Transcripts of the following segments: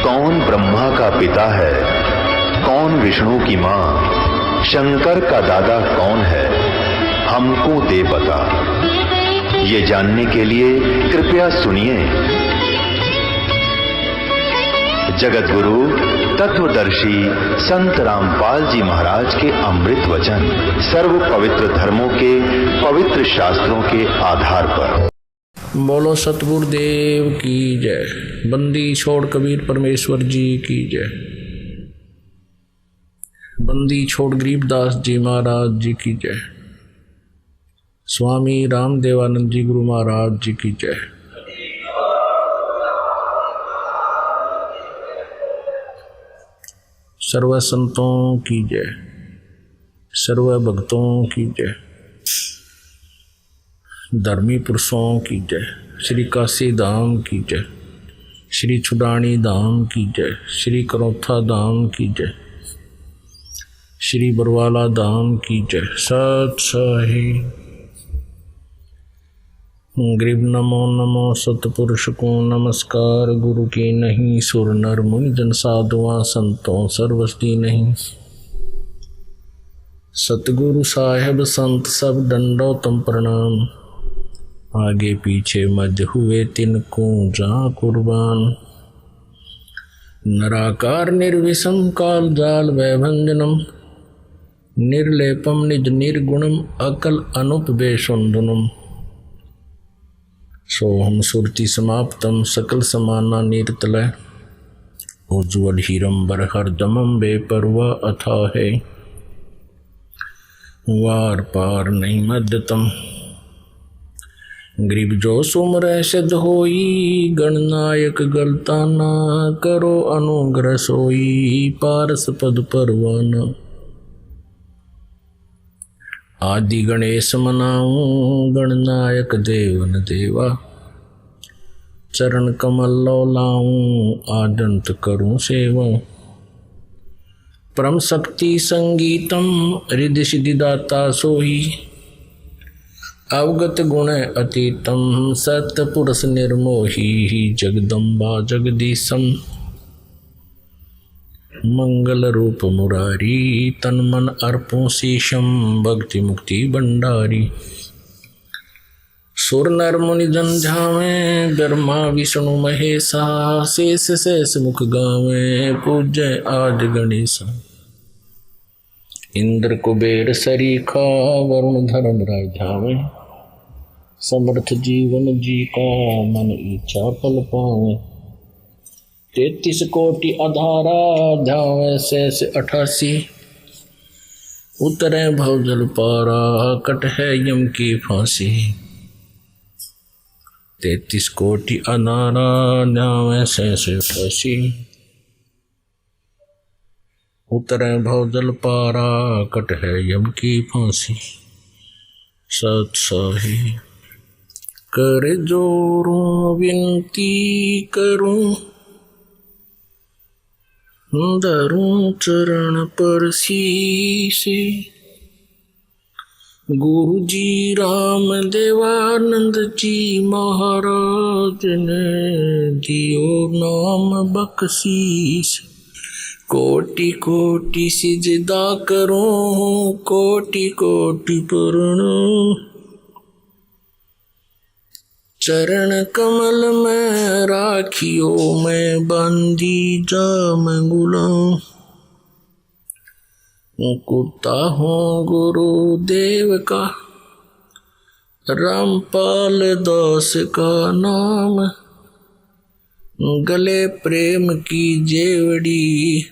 कौन ब्रह्मा का पिता है, कौन विष्णु की मां, शंकर का दादा कौन है, हमको दे पता। ये जानने के लिए कृपया सुनिए जगत गुरु तत्वदर्शी संत रामपाल जी महाराज के अमृत वचन सर्व पवित्र धर्मों के पवित्र शास्त्रों के आधार पर। बोलो सतगुरुदेव की जय। बंदी छोड़ कबीर परमेश्वर जी की जय। बंदी छोड़ गरीबदास जी महाराज जी की जय। स्वामी रामदेवानंद जी गुरु महाराज जी की जय। सर्व संतों की जय, सर्व भक्तों की जय, धर्मी पुरुषों की जय, श्री काशी धाम की जय, श्री छुडानी धाम की जय, श्री करौथा धाम की जय, श्री बरवाला धाम की जय। सत सही गरीब नमो नमो सतपुरुष को नमस्कार। गुरु की नहीं सुर नर मुनि जन साधुआ संतों सर्वस्ती नहीं। सतगुरु साहेब संत सब दंडो तम प्रणाम। आगे पीछे मध्य हुए तिनको जा कुर्बान। नराकार निर्विषम काल जाल वैभंजनम। निर्लेपम निज निर्गुणम अकल अनुपवेशुंदनम। सोहम सुरति समाप्तम सकल समाना नीरतलय। उज्ज्वल हीरंबर हर दमम बेपरवा अथा है। वार पार नहीं मध्यतम। गरीब जो सुमर सिद्ध होई। गणनायक गलता ना करो अनुग्रह सोई। पारस पद परवाना। आदि गणेश मनाऊं गणनायक देवन देवा। चरण कमल लो लाऊं आदंत करूं सेवा। परम शक्ति संगीतम हृदय सिद्धिदाता सोही। अवगत गुण अतीतम सतपुरुष निर्मोही। जगदम्बा जगदीशम मंगल रूप मुरारी। तन मन अर्पों शीशम भक्ति मुक्ति भंडारी। सुर नर मुनि जन झावे ब्रह्मा विष्णु महेशा। शेष शेष मुख गावे पूज्य आज गणेशा। इंद्र कुबेर सरीखा वरुण धर्म राय झावे। समर्थ जीवन जी का मन इच्छा फल पावे। 33 कोटि अधारा ध्यावे शेष 88। उतरे भवजल पारा कट है यम की फांसी। 33 कोटि अधारा ध्यावे शेष 88। उतरे भवजल पारा कट है यम की फांसी। सत सही कर जोरूं विनती करूं। धरूं चरण पर शीशे। गुरु जी राम देवानंद जी महाराज ने दियो नाम बख्शीश। कोटि कोटि सिजदा करूं कोटि कोटि प्रणाम। चरण कमल में राखियो मैं बंदी जाम गुलाम। कुत्ता हूँ गुरुदेव का रामपाल दास का नाम। गले प्रेम की जेवड़ी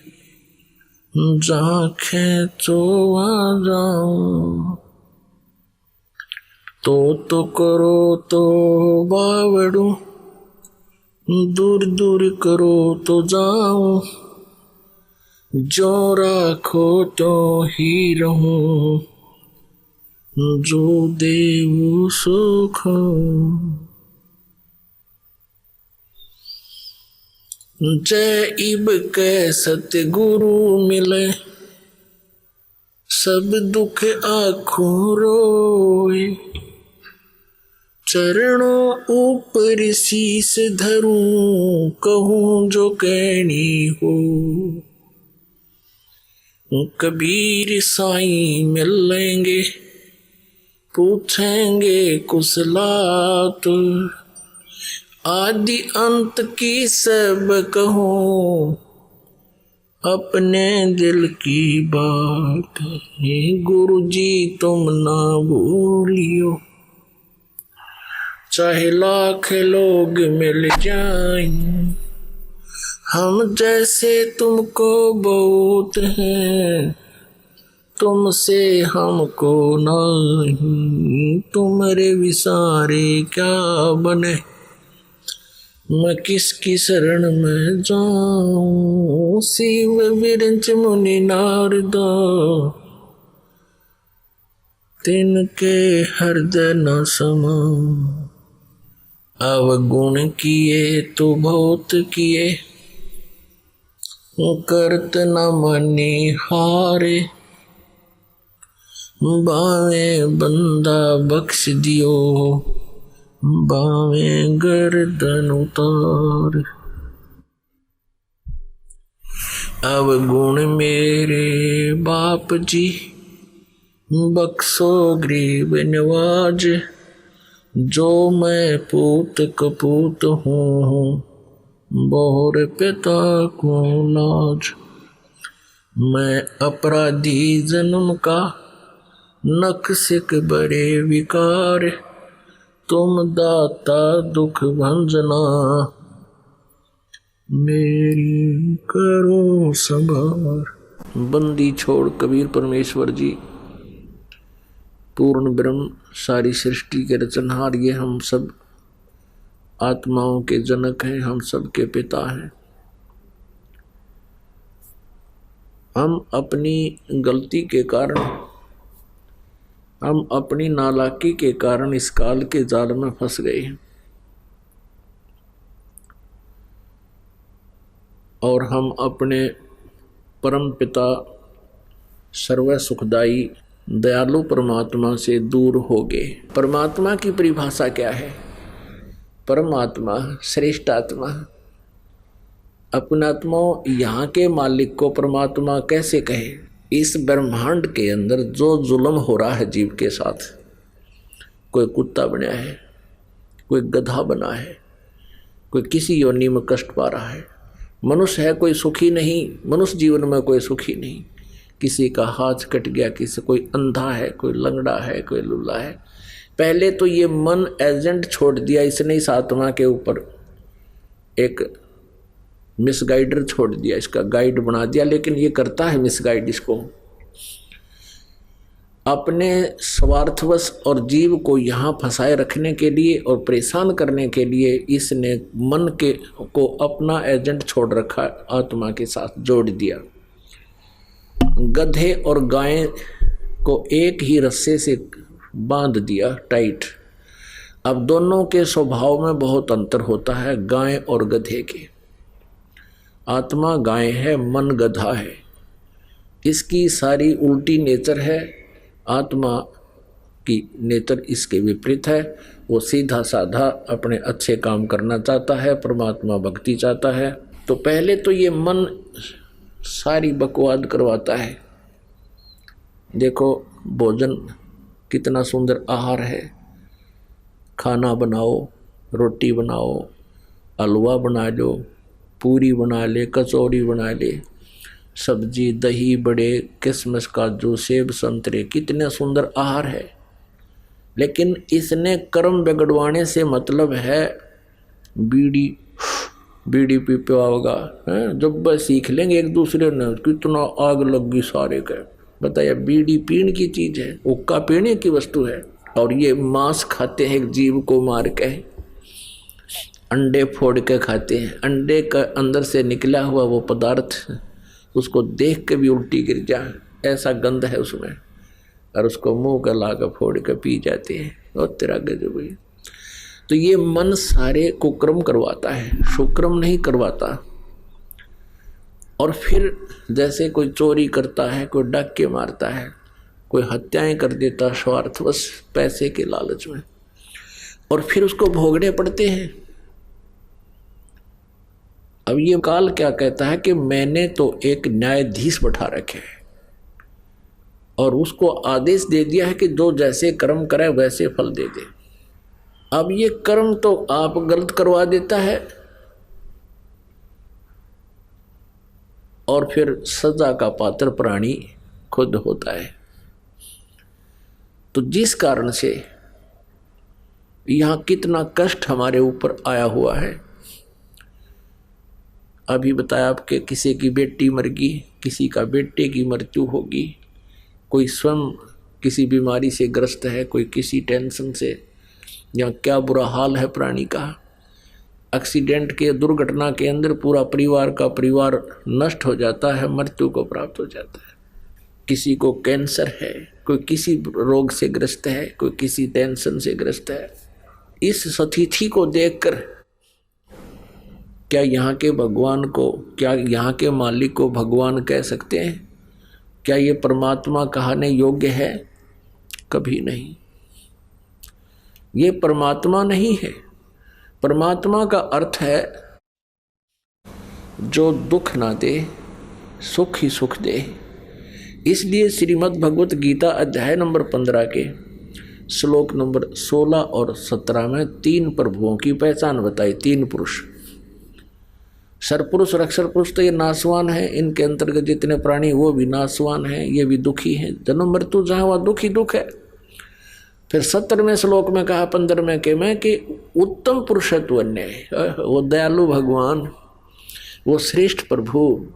जहाँ खेचो वहाँ जाऊं। तो करो तो बावड़ू दूर दूर करो तो जाऊं। जो राखो तो ही रहूं जो देव सुख। जय इब के सतगुरु मिले सब दुख आँखों रोए। चरणों ऊपर शीस धरूं, कहूं जो कहनी हो। कबीर साईं मिल लेंगे, पूछेंगे कुशलात, आदि अंत की सब कहूं, अपने दिल की बात। हे गुरु जी तुम ना भूलियो, चाहे लाख लोग मिल जाएं, हम जैसे तुमको बहुत हैं, तुमसे हमको नहीं। तुम्हारे विसारे क्या बने, मैं किसकी शरण में जाऊं। शिव विरंच मुनि नारद, तिनके हृदय न समाऊं। अवगुण किए तो बहुत किए, करत न मनी हारे। बावे बंदा बख्श दियो, बावे गर्दन उतार। अवगुण मेरे बाप जी, बख्शो गरीब नवाज। जो मैं पूत कपूत हूँ, बहुर पिता को लाज। मैं अपराधी जन्म का, नक्सिक बड़े विकार। तुम दाता दुख भंजना, मेरी करो संभार। बंदी छोड़ कबीर परमेश्वर जी, पूर्ण ब्रह्म, सारी सृष्टि के रचनहार, ये हम सब आत्माओं के जनक हैं, हम सब के पिता हैं। हम अपनी गलती के कारण, हम अपनी नालायकी के कारण इस काल के जाल में फंस गए हैं, और हम अपने परम पिता सर्व सुखदाई दयालु परमात्मा से दूर हो गए। परमात्मा की परिभाषा क्या है? परमात्मा श्रेष्ठ आत्मा। अपनात्मा यहाँ के मालिक को परमात्मा कैसे कहे? इस ब्रह्मांड के अंदर जो जुल्म हो रहा है जीव के साथ, कोई कुत्ता बना है, कोई गधा बना है, कोई किसी योनि में कष्ट पा रहा है। मनुष्य है कोई सुखी नहीं, मनुष्य जीवन में कोई सुखी नहीं। किसी का हाथ कट गया, किसी कोई अंधा है, कोई लंगड़ा है, कोई लूला है। पहले तो ये मन एजेंट छोड़ दिया इसने, इस आत्मा के ऊपर एक मिसगाइडर छोड़ दिया, इसका गाइड बना दिया, लेकिन ये करता है मिसगाइड इसको। अपने स्वार्थवश और जीव को यहाँ फंसाए रखने के लिए और परेशान करने के लिए इसने मन के को अपना एजेंट छोड़ रखा, आत्मा के साथ जोड़ दिया। गधे और गाय को एक ही रस्से से बांध दिया टाइट। अब दोनों के स्वभाव में बहुत अंतर होता है, गाय और गधे के। आत्मा गाय है, मन गधा है। इसकी सारी उल्टी नेचर है, आत्मा की नेचर इसके विपरीत है। वो सीधा साधा अपने अच्छे काम करना चाहता है, परमात्मा भक्ति चाहता है। तो पहले तो ये मन सारी बकवाद करवाता है। देखो भोजन कितना सुंदर आहार है, खाना बनाओ, रोटी बनाओ, हलवा बना लो, पूरी बना ले, कचौरी बना ले, सब्जी, दही, बड़े, किशमिश, काजू, सेब, संतरे, कितने सुंदर आहार है। लेकिन इसने कर्म बिगड़वाने से मतलब है बीड़ी पी पाओगा। जब बस सीख लेंगे एक दूसरे ने, कितना आग लगी सारे का। बताया बीड़ी पीने की चीज है, हुक्का पीने की वस्तु है। और ये मांस खाते हैं, एक जीव को मार के, अंडे फोड़ के खाते हैं। अंडे का अंदर से निकला हुआ वो पदार्थ, उसको देख के भी उल्टी गिर जाए, ऐसा गंध है उसमें, और उसको मुंह का लाकर फोड़ के पी जाते हैं। और तेरा गजब है। तो ये मन सारे कुक्रम करवाता है, सुक्रम नहीं करवाता। और फिर जैसे कोई चोरी करता है, कोई डाके मारता है, कोई हत्याएं कर देता स्वार्थवश पैसे के लालच में। और फिर उसको भोगने पड़ते हैं। अब ये काल क्या कहता है कि मैंने तो एक न्यायाधीश बैठा रखे हैं और उसको आदेश दे दिया है कि जो जैसे कर्म करे वैसे फल दे दे। अब ये कर्म तो आप गलत करवा देता है और फिर सजा का पात्र प्राणी खुद होता है। तो जिस कारण से यहां कितना कष्ट हमारे ऊपर आया हुआ है। अभी बताया आपके किसी की बेटी मर गई, किसी का बेटे की मृत्यु होगी, कोई स्वयं किसी बीमारी से ग्रस्त है, कोई किसी टेंशन से, या क्या बुरा हाल है प्राणी का। एक्सीडेंट के दुर्घटना के अंदर पूरा परिवार का परिवार नष्ट हो जाता है, मृत्यु को प्राप्त हो जाता है। किसी को कैंसर है, कोई किसी रोग से ग्रस्त है, कोई किसी टेंशन से ग्रस्त है। इस स्थिति को देखकर क्या यहाँ के भगवान को, क्या यहाँ के मालिक को भगवान कह सकते हैं? क्या ये परमात्मा कहने योग्य है? कभी नहीं। ये परमात्मा नहीं है। परमात्मा का अर्थ है जो दुख ना दे, सुख ही सुख दे। इसलिए श्रीमद् भगवत गीता अध्याय नंबर 15 के श्लोक नंबर 16 और 17 में 3 प्रभुओं की पहचान बताई। 3 पुरुष, सरपुरुष रक्षर पुरुष तो ये नासवान है, इनके अंतर्गत जितने प्राणी वो भी नासवान है, ये भी दुखी है। जन्म मृत्यु जहाँ वहाँ दुख ही दुख है। फिर 17वें श्लोक में कहा 15वें के में कि उत्तम पुरुषत्व अन्य, वो दयालु भगवान, वो श्रेष्ठ प्रभु।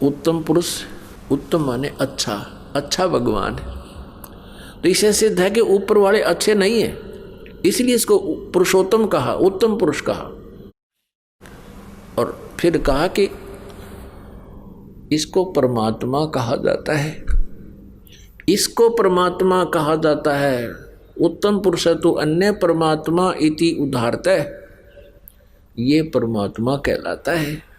उत्तम पुरुष, उत्तम माने अच्छा, अच्छा भगवान। तो इसे सिद्ध है कि ऊपर वाले अच्छे नहीं है, इसलिए इसको पुरुषोत्तम कहा, उत्तम पुरुष कहा। और फिर कहा कि इसको परमात्मा कहा जाता है, इसको परमात्मा कहा जाता है। उत्तम पुरुष तो अन्य परमात्मा इति उदाहरतः, ये परमात्मा कहलाता है।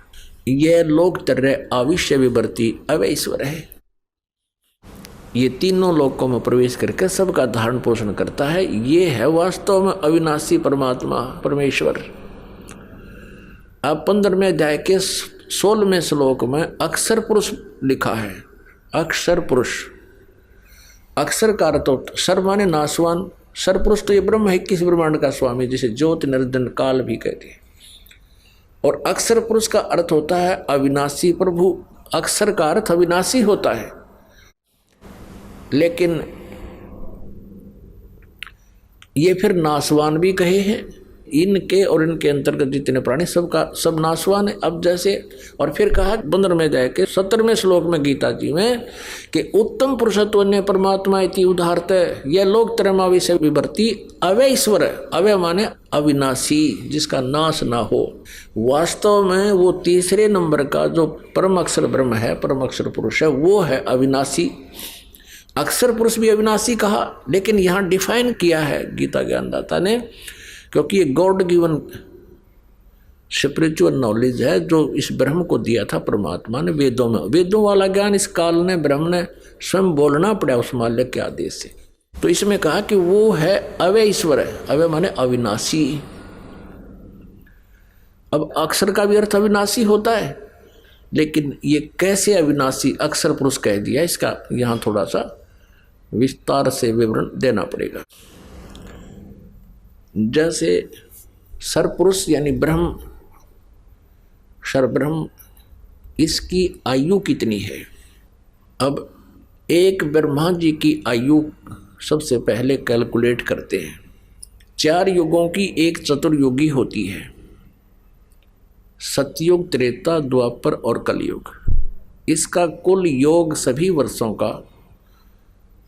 यह लोक तरह आविश्य विवर्ती अवैश्वर है। ये तीनों लोकों में प्रवेश करके सबका धारण पोषण करता है। ये है वास्तव में अविनाशी परमात्मा परमेश्वर। अब 15वें अध्याय के 16वें श्लोक में अक्षर पुरुष लिखा है। अक्षर पुरुष, अक्षर का अर्थ तो सर माने नासवान, सर पुरुष तो ये ब्रह्म है, किस ब्रह्मांड का स्वामी, जिसे ज्योति निरंजन काल भी कहते हैं। और अक्षर पुरुष का अर्थ होता है अविनाशी प्रभु। अक्षर का अर्थ अविनाशी होता है, लेकिन ये फिर नासवान भी कहे हैं। इनके और इनके अंतर्गत जितने प्राणी सबका सब नासवान है। अब जैसे, और फिर कहा 15वें अध्याय के 17वें श्लोक में गीता जी में कि उत्तम पुरुषत्व अन्य परमात्मा इति उदाहरतः, यह लोक त्रयमा विषय विवर्ती अवैश्वर। अवय माने अविनाशी, जिसका नाश ना हो। वास्तव में वो तीसरे नंबर का जो परम अक्षर ब्रह्म है, परम अक्षर पुरुष है, वो है अविनाशी। अक्षर पुरुष भी अविनाशी कहा, लेकिन यहाँ डिफाइन किया है गीता ज्ञानदाता ने, क्योंकि ये गॉड गिवन स्पिरिचुअल नॉलेज है जो इस ब्रह्म को दिया था परमात्मा ने वेदों में। वेदों वाला ज्ञान इस काल ने ब्रह्म ने स्वयं बोलना पड़ा उस मालिक के आदेश से। तो इसमें कहा कि वो है अवय ईश्वर है। अवय माने अविनाशी। अब अक्षर का भी अर्थ अविनाशी होता है, लेकिन ये कैसे अविनाशी अक्षर पुरुष कह दिया, इसका यहाँ थोड़ा सा विस्तार से विवरण देना पड़ेगा। जैसे सरपुरुष यानी ब्रह्म, सरब्रह्म, इसकी आयु कितनी है? अब एक ब्रह्मा जी की आयु सबसे पहले कैलकुलेट करते हैं। 4 युगों की एक चतुर्युगी होती है, सतयुग, त्रेता, द्वापर और कलयुग। इसका कुल योग सभी वर्षों का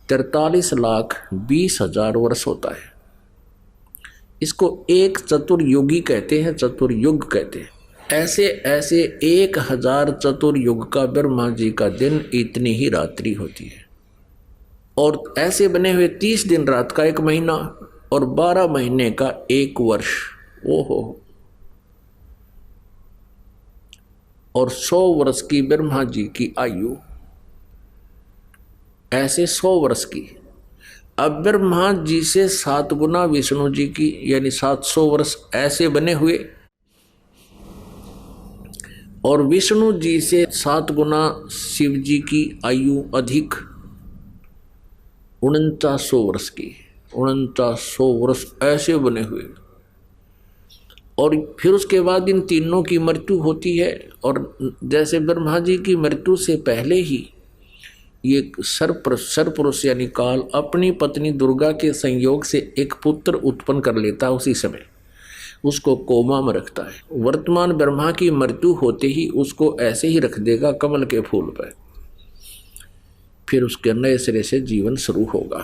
43,20,000 वर्ष होता है। इसको एक चतुर्युगी कहते हैं, चतुर्युग कहते हैं। ऐसे ऐसे 1000 चतुर्युग का ब्रह्मा जी का दिन इतनी ही रात्रि होती है। और ऐसे बने हुए 30 दिन रात का 1 महीना और 12 महीने का 1 वर्ष। ओहो। और 100 वर्ष की ब्रह्मा जी की आयु, ऐसे 100 वर्ष की। अब ब्रह्मा जी से 7 गुना विष्णु जी की यानी 700 वर्ष ऐसे बने हुए, और विष्णु जी से 7 गुना शिव जी की आयु अधिक 4900 वर्ष की, 4900 वर्ष ऐसे बने हुए। और फिर उसके बाद इन तीनों की मृत्यु होती है। और जैसे ब्रह्मा जी की मृत्यु से पहले ही ये सरपुरुष यानी काल अपनी पत्नी दुर्गा के संयोग से एक पुत्र उत्पन्न कर लेता है, उसी समय उसको कोमा में रखता है। वर्तमान ब्रह्मा की मृत्यु होते ही उसको ऐसे ही रख देगा कमल के फूल पर, फिर उसके नए सिरे से जीवन शुरू होगा।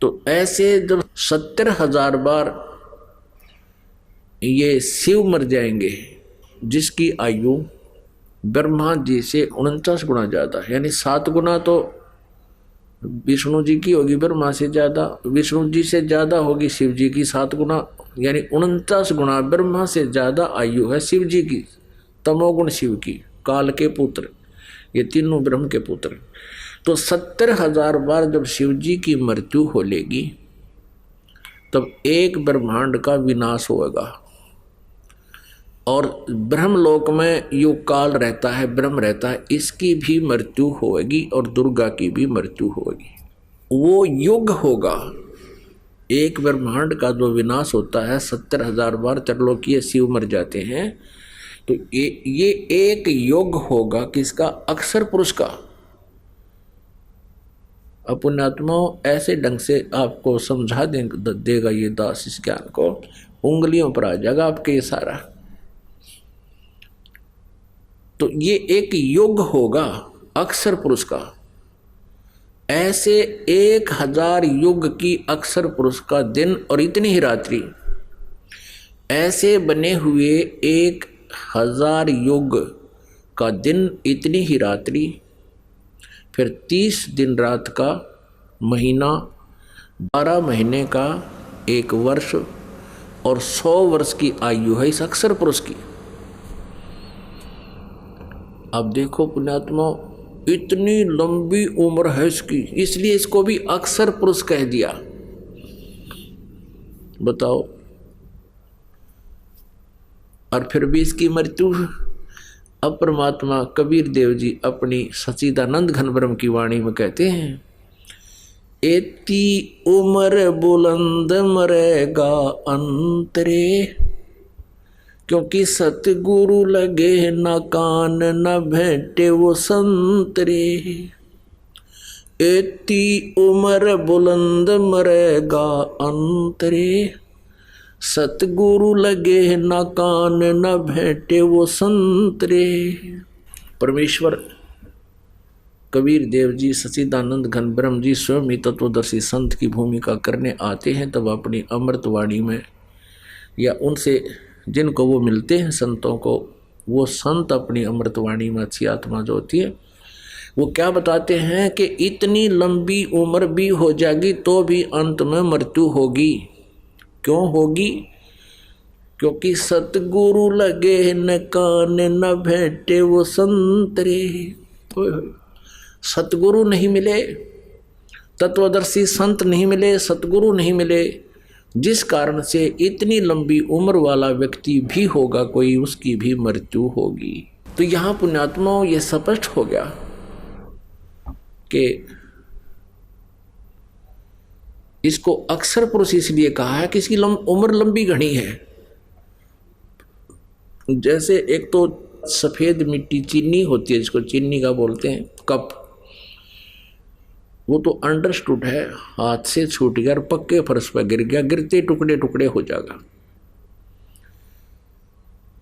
तो ऐसे जब 70,000 बार ये शिव मर जाएंगे, जिसकी आयु ब्रह्मा जी से 49 गुना ज़्यादा, यानी 7 गुना तो विष्णु जी की होगी ब्रह्मा से ज़्यादा, विष्णु जी से ज़्यादा होगी शिव जी की 7 गुना, यानी 49 गुना ब्रह्मा से ज़्यादा आयु है शिव जी की, तमोगुण शिव की, काल के पुत्र, ये तीनों ब्रह्म के पुत्र। तो 70,000 बार जब शिव जी की मृत्यु हो लेगी तब एक ब्रह्मांड का विनाश होगा। और ब्रह्मलोक में युग काल रहता है, ब्रह्म रहता है, इसकी भी मृत्यु होगी और दुर्गा की भी मृत्यु होगी। वो युग होगा। एक ब्रह्मांड का जो विनाश होता है 70,000 बार त्रिलोकीय शिव मर जाते हैं, तो ये एक युग होगा किसका? अक्षर पुरुष का। पुण्यात्मा ऐसे ढंग से आपको समझा देगा ये दास, इस ज्ञान को उंगलियों पर आ जाएगा आपके ये सारा। तो ये एक युग होगा अक्षर पुरुष का। ऐसे 1000 युग की अक्षर पुरुष का दिन और इतनी ही रात्रि, ऐसे बने हुए 1000 युग का दिन, इतनी ही रात्रि, फिर 30 दिन रात का महीना, 12 महीने का 1 वर्ष और 100 वर्ष की आयु है इस अक्षर पुरुष की। अब देखो पुण्यात्मा, इतनी लंबी उम्र है इसकी, इसलिए इसको भी अक्षर पुरुष कह दिया। बताओ। और फिर भी इसकी मृत्यु। अब परमात्मा कबीर देव जी अपनी सच्चिदानंद घन ब्रह्म की वाणी में कहते हैं, एती उम्र बुलंद मरेगा अंतरे, क्योंकि सतगुरु लगे न कान न भेंटे वो संतरे। एती उम्र बुलंद मरेगा अंतरे, सतगुरु लगे न कान न भेंटे वो संतरे। परमेश्वर कबीर देव जी सच्चिदानंद घन ब्रह्म जी स्वयं ही तत्वदर्शी संत की भूमिका करने आते हैं, तब अपनी अमृत वाणी में या उनसे जिनको वो मिलते हैं संतों को, वो संत अपनी अमृतवाणी में अच्छी आत्मा जो होती है वो क्या बताते हैं कि इतनी लंबी उम्र भी हो जाएगी तो भी अंत में मृत्यु होगी। क्यों होगी? क्योंकि सतगुरु लगे न कान न भेंटे वो संतरे। सतगुरु नहीं मिले, तत्वदर्शी संत नहीं मिले, सतगुरु नहीं मिले, जिस कारण से इतनी लंबी उम्र वाला व्यक्ति भी होगा कोई, उसकी भी मृत्यु होगी। तो यहाँ पुण्यात्माओं ये स्पष्ट हो गया कि इसको अक्षर पुरुष इसलिए कहा है कि इसकी उम्र लंबी घनी है। जैसे एक तो सफेद मिट्टी चीनी होती है, जिसको चीनी का बोलते हैं, कप, वो तो अंडरस्टूड है, हाथ से छूट गया और पक्के फर्श पर गिर गया, गिरते टुकड़े टुकड़े हो जाएगा।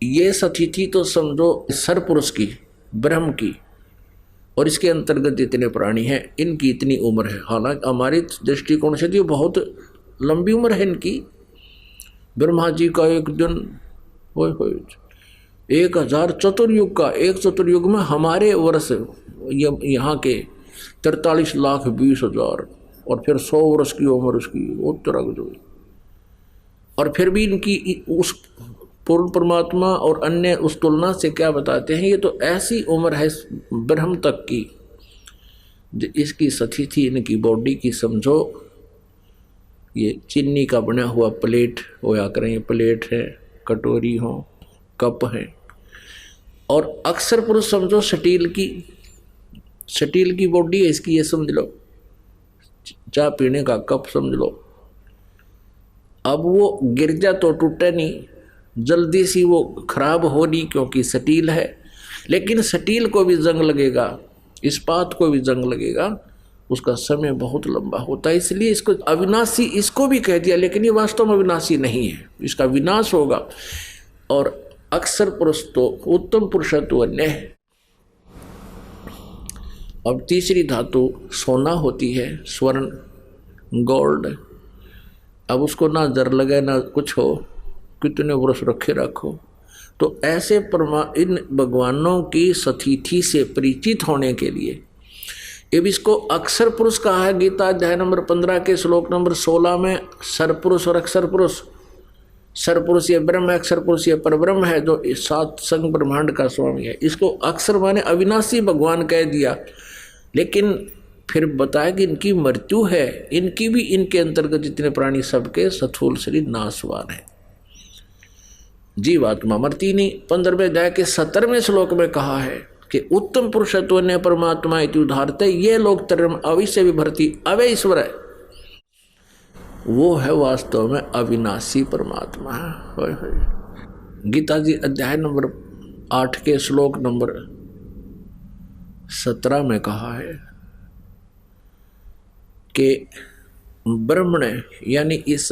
ये स्थिति तो समझो सरपुरुष की, ब्रह्म की, और इसके अंतर्गत जितने प्राणी हैं इनकी इतनी उम्र है। हालांकि हमारे दृष्टिकोण से तो बहुत लंबी उम्र है इनकी। ब्रह्मा जी का एक दिन 1000 चतुर्युग का, एक चतुर्युग में हमारे वर्ष यहाँ के 43,20,000 और फिर 100 वर्ष की उम्र उसकी उत्तरा जो। और फिर भी इनकी उस पूर्ण परमात्मा और अन्य उस तुलना से क्या बताते हैं, ये तो ऐसी उम्र है ब्रह्म तक की, इसकी स्थिति इनकी बॉडी की समझो ये चीनी का बना हुआ प्लेट होया करें, ये प्लेट है, कटोरी हो, कप है। और अक्सर पुरुष समझो स्टील की बॉडी है इसकी, ये समझ लो, चाय पीने का कप समझ लो। अब वो गिर जा तो टूटे नहीं, जल्दी सी वो खराब हो नहीं क्योंकि स्टील है। लेकिन स्टील को भी जंग लगेगा, इस्पात को भी जंग लगेगा, उसका समय बहुत लंबा होता है। इसलिए इसको अविनाशी इसको भी कह दिया, लेकिन ये वास्तव में अविनाशी नहीं है, इसका विनाश होगा। और अक्सर पुरुष तो उत्तम पुरुषत्व अन्य है। अब तीसरी धातु सोना होती है, स्वर्ण, गोल्ड। अब उसको ना जर लगे ना कुछ हो, कितने वर्ष रखे रखो। तो ऐसे इन भगवानों की सतिथि से परिचित होने के लिए अब इसको अक्षर पुरुष कहा है। गीता अध्याय नंबर 15 के श्लोक नंबर 16 में सरपुरुष और अक्षर पुरुष। सरपुरुष ये ब्रह्म है, अक्षर पुरुष ये परब्रह्म है जो इस सात संग ब्रह्मांड का स्वामी है। इसको अक्षर माने अविनाशी भगवान कह दिया, लेकिन फिर बताया कि इनकी मृत्यु है, इनकी भी, इनके अंतर्गत जितने प्राणी सबके स्थूल शरीर नाशवान है, जीवात्मा मरती नहीं। 15वें अध्याय के 17वें श्लोक में कहा है कि उत्तम पुरुषत्व ने परमात्मा इति उदाहरते ये लोग तरम अविश्य विभर्ति अवय ईश्वर है। वो है वास्तव में अविनाशी परमात्मा। गीता जी अध्याय नंबर 8 के श्लोक नंबर 17 में कहा है कि ब्रह्मण यानी इस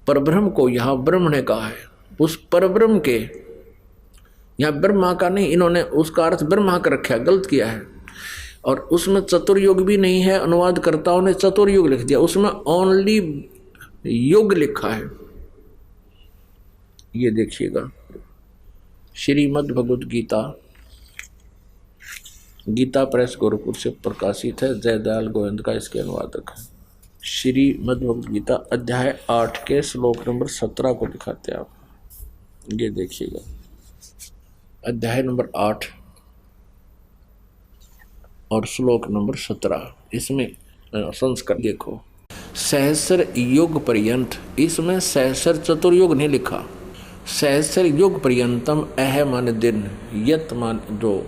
परब्रह्म को यहाँ ब्रह्म ने कहा है, उस परब्रह्म के, यहाँ ब्रह्मा का नहीं, इन्होंने उसका अर्थ ब्रह्मा कर रखा, गलत किया है। और उसमें चतुर्युग भी नहीं है, अनुवादकर्ताओं ने चतुर्युग लिख दिया, उसमें ओनली युग लिखा है। ये देखिएगा, श्रीमद् भगवद गीता, गीता प्रेस गोरखपुर से प्रकाशित है, जयदयाल गोविंद का इसके अनुवादक है। श्रीमद् भगवद गीता अध्याय 8 के श्लोक नंबर 17 को दिखाते हैं आप, ये देखिएगा। अध्याय नंबर 8 और श्लोक नंबर 17, इसमें संस्कार देखो, सहस्र युग पर्यंत, इसमें सहस्र चतुर्युग नहीं लिखा, सहस्र युग पर्यंतम, अह माने दिन, यत मान जो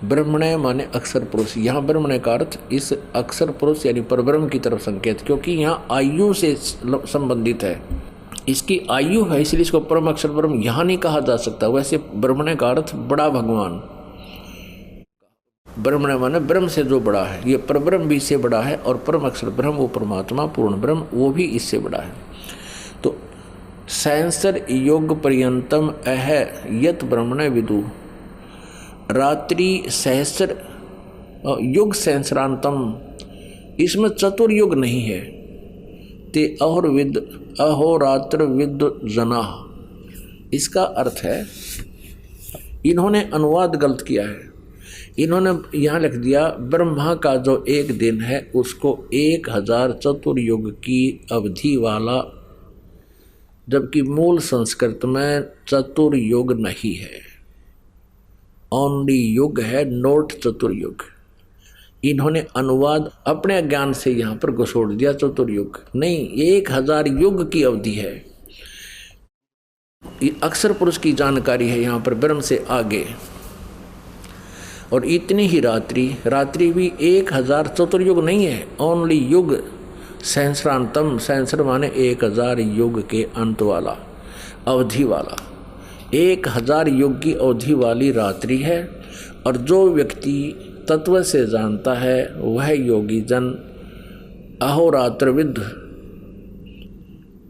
ब्रह्मण्य माने अक्षर पुरुष। यहाँ ब्रह्मण्य का अर्थ इस अक्षर पुरुष यानी परब्रह्म की तरफ संकेत, क्योंकि यहाँ आयु से संबंधित है, इसकी आयु है, इसलिए इसको परम अक्षर ब्रह्म यहाँ नहीं कहा जा सकता। वैसे ब्रह्मण्य का अर्थ बड़ा भगवान, ब्रह्मण्य माने ब्रह्म से जो बड़ा है, ये परब्रह्म भी इससे बड़ा है, और परम अक्षर ब्रह्म वो परमात्मा पूर्ण ब्रह्म वो भी इससे बड़ा है। तो सहस्र योग पर्यंतम अह यत ब्रह्मण्य विदु, रात्रि सहस्र युग सहस्रांतम, इसमें चतुर्युग नहीं है। ते अहोर्विद अहोरात्र विद जना, इसका अर्थ है, इन्होंने अनुवाद गलत किया है। इन्होंने यहाँ लिख दिया ब्रह्मा का जो एक दिन है उसको 1000 चतुर्युग की अवधि वाला, जबकि मूल संस्कृत में चतुर्युग नहीं है, ओनली युग है, नोट चतुर्युग। इन्होंने अनुवाद अपने ज्ञान से यहाँ पर घुसोड़ दिया, चतुर्युग नहीं, 1000 युग की अवधि है। ये अक्षर पुरुष की जानकारी है यहाँ पर ब्रह्म से आगे। और इतनी ही रात्रि भी 1000 चतुर्युग नहीं है, ओनली युग सहस्रांतम, सहस्र माने 1000 युग के अंत वाला, अवधि वाला, 1000 युग की अवधि वाली रात्रि है। और जो व्यक्ति तत्व से जानता है वह योगी जन अहोरात्रविद,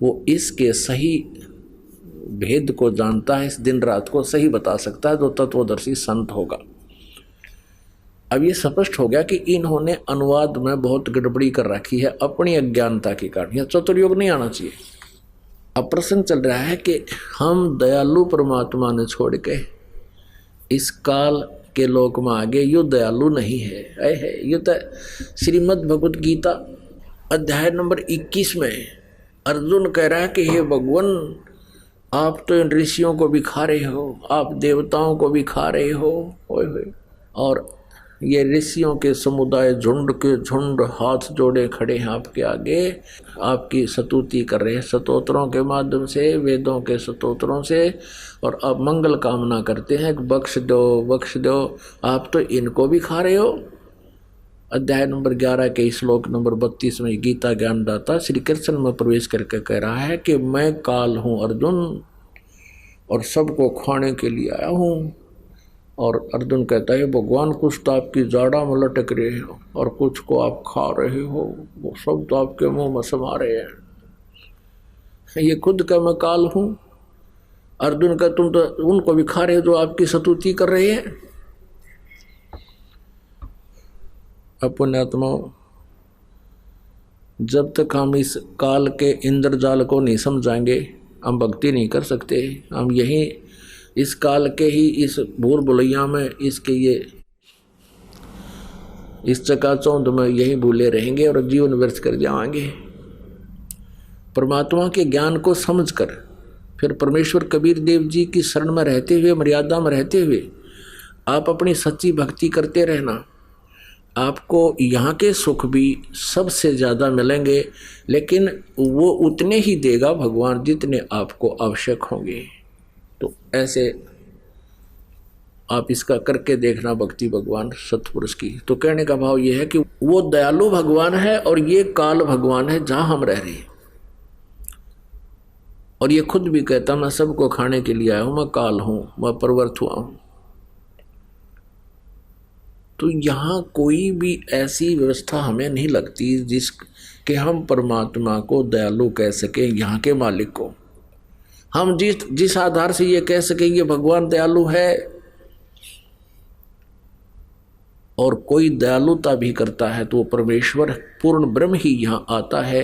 वो इसके सही भेद को जानता है, इस दिन रात को सही बता सकता है, जो तत्वदर्शी संत होगा। अब ये स्पष्ट हो गया कि इन्होंने अनुवाद में बहुत गड़बड़ी कर रखी है अपनी अज्ञानता के कारण। यह चतुर्युग नहीं आना चाहिए। अब प्रश्न चल रहा है कि हम दयालु परमात्मा ने छोड़ के इस काल के लोक में आगे यो दयालु नहीं है। ये तो श्रीमद् भगवद गीता अध्याय नंबर 21 में अर्जुन कह रहा है कि हे भगवान, आप तो इन ऋषियों को भी खा रहे हो, आप देवताओं को भी खा रहे हो, और ये ऋषियों के समुदाय झुंड के झुंड हाथ जोड़े खड़े हैं आपके आगे, आपकी स्तुति कर रहे हैं स्तोत्रों के माध्यम से, वेदों के स्तोत्रों से, और अब मंगल कामना करते हैं कि बख्श दो बख्श दो। आप तो इनको भी खा रहे हो। अध्याय नंबर 11 के श्लोक नंबर 32 में गीता ज्ञानदाता श्री कृष्ण में प्रवेश करके कह रहा है कि मैं काल हूँ अर्जुन, और सबको खाने के लिए आया हूँ। और अर्जुन कहता है भगवान कुछ तो आपकी जाड़ा में लटक रहे हो और कुछ को आप खा रहे हो, वो सब तो आपके मुंह में समा रहे हैं। ये खुद का मैं काल हूँ। अर्जुन का तुम तो उनको भी खा रहे हो जो आपकी स्तुति कर रहे हैं। पुण्यात्मा, जब तक हम इस काल के इंद्रजाल को नहीं समझाएंगे हम भक्ति नहीं कर सकते। हम यही इस काल के ही इस भूल भुलैया में इसके ये इस चकाचौंध में यही भूले रहेंगे और जीवन व्यर्थ कर जाएंगे। परमात्मा के ज्ञान को समझकर फिर परमेश्वर कबीर देव जी की शरण में रहते हुए, मर्यादा में रहते हुए आप अपनी सच्ची भक्ति करते रहना। आपको यहाँ के सुख भी सबसे ज़्यादा मिलेंगे, लेकिन वो उतने ही देगा भगवान जितने आपको आवश्यक होंगे। तो ऐसे आप इसका करके देखना भक्ति भगवान सतपुरुष की। तो कहने का भाव ये है कि वो दयालु भगवान है और ये काल भगवान है जहाँ हम रह रहे हैं। और ये खुद भी कहता मैं सबको खाने के लिए आया हूँ, मैं काल हूँ, मैं प्रवृत्त हुआ हूँ। तो यहाँ कोई भी ऐसी व्यवस्था हमें नहीं लगती जिसके हम परमात्मा को दयालु कह सकें, यहाँ के मालिक को। हम जिस आधार से ये कह सकें ये भगवान दयालु है, और कोई दयालुता भी करता है तो वो परमेश्वर पूर्ण ब्रह्म ही यहाँ आता है,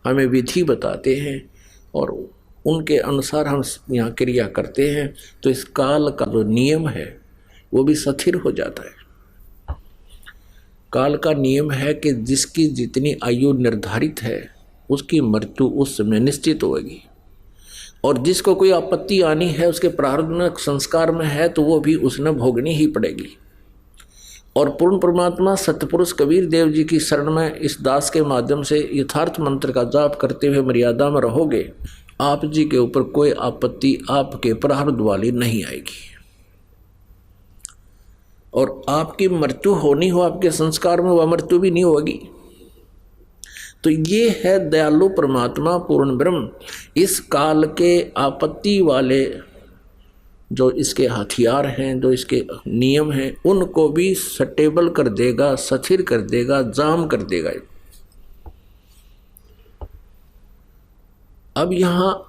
हमें विधि बताते हैं और उनके अनुसार हम यहाँ क्रिया करते हैं। तो इस काल का जो नियम है वो भी स्थिर हो जाता है। काल का नियम है कि जिसकी जितनी आयु निर्धारित है उसकी मृत्यु उस समय निश्चित होगी, और जिसको कोई आपत्ति आनी है उसके प्रारब्ध में संस्कार में है तो वो भी उसने भोगनी ही पड़ेगी। और पूर्ण परमात्मा सतपुरुष कबीर देव जी की शरण में इस दास के माध्यम से यथार्थ मंत्र का जाप करते हुए मर्यादा में रहोगे, आप जी के ऊपर कोई आपत्ति आपके प्रारब्ध वाली नहीं आएगी। और आपकी मृत्यु होनी हो आपके संस्कार में, वह मृत्यु भी नहीं होगी। तो ये है दयालु परमात्मा पूर्ण ब्रह्म। इस काल के आपत्ति वाले जो इसके हथियार हैं, जो इसके नियम हैं, उनको भी स्टेबल कर देगा, स्थिर कर देगा, जाम कर देगा। अब यहाँ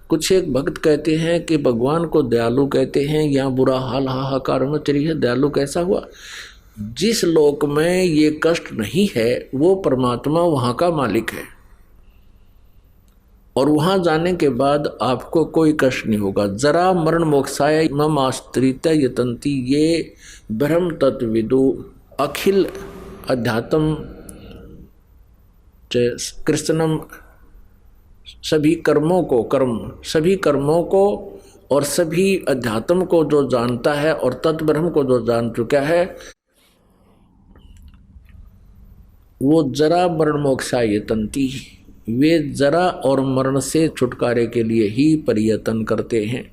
कुछ एक भक्त कहते हैं कि भगवान को दयालु कहते हैं, यहाँ बुरा हाल हाहाकार में चली है। दयालु कैसा हुआ? जिस लोक में ये कष्ट नहीं है वो परमात्मा वहाँ का मालिक है, और वहाँ जाने के बाद आपको कोई कष्ट नहीं होगा। जरा मरण मोक्षाय मम आश्रित यतंती ये ब्रह्म तत्विदु अखिल अध्यात्म कृष्णम। सभी कर्मों को और सभी अध्यात्म को जो जानता है और तत्ब्रह्म को जो जान चुका है वो जरा मरण मोक्षाय तंती, वे जरा और मरण से छुटकारे के लिए ही प्रयत्न करते हैं।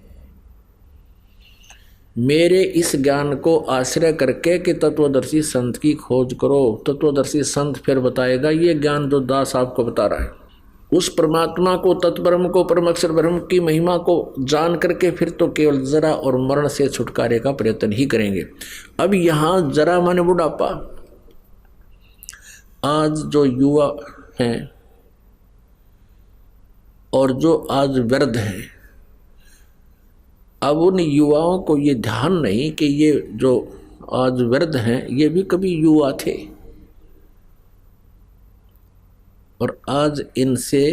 मेरे इस ज्ञान को आश्रय करके कि तत्वदर्शी संत की खोज करो। तत्वदर्शी संत फिर बताएगा ये ज्ञान जो दास आपको बता रहा है, उस परमात्मा को, तत्ब्रह्म को, परम अक्षर ब्रह्म की महिमा को जान करके फिर तो केवल जरा और मरण से छुटकारे का प्रयत्न ही करेंगे। अब यहाँ जरा माने बुढ़ापा। आज जो युवा हैं और जो आज वृद्ध हैं, अब उन युवाओं को ये ध्यान नहीं कि ये जो आज वृद्ध हैं ये भी कभी युवा थे, और आज इनसे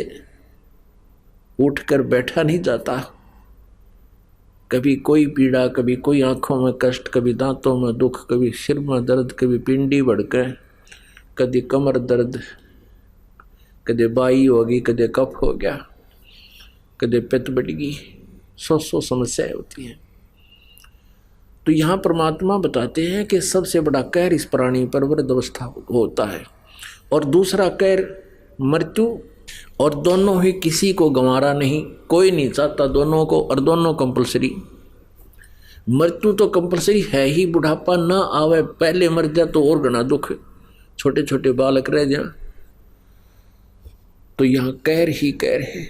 उठकर बैठा नहीं जाता। कभी कोई पीड़ा, कभी कोई आंखों में कष्ट, कभी दांतों में दुख, कभी सिर में दर्द, कभी पिंडी भड़के, कभी कमर दर्द, कभी बाई होगी, कभी कफ हो गया, कभी पित्त बढ़ गई। सौ समस्याएं होती हैं। तो यहाँ परमात्मा बताते हैं कि सबसे बड़ा कहर इस प्राणी पर वृद्धावस्था होता है, और दूसरा कहर मृत्यु, और दोनों ही किसी को गंवारा नहीं, कोई नहीं चाहता दोनों को, और दोनों कंपलसरी। मृत्यु तो कंपलसरी है ही, बुढ़ापा ना आवे पहले मर जा तो और घना दुख, छोटे छोटे बालक रह जाए, तो यहाँ कहर ही कहर है।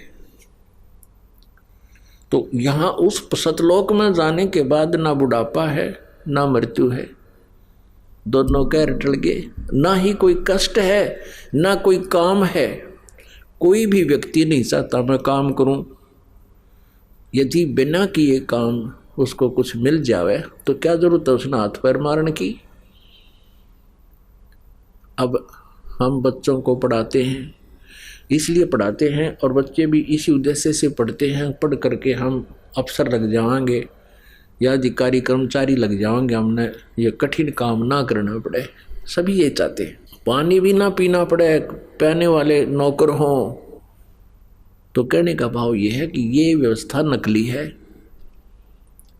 तो यहाँ उस सतलोक में जाने के बाद ना बुढ़ापा है ना मृत्यु है, दोनों कहर टल गए। ना ही कोई कष्ट है ना कोई काम है, कोई भी व्यक्ति नहीं चाहता मैं काम करूं, यदि बिना किए काम उसको कुछ मिल जावे तो क्या जरूरत है उसने हाथ पैर मारने की। अब हम बच्चों को पढ़ाते हैं, इसलिए पढ़ाते हैं और बच्चे भी इसी उद्देश्य से पढ़ते हैं, पढ़ करके हम अफसर लग जाएंगे या अधिकारी कर्मचारी लग जाएंगे, हमने ये कठिन काम ना करना पड़े, सभी ये चाहते हैं। पानी भी ना पीना पड़े, पहने वाले नौकर हों। तो कहने का भाव ये है कि ये व्यवस्था नकली है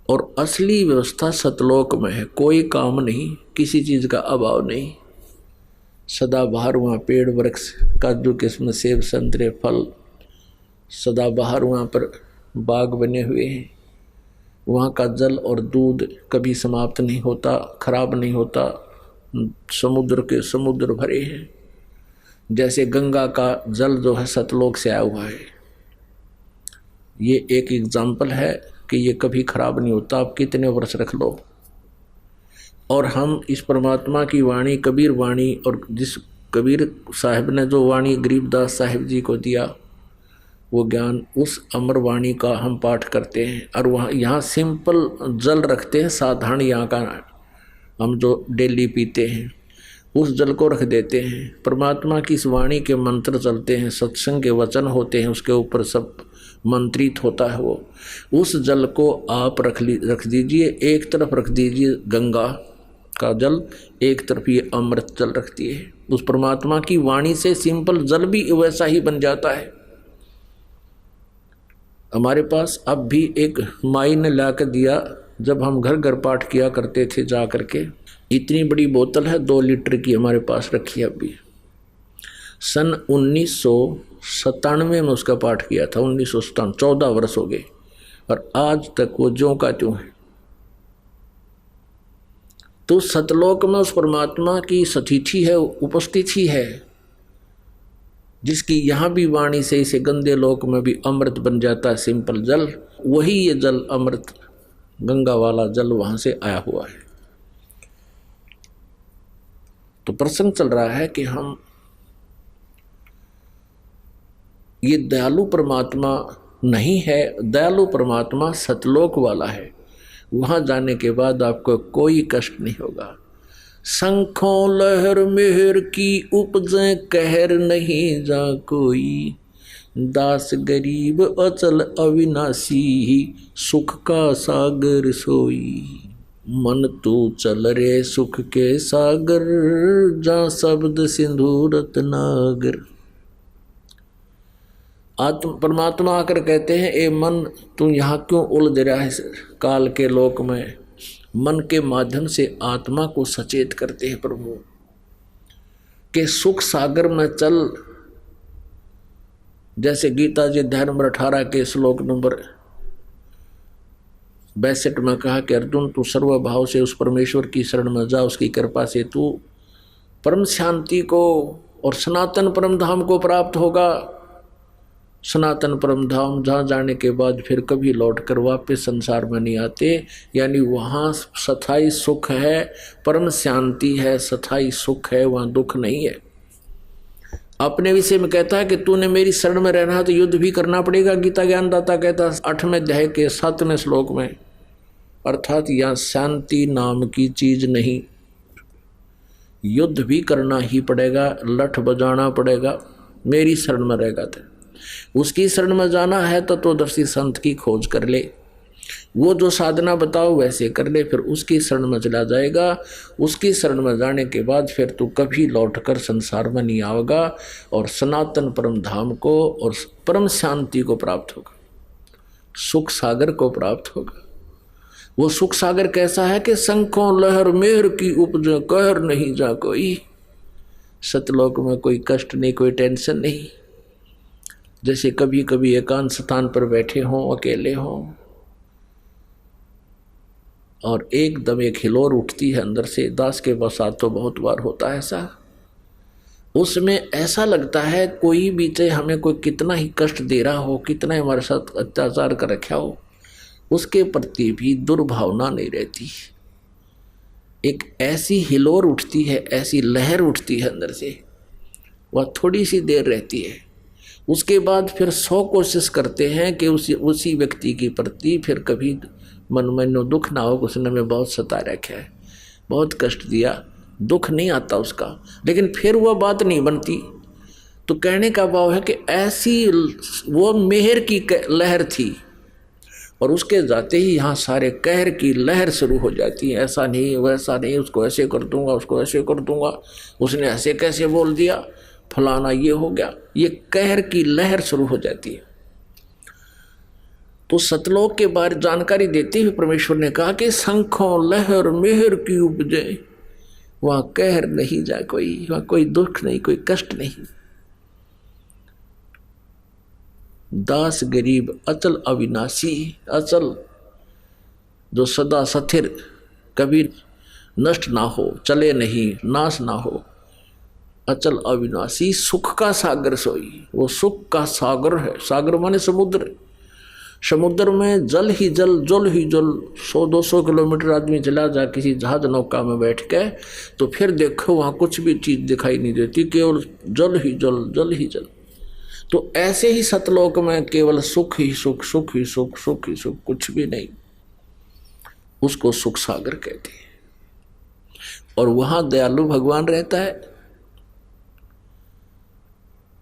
और असली व्यवस्था सतलोक में है। कोई काम नहीं, किसी चीज़ का अभाव नहीं, सदा बाहर वहाँ पेड़ वृक्ष काजू किस्म सेब संतरे फल सदा बाहर वहाँ पर बाग बने हुए हैं। वहाँ का जल और दूध कभी समाप्त नहीं होता, खराब नहीं होता। समुद्र के समुद्र भरे हैं, जैसे गंगा का जल जो है सतलोक से आया हुआ है। ये एक एग्जाम्पल है कि ये कभी खराब नहीं होता, आप कितने वर्ष रख लो। और हम इस परमात्मा की वाणी कबीर वाणी, और जिस कबीर साहिब ने जो वाणी गरीबदास साहिब जी को दिया वो ज्ञान, उस अमर वाणी का हम पाठ करते हैं। और वहाँ यहाँ सिंपल जल रखते हैं, साधारण यहाँ का हम जो डेली पीते हैं उस जल को रख देते हैं। परमात्मा की इस वाणी के मंत्र चलते हैं, सत्संग के वचन होते हैं, उसके ऊपर सब मंत्रित होता है। वो उस जल को आप रख दीजिए, एक तरफ रख दीजिए गंगा का जल, एक तरफ ये अमृत जल रखती है। उस परमात्मा की वाणी से सिंपल जल भी वैसा ही बन जाता है। हमारे पास अब भी एक माई ने ला कर दिया, जब हम घर घर पाठ किया करते थे जा करके, इतनी बड़ी बोतल है 2 लीटर की हमारे पास रखी है। अभी सन 1997 में उसका पाठ किया था, 1997, 14 वर्ष हो गए, और आज तक वो ज्यों का त्यों है। तो सतलोक में उस परमात्मा की सतिथि है, उपस्थिति है, जिसकी यहाँ भी वाणी से इसे गंदे लोक में भी अमृत बन जाता है सिंपल जल। वही ये जल अमृत गंगा वाला जल वहाँ से आया हुआ है। तो प्रसंग चल रहा है कि हम ये दयालु परमात्मा नहीं है, दयालु परमात्मा सतलोक वाला है। वहाँ जाने के बाद आपको कोई कष्ट नहीं होगा। शंखों लहर मेहर की उपजे कहर नहीं जा कोई, दास गरीब अचल अविनाशी सुख का सागर सोई। मन तू चल रे सुख के सागर, जा शब्द सिंधु रत्नागर। आत्म परमात्मा आकर कहते हैं, ए मन तू यहाँ क्यों उलझ रहा है काल के लोक में। मन के माध्यम से आत्मा को सचेत करते हैं प्रभु के सुख सागर में चल। जैसे गीता जी अध्याय नंबर 18 के श्लोक नंबर 62 में कहा कि अर्जुन तू सर्वभाव से उस परमेश्वर की शरण में जा, उसकी कृपा से तू परम शांति को और सनातन परम धाम को प्राप्त होगा। सनातन परम धाम जहाँ जाने के बाद फिर कभी लौट कर वापस संसार में नहीं आते, यानी वहाँ स्थायी सुख है, परम शांति है, स्थायी सुख है, वहाँ दुख नहीं है। अपने विषय में कहता है कि तूने मेरी शरण में रहना है तो युद्ध भी करना पड़ेगा। गीता ज्ञानदाता कहता है 8वें अध्याय के 7वें श्लोक में, अर्थात यहाँ शांति नाम की चीज नहीं, युद्ध भी करना ही पड़ेगा, लठ बजाना पड़ेगा। मेरी शरण में रहेगा तो उसकी शरण में जाना है तो तत्वदर्शी संत की खोज कर ले, वो जो साधना बताओ वैसे कर ले, फिर उसकी शरण में चला जाएगा। उसकी शरण में जाने के बाद फिर तू कभी लौटकर संसार में नहीं आएगा और सनातन परम धाम को और परम शांति को प्राप्त होगा, सुख सागर को प्राप्त होगा। वो सुख सागर कैसा है कि शंखों लहर मेहर की उपज कहर नहीं जा कोई। सतलोक में कोई कष्ट नहीं, कोई टेंशन नहीं। जैसे कभी कभी एकांत स्थान पर बैठे हों, अकेले हों, और एकदम एक हिलोर उठती है अंदर से। दास के साथ तो बहुत बार होता है ऐसा। उसमें ऐसा लगता है कोई भी चाहे हमें कोई कितना ही कष्ट दे रहा हो, कितना ही हमारे साथ अत्याचार कर रखा हो, उसके प्रति भी दुर्भावना नहीं रहती। एक ऐसी हिलोर उठती है, ऐसी लहर उठती है अंदर से, वह थोड़ी सी देर रहती है। उसके बाद फिर 100 कोशिश करते हैं कि उसी व्यक्ति के प्रति फिर कभी मन में दुख ना हो। उसने हमें बहुत सता रखा है, बहुत कष्ट दिया, दुख नहीं आता उसका, लेकिन फिर वह बात नहीं बनती। तो कहने का भाव है कि ऐसी वो मेहर की लहर थी, और उसके जाते ही यहाँ सारे कहर की लहर शुरू हो जाती है। ऐसा नहीं, वैसा नहीं, उसको ऐसे कर दूंगा, उसको ऐसे कर दूंगा, उसने ऐसे कैसे बोल दिया, फलाना ये हो गया। ये कहर की लहर शुरू हो जाती है। तो सतलोक के बारे जानकारी देते हुए परमेश्वर ने कहा कि शंखों लहर मेहर की उपजे, वहां कहर नहीं जाए कोई, वहां कोई दुख नहीं, कोई कष्ट नहीं। दास गरीब अचल अविनाशी, अचल जो सदा स्थिर, कभी नष्ट ना हो, चले नहीं, नाश ना हो, अचल अविनाशी, सुख का सागर सोई। वो सुख का सागर है। सागर माने समुद्र। समुद्र में जल ही जल, जल ही जल। 100-200 किलोमीटर आदमी चला जा किसी जहाज नौका में बैठ के, तो फिर देखो वहाँ कुछ भी चीज दिखाई नहीं देती, केवल जल ही जल, जल ही जल। तो ऐसे ही सतलोक में केवल सुख ही सुख, सुख ही सुख, सुख ही सुख, कुछ भी नहीं। उसको सुख सागर कहते हैं। और वहां दयालु भगवान रहता है।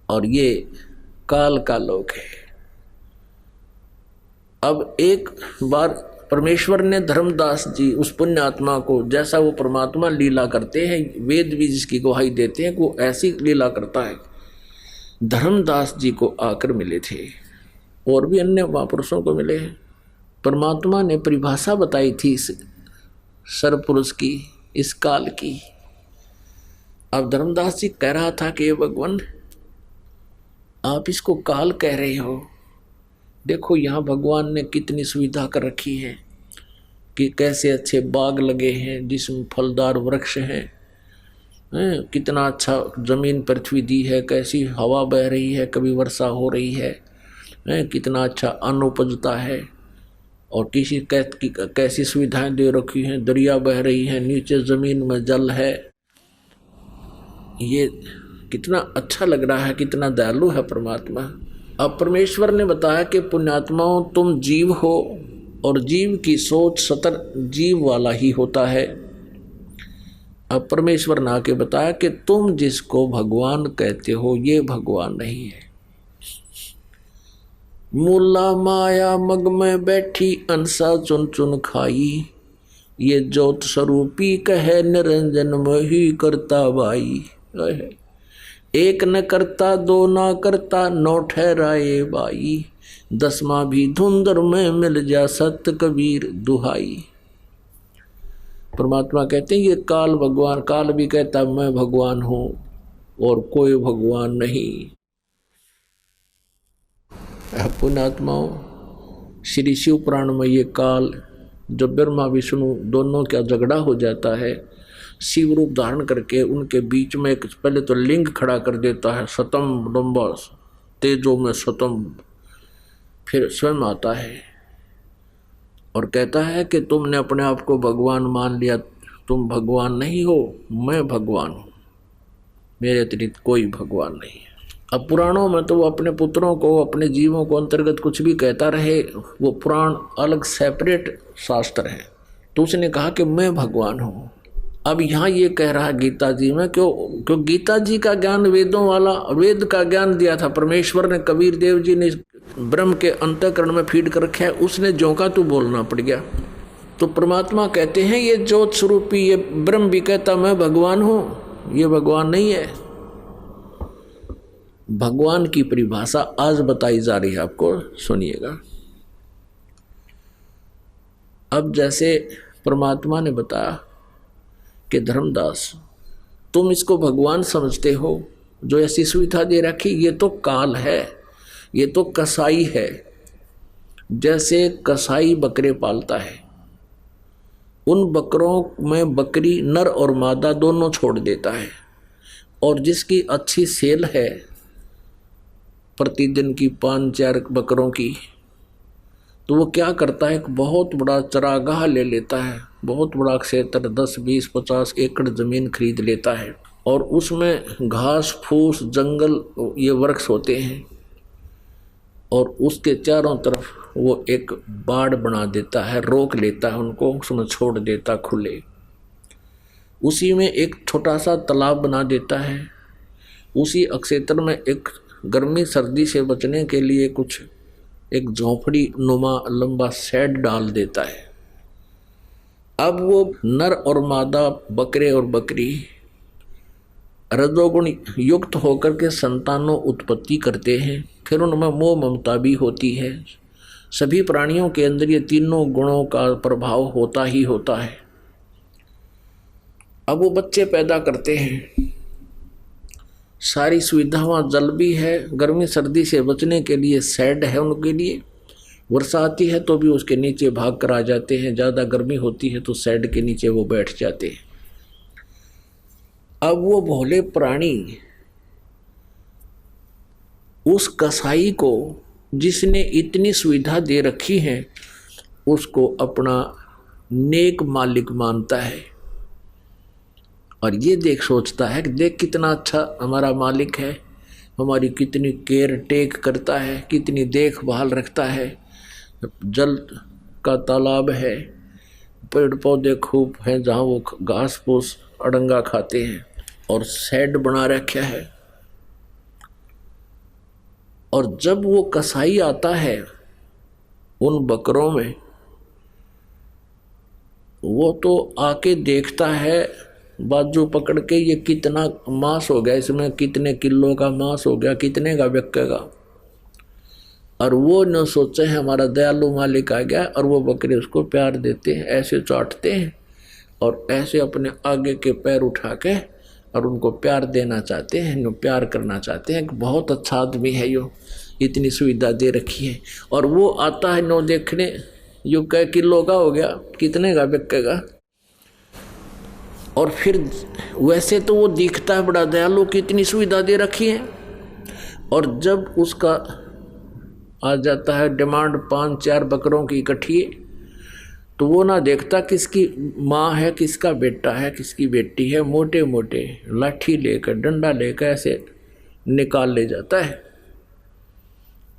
और ये काल का लोक है। अब एक बार परमेश्वर ने धर्मदास जी उस पुण्य आत्मा को, जैसा वो परमात्मा लीला करते हैं, वेद भी जिसकी गवाही देते हैं, वो ऐसी लीला करता है। धर्मदास जी को आकर मिले थे, और भी अन्य महापुरुषों को मिले हैं। परमात्मा ने परिभाषा बताई थी इस सर्वपुरुष की, इस काल की। अब धर्मदास जी कह रहा था कि भगवान आप इसको काल कह रहे हो, देखो यहाँ भगवान ने कितनी सुविधा कर रखी है, कि कैसे अच्छे बाग लगे हैं जिसमें फलदार वृक्ष हैं, कितना अच्छा जमीन पृथ्वी दी है, कैसी हवा बह रही है, कभी वर्षा हो रही है, कितना अच्छा अन्न उपजता है, और कैसी सुविधाएं दे रखी हैं, दरिया बह रही है, नीचे जमीन में जल है। ये कितना अच्छा लग रहा है, कितना दयालु है परमात्मा। अब परमेश्वर ने बताया कि पुण्यात्माओं तुम जीव हो, और जीव की सोच सतर जीव वाला ही होता है। अब परमेश्वर ने आके बताया कि तुम जिसको भगवान कहते हो ये भगवान नहीं है। मूला माया मग में बैठी अंसा चुन चुन खाई, ये ज्योत स्वरूपी कहे निरंजन में ही करता बाई। एक न करता दो ना करता नौ ठहराए बाई, 10वां भी धुंधर में मिल जा सत्य कबीर दुहाई। परमात्मा कहते हैं ये काल भगवान, काल भी कहता मैं भगवान हूं और कोई भगवान नहीं। पुण्यात्माओं, श्री शिव पुराण में ये काल जब ब्रह्मा विष्णु दोनों का झगड़ा हो जाता है, शिव रूप धारण करके उनके बीच में एक पहले तो लिंग खड़ा कर देता है, सतम लंबा तेजो में सतम, फिर स्वयं आता है और कहता है कि तुमने अपने आप को भगवान मान लिया, तुम भगवान नहीं हो, मैं भगवान हूँ, मेरे अतिरिक्त कोई भगवान नहीं है। अब पुराणों में तो वो अपने पुत्रों को, अपने जीवों को अंतर्गत कुछ भी कहता रहे, वो पुराण अलग सेपरेट शास्त्र है। तो उसने कहा कि मैं भगवान हूँ। अब यहाँ ये कह रहा है गीता जी में, क्यों गीता जी का ज्ञान वेदों वाला, वेद का ज्ञान दिया था परमेश्वर ने, कबीर देव जी ने ब्रह्म के अंतःकरण में फीड कर रखा है, उसने जोंका तो बोलना पड़ गया। तो परमात्मा कहते हैं ये ज्योत स्वरूपी, ये ब्रह्म भी कहता मैं भगवान हूँ, ये भगवान नहीं है। भगवान की परिभाषा आज बताई जा रही है, आपको सुनिएगा। अब जैसे परमात्मा ने बताया कि धर्मदास तुम इसको भगवान समझते हो, जो ऐसी सुविधा दे रखी, ये तो काल है, ये तो कसाई है। जैसे कसाई बकरे पालता है, उन बकरों में बकरी नर और मादा दोनों छोड़ देता है, और जिसकी अच्छी सेल है प्रतिदिन की 5-4 बकरों की, तो वो क्या करता है, एक बहुत बड़ा चरागाह ले लेता है, बहुत बड़ा क्षेत्र 10, 20, 50 एकड़ ज़मीन खरीद लेता है, और उसमें घास फूस जंगल ये वृक्ष होते हैं, और उसके चारों तरफ वो एक बाड़ बना देता है, रोक लेता है उनको, उसमें छोड़ देता खुले। उसी में एक छोटा सा तालाब बना देता है, उसी क्षेत्र में एक गर्मी सर्दी से बचने के लिए कुछ एक झोंपड़ी नुमा लंबा शेड डाल देता है। अब वो नर और मादा बकरे और बकरी रजोगुण युक्त होकर के संतानों उत्पत्ति करते हैं, फिर उनमें मोह ममता भी होती है। सभी प्राणियों के अंदर ये तीनों गुणों का प्रभाव होता ही होता है। अब वो बच्चे पैदा करते हैं, सारी सुविधा वहाँ जल भी है, गर्मी सर्दी से बचने के लिए शेड है उनके लिए, वर्षा आती है तो भी उसके नीचे भाग कर आ जाते हैं, ज़्यादा गर्मी होती है तो शेड के नीचे वो बैठ जाते हैं। अब वो भोले प्राणी उस कसाई को जिसने इतनी सुविधा दे रखी है उसको अपना नेक मालिक मानता है, और ये देख सोचता है कि देख कितना अच्छा हमारा मालिक है, हमारी कितनी केयर टेक करता है, कितनी देखभाल रखता है, जल का तालाब है, पेड़ पौधे खूब हैं जहाँ वो घास फूस अड़ंगा खाते हैं, और शेड बना रखा है। और जब वो कसाई आता है उन बकरों में, वो तो आके देखता है बाजू पकड़ के, ये कितना मांस हो गया, इसमें कितने किलो का मांस हो गया, कितने का बिकेगा, और वो न सोचे हमारा दयालु मालिक आ गया, और वो बकरे उसको प्यार देते हैं, ऐसे चाटते हैं और ऐसे अपने आगे के पैर उठा के और उनको प्यार देना चाहते हैं, प्यार करना चाहते हैं कि बहुत अच्छा आदमी है, यो इतनी सुविधा दे रखी है। और वो आता है नो देखने, यो कै किलो का हो गया, कितने का बिकेगा, और फिर वैसे तो वो दिखता है बड़ा दयालु, कितनी सुविधा दे रखी है, और जब उसका आ जाता है डिमांड 5-4 बकरों की इकट्ठी, तो वो ना देखता किसकी माँ है, किसका बेटा है, किसकी बेटी है, मोटे मोटे लाठी लेकर डंडा लेकर ऐसे निकाल ले जाता है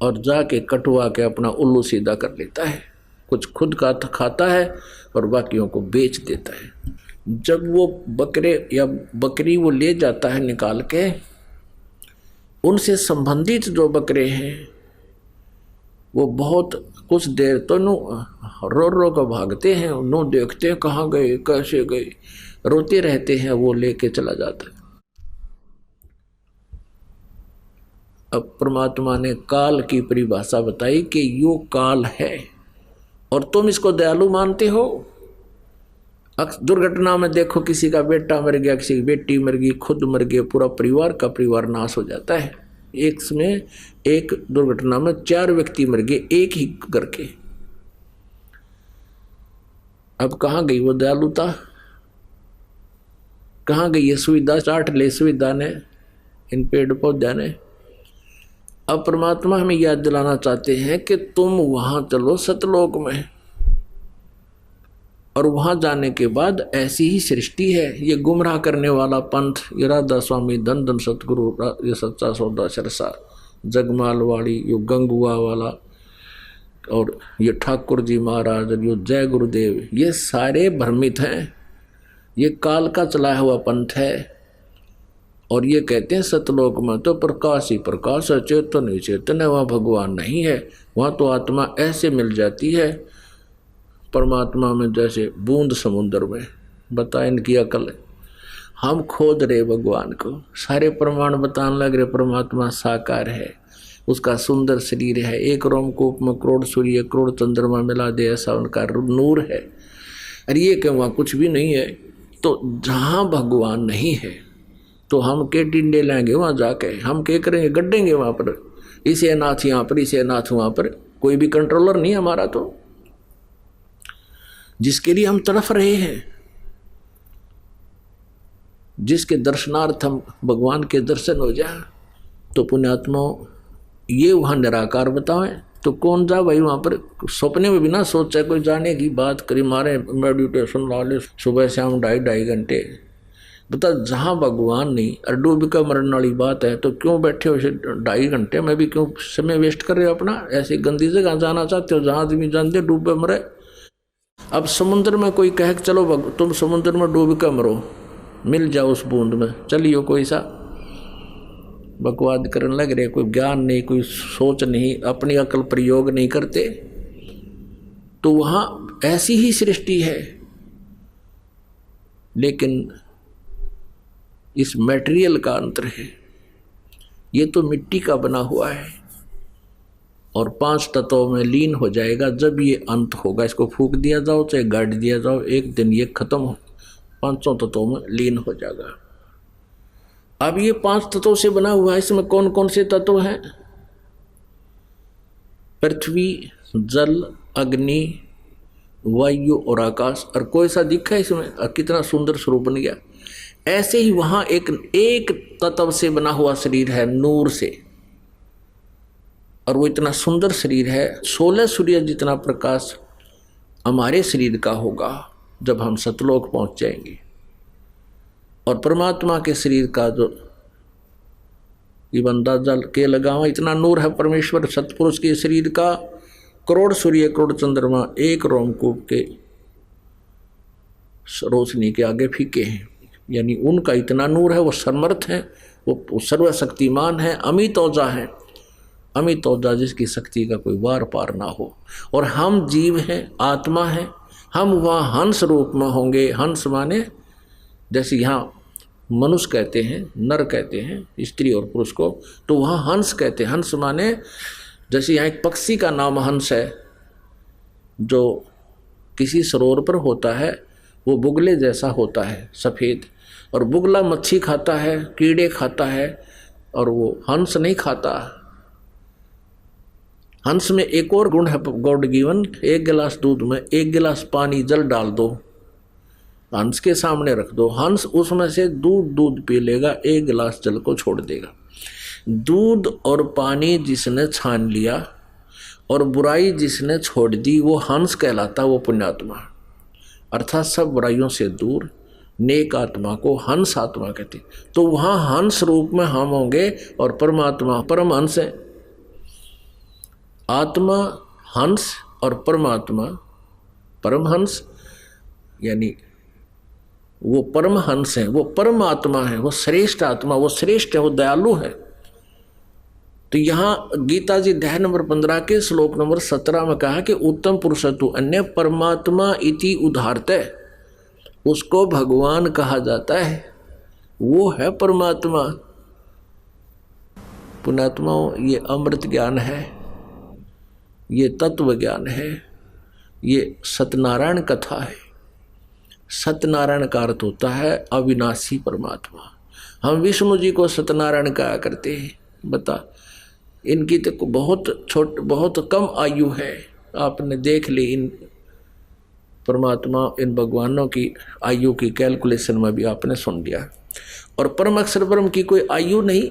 और जाके कटवा के अपना उल्लू सीधा कर लेता है, कुछ खुद का खाता है और बाकियों को बेच देता है। जब वो बकरे या बकरी वो ले जाता है निकाल के, उनसे संबंधित जो बकरे हैं वो बहुत कुछ देर तो नो रो रो कर भागते हैं, नो देखते हैं कहाँ गए कैसे गए, रोते रहते हैं, वो लेके चला जाता है। अब परमात्मा ने काल की परिभाषा बताई कि यो काल है और तुम इसको दयालु मानते हो। दुर्घटना में देखो किसी का बेटा मर गया, किसी की बेटी मर गई, खुद मर गए, पूरा परिवार का परिवार नाश हो जाता है। एक दुर्घटना में 4 व्यक्ति मर गए एक ही घर के। अब कहाँ गई वो दयालुता, कहाँ गई ये सुविधा, चाट ले सुविधा ने, इन पेड़ पौधे ने। अब परमात्मा हमें याद दिलाना चाहते हैं कि तुम वहां चलो सतलोक में, और वहां जाने के बाद ऐसी ही सृष्टि है। ये गुमराह करने वाला पंथ, ये राधा स्वामी धन धन सतगुरु, ये सच्चा सौदा सरसा जगमालवाड़ी, यो गंगुआ वाला, और ये ठाकुर जी महाराज, यो जय गुरुदेव, ये सारे भ्रमित हैं। ये काल का चलाया हुआ पंथ है। और ये कहते हैं सतलोक में तो प्रकाश ही प्रकाश है, चेतन ही चेतन है, वहाँ भगवान नहीं है। वहाँ तो आत्मा ऐसे मिल जाती है परमात्मा में जैसे बूंद समुद्र में। बता इनकी अकल है, हम खोद रहे भगवान को, सारे प्रमाण बताने लग रहे परमात्मा साकार है। उसका सुंदर शरीर है, एक रोमकूप में करोड़ सूर्य करोड़ चंद्रमा मिला दे ऐसा उनका नूर है। अरे ये कि वहाँ कुछ भी नहीं है, तो जहाँ भगवान नहीं है तो हम के टिंडे लेंगे वहाँ जाके, हम क्या करेंगे, गड्ढेंगे वहाँ पर, इसे नाथ यहाँ पर, इसे नाथ वहाँ पर। कोई भी कंट्रोलर नहीं हमारा, तो जिसके लिए हम तड़फ रहे हैं, जिसके दर्शनार्थ हम भगवान के दर्शन हो जाए, तो पुण्यात्मा ये वहाँ निराकार बताएं तो कौन जा भाई वहाँ पर। सपने में भी ना सोचा कोई जाने की बात करी, मारे मेडिटेशन वाले सुबह शाम 2.5 घंटे, बता जहाँ भगवान नहीं और डूब का मरने वाली बात है तो क्यों बैठे हो 2.5 घंटे में भी, क्यों समय वेस्ट कर रहे हो अपना। ऐसी गंदी जगह जाना चाहते हो जहाँ आदमी जानते डूबे मरे। अब समुद्र में कोई कहे चलो तुम समुद्र में डूब कर मरो, मिल जाओ उस बूंद में, चलियो कोई सा बकवाद करने लग रहे, कोई ज्ञान नहीं, कोई सोच नहीं, अपनी अकल प्रयोग नहीं करते। तो वहाँ ऐसी ही सृष्टि है, लेकिन इस मटेरियल का अंतर है। ये तो मिट्टी का बना हुआ है और 5 तत्वों में लीन हो जाएगा। जब ये अंत होगा, इसको फूंक दिया जाओ चाहे गाड़ दिया जाओ, एक दिन ये खत्म हो 5 तत्वों में लीन हो जाएगा। अब ये 5 तत्वों से बना हुआ है, इसमें कौन कौन से तत्व हैं? पृथ्वी, जल, अग्नि, वायु और आकाश। और कोई सा दिखा है इसमें? और कितना सुंदर स्वरूप बन गया। ऐसे ही वहां एक तत्व से बना हुआ शरीर है, नूर से, और वो इतना सुंदर शरीर है, 16 सूर्य जितना प्रकाश हमारे शरीर का होगा जब हम सतलोक पहुंच जाएंगे। और परमात्मा के शरीर का जो ये बंदा जल के लगावा, इतना नूर है परमेश्वर सतपुरुष के शरीर का, करोड़ सूर्य करोड़ चंद्रमा एक रोमकूप के रोशनी के आगे फीके हैं। यानी उनका इतना नूर है, वो समर्थ है, वो सर्वशक्तिमान है, अमित औजा है, अमित औजा जिसकी शक्ति का कोई वार पार ना हो। और हम जीव हैं, आत्मा है, हम वहाँ हंस रूप में होंगे। हंस माने जैसे यहाँ मनुष्य कहते हैं, नर कहते हैं स्त्री और पुरुष को, तो वहाँ हंस कहते हैं। हंस माने जैसे यहाँ एक पक्षी का नाम हंस है, जो किसी सरोवर पर होता है, वो बुगले जैसा होता है सफ़ेद, और बुगला मच्छी खाता है, कीड़े खाता है, और वो हंस नहीं खाता। हंस में एक और गुण है गॉड गिवन, 1 गिलास दूध में 1 गिलास पानी जल डाल दो, हंस के सामने रख दो, हंस उसमें से दूध पी लेगा, 1 गिलास जल को छोड़ देगा। दूध और पानी जिसने छान लिया और बुराई जिसने छोड़ दी, वो हंस कहलाता, वो पुण्यात्मा। अर्थात सब बुराइयों से दूर नेक आत्मा को हंस आत्मा कहते। तो वहाँ हंस रूप में हम होंगे और परमात्मा परमहंस है। आत्मा हंस और परमात्मा परमहंस, यानी वो परमहंस है, वो परमात्मा है, वो श्रेष्ठ आत्मा, वो श्रेष्ठ है, वो दयालु है। तो यहाँ गीता जी अध्याय नंबर 15 के श्लोक नंबर 17 में कहा कि उत्तम पुरुषत्व अन्य परमात्मा इति उदाहरते, उसको भगवान कहा जाता है, वो है परमात्मा। पुण्यात्मा, ये अमृत ज्ञान है, ये तत्व ज्ञान है, ये सत्यनारायण कथा है। सत्यनारायण का अर्थ होता है अविनाशी परमात्मा। हम विष्णु जी को सत्यनारायण कहा करते हैं। बता, इनकी तो बहुत कम आयु है, आपने देख ली इन परमात्मा, इन भगवानों की आयु की कैलकुलेशन में भी आपने सुन लिया। और परम अक्षर ब्रह्म की कोई आयु नहीं,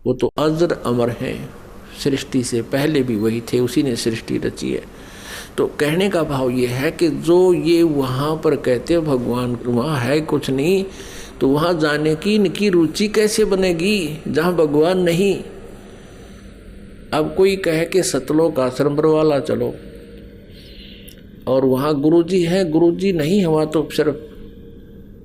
वो तो अजर अमर हैं, सृष्टि से पहले भी वही थे, उसी ने सृष्टि रची है। तो कहने का भाव ये है कि जो ये वहाँ पर कहते हैं भगवान वहाँ है कुछ नहीं, तो वहाँ जाने की इनकी रुचि कैसे बनेगी जहाँ भगवान नहीं। अब कोई कहे कि सतलोक आश्रम वाला चलो, और वहाँ गुरुजी है, गुरुजी नहीं, वहाँ तो सिर्फ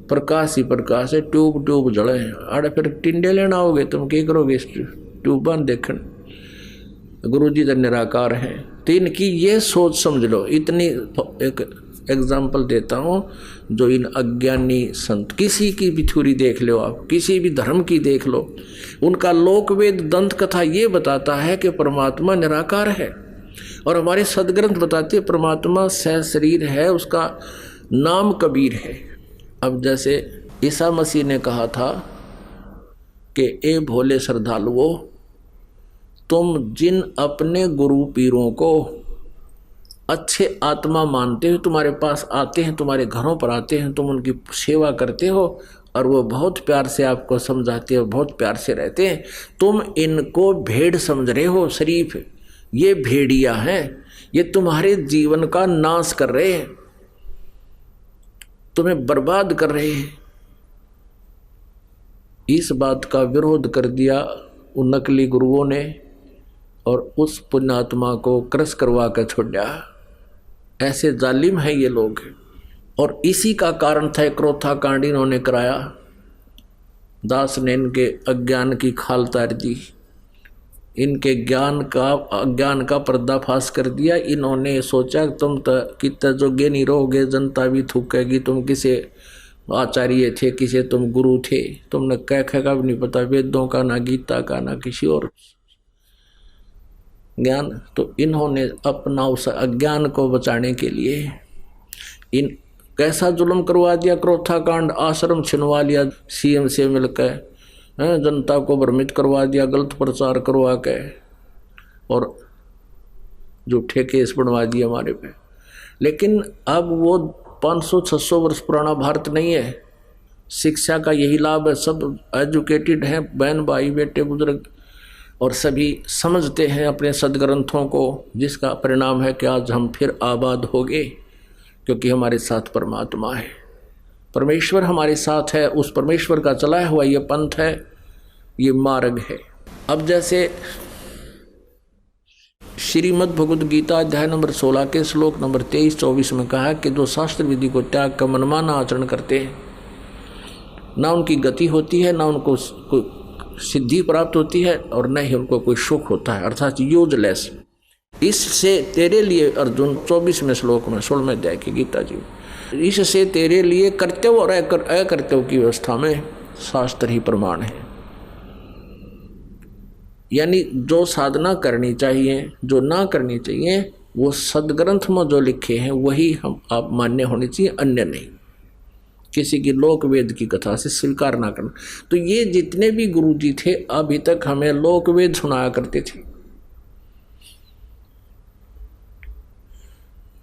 प्रकाश ही प्रकाश है, ट्यूब जड़े हैं। अरे फिर टिंडे लेना होगे, तुम क्या करोगे इस ट्यूबान देखन, गुरुजी तो निराकार हैं। तो इनकी ये सोच समझ लो, इतनी एक एग्जाम्पल देता हूँ, जो इन अज्ञानी संत, किसी की भी थ्योरी देख लो आप, किसी भी धर्म की देख लो, उनका लोकवेद दंत कथा ये बताता है कि परमात्मा निराकार है, और हमारे सदग्रंथ बताते परमात्मा सह शरीर है, उसका नाम कबीर है। अब जैसे ईसा मसीह ने कहा था कि ए भोले श्रद्धालुओं, तुम जिन अपने गुरु पीरों को अच्छे आत्मा मानते हो, तुम्हारे पास आते हैं, तुम्हारे घरों पर आते हैं, तुम उनकी सेवा करते हो और वो बहुत प्यार से आपको समझाते हो, बहुत प्यार से रहते हैं, तुम इनको भेड़ समझ रहे हो। शरीफ ये भेड़िया हैं, ये तुम्हारे जीवन का नाश कर रहे हैं, तुम्हें बर्बाद कर रहे हैं। इस बात का विरोध कर दिया उन नकली गुरुओं ने और उस पुण्यात्मा को क्रश करवा कर छोड़ा। ऐसे जालिम है ये लोग, और इसी का कारण था क्रोथा कांड इन्होंने कराया। दास ने इनके अज्ञान की खाल तार दी, इनके अज्ञान का पर्दाफाश कर दिया। इन्होंने सोचा तुम तो कितना जोगे नहीं रहोगे, जनता भी थूकेगी, तुम किसे आचार्य थे, किसे तुम गुरु थे, तुमने कह का भी नहीं पता, वेदों का ना गीता का ना किसी और ज्ञान। तो इन्होंने अपना उस अज्ञान को बचाने के लिए इन कैसा जुल्म करवा दिया, क्रोथा कांड, आश्रम छिनवा लिया सीएम से मिलकर, जनता को भ्रमित करवा दिया, गलत प्रचार करवा के, और झूठे केस बनवा दिए हमारे पे। लेकिन अब वो 500-600 वर्ष पुराना भारत नहीं है। शिक्षा का यही लाभ है, सब एजुकेटेड हैं, बहन भाई बेटे बुजुर्ग, और सभी समझते हैं अपने सदग्रंथों को, जिसका परिणाम है कि आज हम फिर आबाद हो गए, क्योंकि हमारे साथ परमात्मा है, परमेश्वर हमारे साथ है। उस परमेश्वर का चलाया हुआ ये पंथ है, ये मार्ग है। अब जैसे श्रीमद् भगवद गीता अध्याय नंबर 16 के श्लोक नंबर 23-24 में कहा कि जो शास्त्र विधि को त्याग कर मनमाना आचरण करते हैं, ना उनकी गति होती है, ना उनको सिद्धि प्राप्त होती है, और न ही उनको कोई सुख होता है, अर्थात यूजलेस। इससे तेरे लिए अर्जुन 24वें श्लोक में 16वें अध्याय की गीता जी, इससे तेरे लिए कर्तव्य और अकर्तव्य की व्यवस्था में शास्त्र ही प्रमाण है। यानी जो साधना करनी चाहिए, जो ना करनी चाहिए, वो सदग्रंथ में जो लिखे हैं वही हम आप मान्य होनी चाहिए, अन्य नहीं। किसी की लोक वेद की कथा से स्वीकार ना करना। तो ये जितने भी गुरु जी थे अभी तक हमें लोक वेद सुनाया करते थे।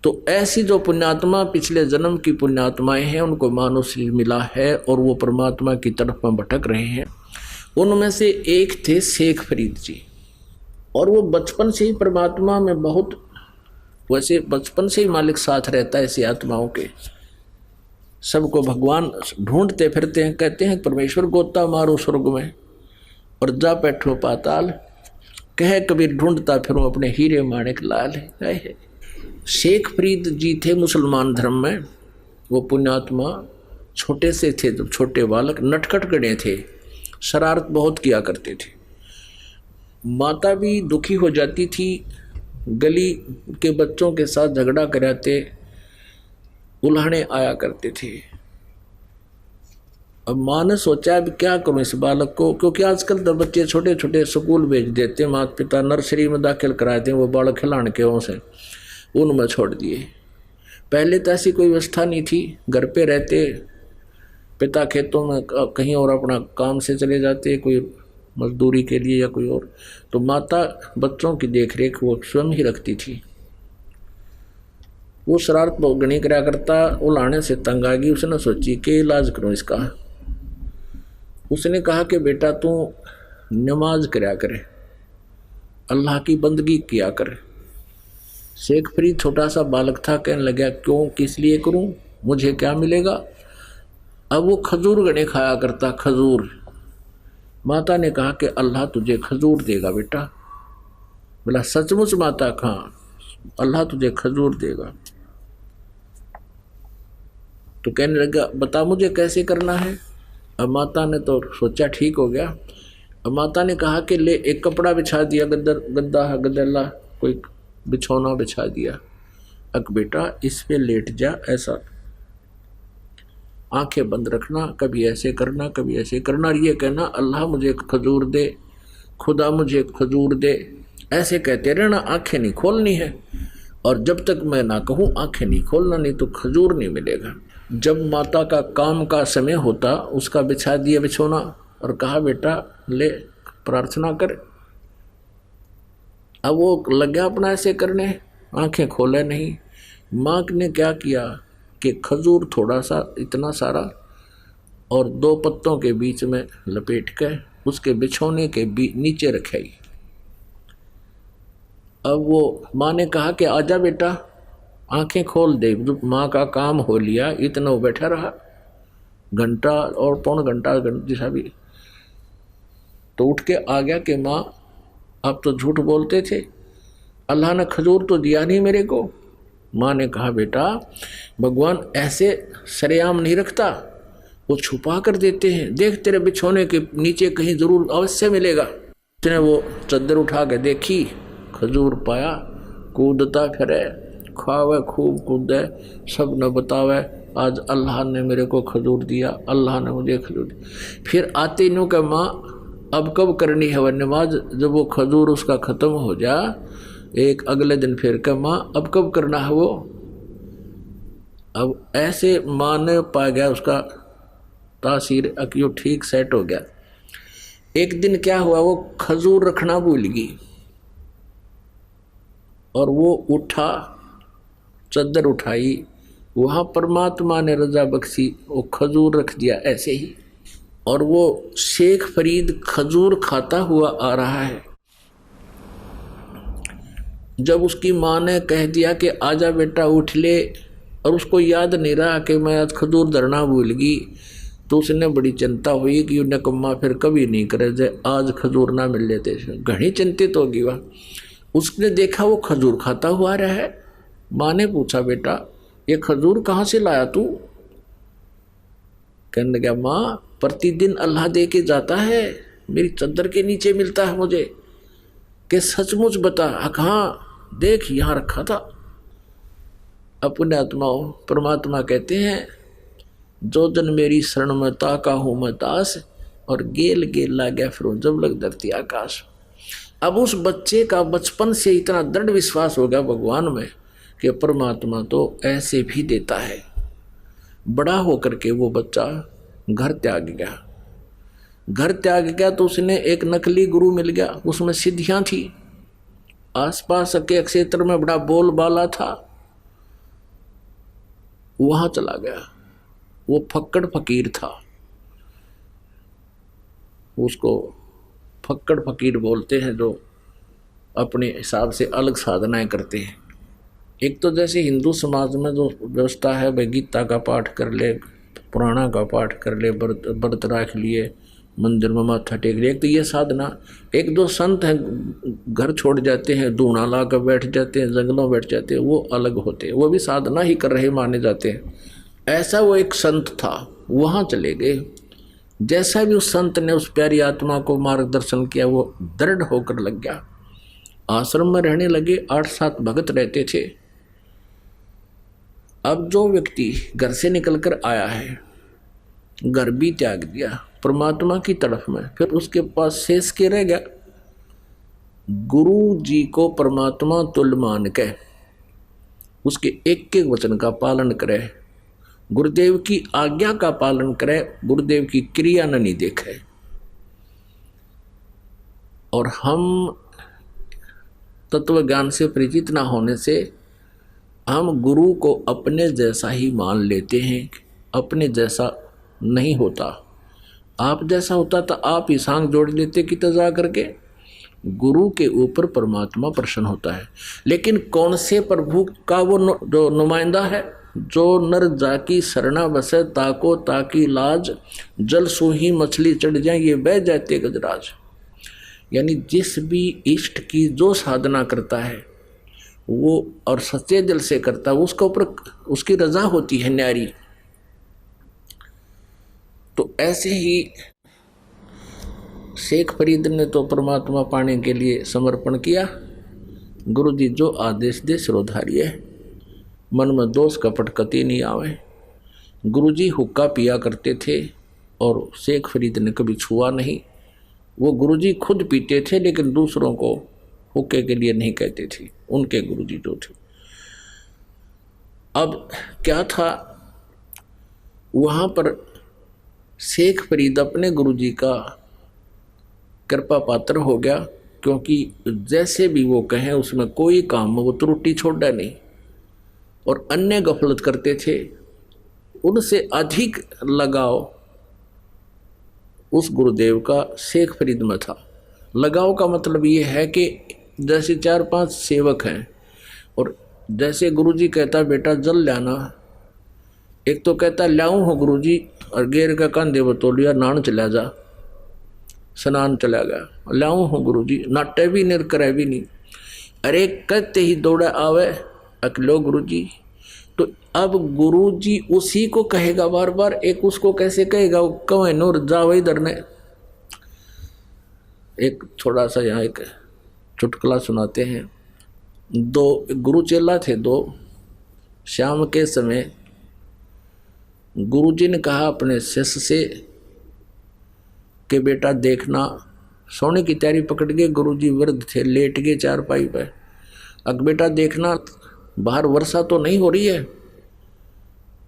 तो ऐसी जो पुण्यात्मा पिछले जन्म की पुण्यात्माएं हैं, उनको मानव शरीर मिला है और वो परमात्मा की तरफ में भटक रहे हैं। उनमें से एक थे शेख फरीद जी, और वो बचपन से ही परमात्मा में बहुत, वैसे बचपन से ही मालिक साथ रहता है ऐसी आत्माओं के। सबको भगवान ढूंढते फिरते हैं, कहते हैं परमेश्वर गोता मारो स्वर्ग में और जा बैठो पाताल, कहे कबीर ढूंढता फिरूं अपने हीरे माणिक लाल है। शेख फरीद जी थे मुसलमान धर्म में। वो पुण्यात्मा छोटे से थे, जब छोटे बालक नटखट गणे थे, शरारत बहुत किया करते थे। माता भी दुखी हो जाती थी, गली के बच्चों के साथ झगड़ा कराते, उल्हाने आया करते थे। अब माँ ने सोचा अब क्या करूं इस बालक को, क्योंकि आजकल तो बच्चे छोटे छोटे स्कूल भेज देते, माता पिता नर्सरी में दाखिल कराते हैं, वो बालक खिलाने के वहाँ से उनमें छोड़ दिए। पहले तो ऐसी कोई व्यवस्था नहीं थी, घर पे रहते, पिता खेतों में कहीं और अपना काम से चले जाते, कोई मजदूरी के लिए या कोई और, तो माता बच्चों की देखरेख वो स्वयं ही रखती थी। वो शरारत बहुत गणी करा करता, उलाने से तंग आ गई। उसने सोची कि इलाज करूं इसका। उसने कहा कि बेटा तू नमाज करा करे, अल्लाह की बंदगी किया करे। शेख फरीद छोटा सा बालक था, कहने लगा क्यों, किस लिए करूं, मुझे क्या मिलेगा। अब वो खजूर गणे खाया करता, खजूर। माता ने कहा कि अल्लाह तुझे खजूर देगा बेटा। बोला सचमुच माता, कहाँ, अल्लाह तुझे खजूर देगा। तो कहने लगा बता मुझे कैसे करना है। अब माता ने तो सोचा ठीक हो गया। अब माता ने कहा कि ले एक कपड़ा बिछा दिया, गद्दा गद्दला कोई बिछौना बिछा दिया। अक बेटा इस पे लेट जा, ऐसा आंखें बंद रखना, कभी ऐसे करना कभी ऐसे करना, और ये कहना अल्लाह मुझे खजूर दे, खुदा मुझे खजूर दे, ऐसे कहते रहना, आंखें नहीं खोलनी है। और जब तक मैं ना कहूँ आंखें नहीं खोलना, नहीं तो खजूर नहीं मिलेगा। जब माता का काम का समय होता, उसका बिछा दिया बिछोना और कहा बेटा ले प्रार्थना कर। अब वो लग गया अपना ऐसे करने, आंखें खोले नहीं। माँ ने क्या किया कि खजूर थोड़ा सा इतना सारा और 2 पत्तों के बीच में लपेट के उसके बिछोने के नीचे रखाई। अब वो माँ ने कहा कि आजा बेटा आंखें खोल दे। माँ का काम हो लिया, इतना वो बैठा रहा, घंटा और पौन घंटा जैसा भी। तो उठ के आ गया कि माँ आप तो झूठ बोलते थे, अल्लाह ने खजूर तो दिया नहीं मेरे को। माँ ने कहा बेटा भगवान ऐसे सरेआम नहीं रखता, वो छुपा कर देते हैं, देख तेरे बिछोने के नीचे कहीं जरूर अवश्य मिलेगा। उसने वो चद्दर उठा के देखी, खजूर पाया, कूदता फिरे, खावे खूब कूदे, सब न बतावे आज अल्लाह ने मेरे को खजूर दिया, अल्लाह ने मुझे खजूर दिया। फिर आते नो का माँ अब कब करनी है वह नमाज, जब वो खजूर उसका ख़त्म हो जा, एक अगले दिन फिर का माँ अब कब करना है वो। अब ऐसे माँ ने पा गया उसका तासीर, अक्यों ठीक सेट हो गया। एक दिन क्या हुआ, वो खजूर रखना भूल गई और वो उठा, चद्दर उठाई, वहाँ परमात्मा ने रजा बख्शी, वो खजूर रख दिया ऐसे ही। और वो शेख फरीद खजूर खाता हुआ आ रहा है। जब उसकी माँ ने कह दिया कि आजा बेटा उठ ले, और उसको याद नहीं रहा कि मैं आज खजूर धरना भूल गई, तो उसने बड़ी चिंता हुई कि उन्हें कम्मा फिर कभी नहीं करे जाए, आज खजूर ना मिल लेते, घनी चिंतित होगी वह। उसने देखा वो खजूर खाता हुआ रहा है। माँ ने पूछा बेटा ये खजूर कहाँ से लाया तू। कहने लगा माँ प्रतिदिन अल्लाह दे के जाता है, मेरी चद्दर के नीचे मिलता है मुझे। कि सचमुच बता। हाँ देख यहाँ रखा था। अपने आत्माओं परमात्मा कहते हैं जो जन मेरी शरण में ताका हूँ मैं दास, और गेल गेल ला गया फिर जब लग धरती आकाश। अब उस बच्चे का बचपन से इतना दृढ़ विश्वास हो गया भगवान में कि परमात्मा तो ऐसे भी देता है। बड़ा होकर के वो बच्चा घर त्याग गया। घर त्याग गया तो उसने एक नकली गुरु मिल गया, उसमें सिद्धियां थी, आसपास के क्षेत्र में बड़ा बोलबाला था। वहां चला गया। वो फक्कड़ फकीर था, उसको फक्कड़ फकीर बोलते हैं जो अपने हिसाब से अलग साधनाएं करते हैं। एक तो जैसे हिंदू समाज में जो व्यवस्था है भाई गीता का पाठ कर ले, पुराना का पाठ कर ले, व्रत रख लिए, मंदिर में माथा टेक लिया, एक तो ये साधना। एक दो संत हैं घर छोड़ जाते हैं, धूना ला कर बैठ जाते हैं, जंगलों बैठ जाते हैं, वो अलग होते हैं, वो भी साधना ही कर रहे माने जाते हैं। ऐसा वो एक संत था, वहाँ चले गए। जैसा भी उस संत ने उस प्यारी आत्मा को मार्गदर्शन किया वो दृढ़ होकर लग गया। आश्रम में रहने लगे, 8-7 भगत रहते थे। अब जो व्यक्ति घर से निकलकर आया है, घर भी त्याग दिया परमात्मा की तरफ में, फिर उसके पास शेष के रह गया गुरु जी को परमात्मा तुल्य मान के उसके एक एक वचन का पालन करे, गुरुदेव की आज्ञा का पालन करे, गुरुदेव की क्रिया न नहीं देखे। और हम तत्व ज्ञान से परिचित ना होने से हम गुरु को अपने जैसा ही मान लेते हैं, अपने जैसा नहीं होता। आप जैसा होता तो आप ही सांग जोड़ लेते कि तजा करके। गुरु के ऊपर परमात्मा प्रसन्न होता है, लेकिन कौन से प्रभु का वो जो नुमाइंदा है, जो नर जाकी शरणा बसे ताको ताकी लाज, जल सूही मछली चढ़ जाए ये बह जाते गजराज। यानी जिस भी इष्ट की जो साधना करता है वो और सच्चे दिल से करता है, उसके ऊपर उसकी रजा होती है न्यारी। तो ऐसे ही शेख फरीद ने तो परमात्मा पाने के लिए समर्पण किया। गुरु जी जो आदेश दे सिरोधार्य है। मन में दोष कपट कति नहीं आवे। गुरुजी हुक्का पिया करते थे और शेख फरीद ने कभी छुआ नहीं। वो गुरुजी खुद पीते थे लेकिन दूसरों को हुक्के के लिए नहीं कहते थे, उनके गुरुजी जो थे। अब क्या था, वहाँ पर शेख फरीद अपने गुरुजी का कृपा पात्र हो गया, क्योंकि जैसे भी वो कहें उसमें कोई काम वो त्रुटि छोड़ा नहीं। और अन्य गफलत करते थे, उनसे अधिक लगाव उस गुरुदेव का शेख फरीद में था। लगाव का मतलब ये है कि जैसे 4-5 सेवक हैं और जैसे गुरुजी कहता बेटा जल लाना, एक तो कहता लाऊं हो गुरुजी और गेर का कंधे वो तो लिया, नान चला जा, स्नान चला गया, लाऊं हो गुरुजी, नाटे भी नहीं करे भी नहीं। अरे कहते ही दौड़ा आवे अकलो गुरुजी। तो अब गुरुजी उसी को कहेगा बार बार, एक उसको कैसे कहेगा, कहे नूर जाओ इधर ने। एक थोड़ा सा यहाँ एक चुटकुला सुनाते हैं। दो गुरु चेला थे, दो। शाम के समय गुरुजी ने कहा अपने शिष्य से कि बेटा देखना, सोने की तैयारी पकड़ के गुरुजी वृद्ध थे, लेट गए चारपाई पे। अब बेटा देखना बाहर वर्षा तो नहीं हो रही है।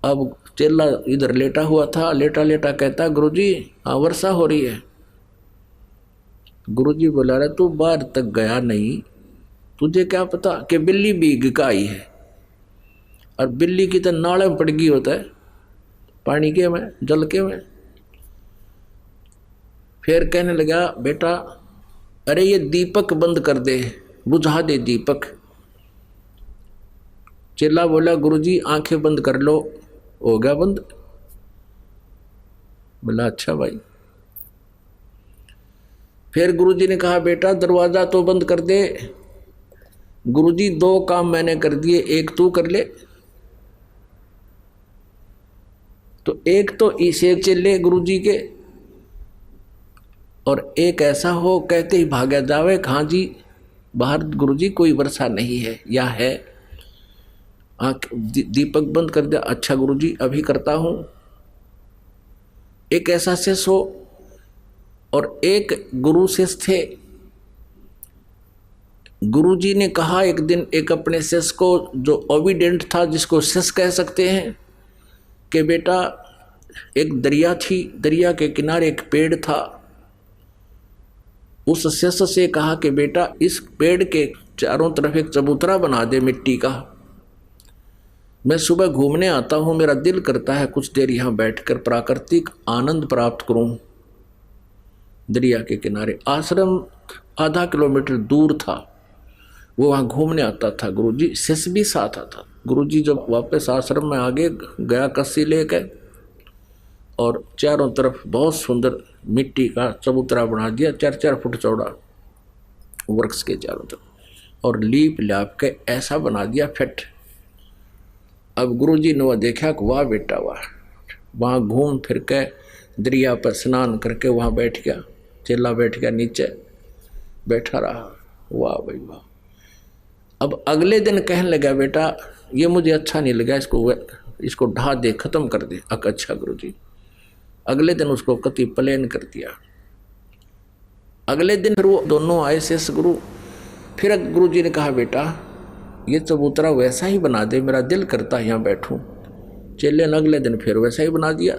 अब चेला इधर लेटा हुआ था, लेटा लेटा कहता गुरुजी हाँ वर्षा हो रही है। गुरुजी बोला रहा तू बाहर तक गया नहीं, तुझे क्या पता कि बिल्ली भीग का आई है, और बिल्ली की तो नाले में पड़ गई होता है, पानी के में, जल के में। फिर कहने लगा बेटा अरे ये दीपक बंद कर दे, बुझा दे दीपक। चेला बोला गुरुजी आंखें बंद कर लो, हो गया बंद। बोला अच्छा भाई। फिर गुरुजी ने कहा बेटा दरवाजा तो बंद कर दे। गुरुजी 2 काम मैंने कर दिए, एक तू कर ले। तो एक तो इसे चले गुरुजी के, और एक ऐसा हो कहते ही भागा जावे कहाँ जी बाहर गुरुजी कोई वर्षा नहीं है या है। आँख दीपक बंद कर दिया, अच्छा गुरुजी अभी करता हूँ। एक ऐसा शिष्य हो, और एक गुरु शिष्य थे। गुरुजी ने कहा एक दिन एक अपने शिष्य को जो ओबीडेंट था, जिसको शिष्य कह सकते हैं, कि बेटा एक दरिया थी, दरिया के किनारे एक पेड़ था। उस शिष्य से कहा कि बेटा इस पेड़ के चारों तरफ एक चबूतरा बना दे मिट्टी का। मैं सुबह घूमने आता हूँ, मेरा दिल करता है कुछ देर यहाँ बैठकर प्राकृतिक आनंद प्राप्त करूँ। दरिया के किनारे आश्रम आधा किलोमीटर दूर था, वो वहाँ घूमने आता था। गुरुजी शिष्य भी साथ आता। गुरुजी जब वापस आश्रम में आगे गया कस्सी लेकर, और चारों तरफ बहुत सुंदर मिट्टी का चबूतरा बना दिया, 4-4 फुट चौड़ा वृक्ष के चारों तरफ, और लीप लाप के ऐसा बना दिया फिट। अब गुरुजी ने वह देखा कि वाह बेटा वाह, वहाँ घूम फिर के दरिया पर स्नान करके वहाँ बैठ गया। चेला बैठ गया नीचे, बैठा रहा, वाह भाई वाह। अब अगले दिन कहने लगा बेटा ये मुझे अच्छा नहीं लगा, इसको ढा दे, खत्म कर दे। अच्छा गुरुजी। अगले दिन उसको कति प्लेन कर दिया। अगले दिन फिर वो दोनों आए शेष गुरु। फिर गुरुजी ने कहा बेटा ये चबूतरा वैसा ही बना दे, मेरा दिल करता है यहाँ बैठूं। चेले ने अगले दिन फिर वैसा ही बना दिया।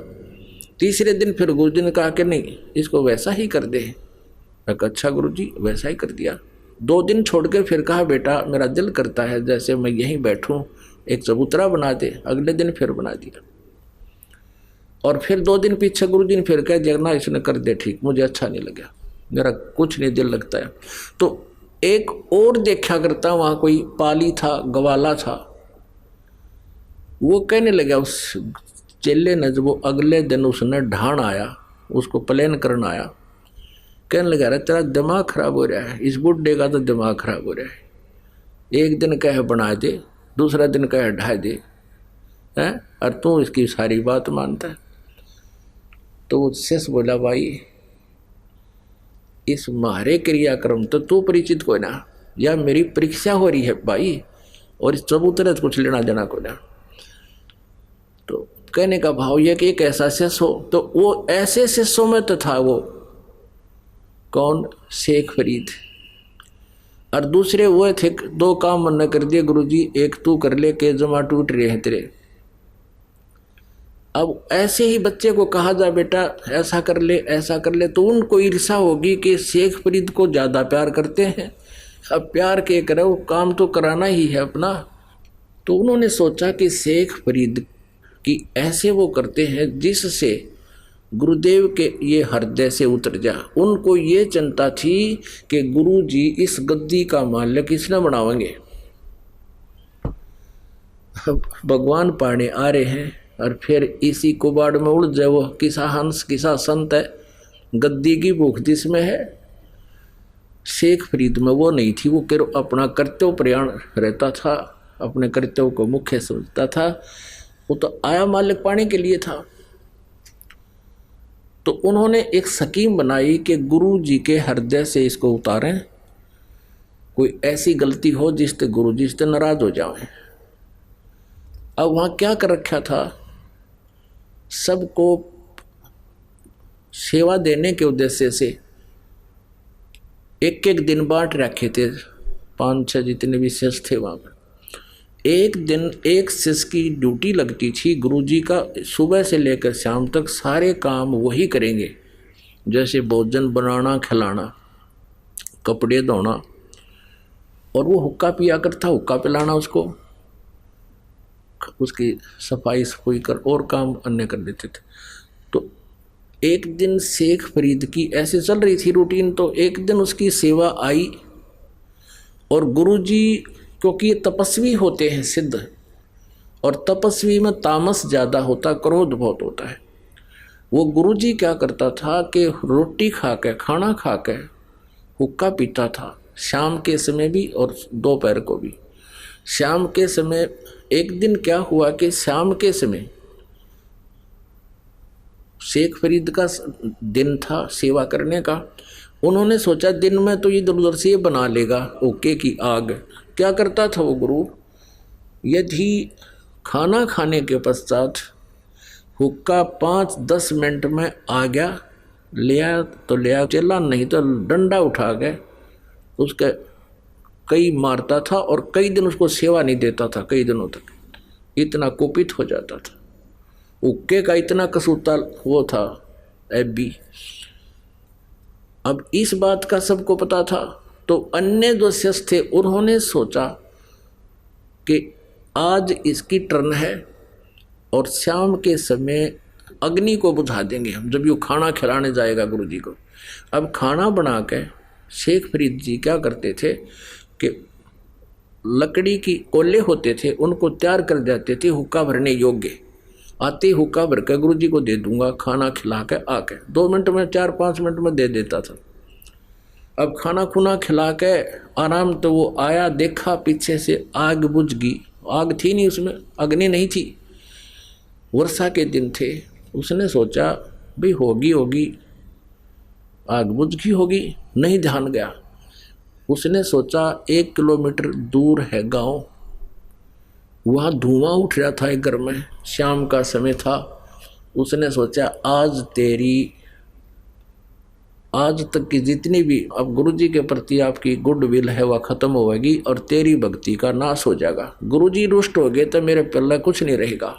तीसरे दिन फिर गुरुजी ने कहा कि नहीं इसको वैसा ही कर दे। अच्छा गुरुजी, वैसा ही कर दिया। 2 दिन छोड़ के फिर कहा बेटा मेरा दिल करता है जैसे मैं यहीं बैठूं, एक चबूतरा बना दे। अगले दिन फिर बना दिया। और फिर 2 दिन पीछे गुरुजी ने फिर कह जगना इसने कर दे ठीक, मुझे अच्छा नहीं लगा, मेरा कुछ नहीं दिल लगता है। तो एक और देखा करता, वहाँ कोई पाली था, गवाला था। वो कहने लगा उस चेले ने, जब वो अगले दिन उसने ढाण आया, उसको प्लेन करना आया, कहने लगा रहा तेरा दिमाग खराब हो रहा है, इस बुढ़े का तो दिमाग खराब हो रहा है। एक दिन कहे बना दे, दूसरा दिन कहे ढा दे, हैं, और तू इसकी सारी बात मानता है। तो वो शिष्य बोला भाई इस मारे क्रियाक्रम तो तू परिचित कोई ना, या मेरी परीक्षा हो रही है भाई, और इस चबूतरे से कुछ लेना देना को ना। तो कहने का भाव यह कि एक ऐसा शिष्य हो, तो वो ऐसे शिष्यों में तो था वो कौन, शेख फरीद। और दूसरे वो थे, दो काम मन कर दिए गुरुजी, एक तू कर ले के जमा टूट रहे हैं तेरे। अब ऐसे ही बच्चे को कहा जा बेटा ऐसा कर ले ऐसा कर ले, तो उनको ईर्षा होगी कि शेख फरीद को ज़्यादा प्यार करते हैं। अब प्यार के करो, काम तो कराना ही है अपना। तो उन्होंने सोचा कि शेख फरीद की ऐसे वो करते हैं जिससे गुरुदेव के ये हृदय से उतर जा। उनको ये चिंता थी कि गुरु जी इस गद्दी का मालिक इसने बनावेंगे। भगवान पाने आ रहे हैं और फिर इसी कुबाड़ में उड़ जाए। वो किसा हंस किसा संत है, गद्दी की भूख जिसमें है। शेख फरीद में वो नहीं थी, वो केवल अपना कर्तव्य प्रयाण रहता था, अपने कर्तव्य को मुख्य समझता था। वो तो आया मालिक पाने के लिए था। तो उन्होंने एक स्कीम बनाई कि गुरु जी के हृदय से इसको उतारें, कोई ऐसी गलती हो जिससे गुरु जी से नाराज हो जाए। अब वहाँ क्या कर रखा था, सबको सेवा देने के उद्देश्य से एक एक दिन बांट रखे थे। 5-6 जितने भी शिष्य थे वहाँ पर एक दिन एक शिष्य की ड्यूटी लगती थी। गुरुजी का सुबह से लेकर शाम तक सारे काम वही करेंगे, जैसे भोजन बनाना, खिलाना, कपड़े धोना, और वो हुक्का पिया करता, हुक्का पिलाना उसको, उसकी सफाई सफाई कर और काम अन्य कर देते थे। तो एक दिन शेख फरीद की ऐसे चल रही थी रूटीन। तो एक दिन उसकी सेवा आई और गुरुजी, क्योंकि ये तपस्वी होते हैं सिद्ध, और तपस्वी में तामस ज़्यादा होता, क्रोध बहुत होता है। वो गुरुजी क्या करता था कि रोटी खा के, खाना खा के हुक्का पीता था, शाम के समय भी और दोपहर को भी। शाम के समय एक दिन क्या हुआ कि शाम के समय शेख फरीद का दिन था सेवा करने का। उन्होंने सोचा दिन में तो इधर उधर से बना लेगा ओके की आग। क्या करता था वो गुरु, यदि खाना खाने के पश्चात हुक्का 5-10 मिनट में आ गया, लिया तो लिया, चला नहीं तो डंडा उठा के उसके कई मारता था, और कई दिन उसको सेवा नहीं देता था, कई दिनों तक। इतना कुपित हो जाता था, हुक्के का इतना कसूता वो था एबी। अब इस बात का सबको पता था। तो अन्य जो शिष्य थे उन्होंने सोचा कि आज इसकी टर्न है और शाम के समय अग्नि को बुझा देंगे हम, जब ये खाना खिलाने जाएगा गुरु जी को। अब खाना बना के शेख फरीद जी क्या करते थे कि लकड़ी की कोले होते थे, उनको तैयार कर देते थे हुक्का भरने योग्य। आते हुक्का भर के गुरु जी को दे दूंगा, खाना खिला के आके 2 मिनट में 4-5 मिनट में दे देता था। अब खाना खुना खिला के आराम, तो वो आया, देखा पीछे से आग बुझ गई। आग थी नहीं उसमें, अग्नि नहीं थी, वर्षा के दिन थे। उसने सोचा भाई होगी आग बुझ गई होगी, नहीं ध्यान गया। उसने सोचा 1 किलोमीटर दूर है गांव, वहाँ धुआं उठ रहा था एक घर में, शाम का समय था। उसने सोचा आज तक की जितनी भी अब गुरुजी के प्रति आपकी गुडविल है वह खत्म होगी और तेरी भक्ति का नाश हो जाएगा। गुरुजी रुष्ट हो गए तो मेरे पल्ले कुछ नहीं रहेगा।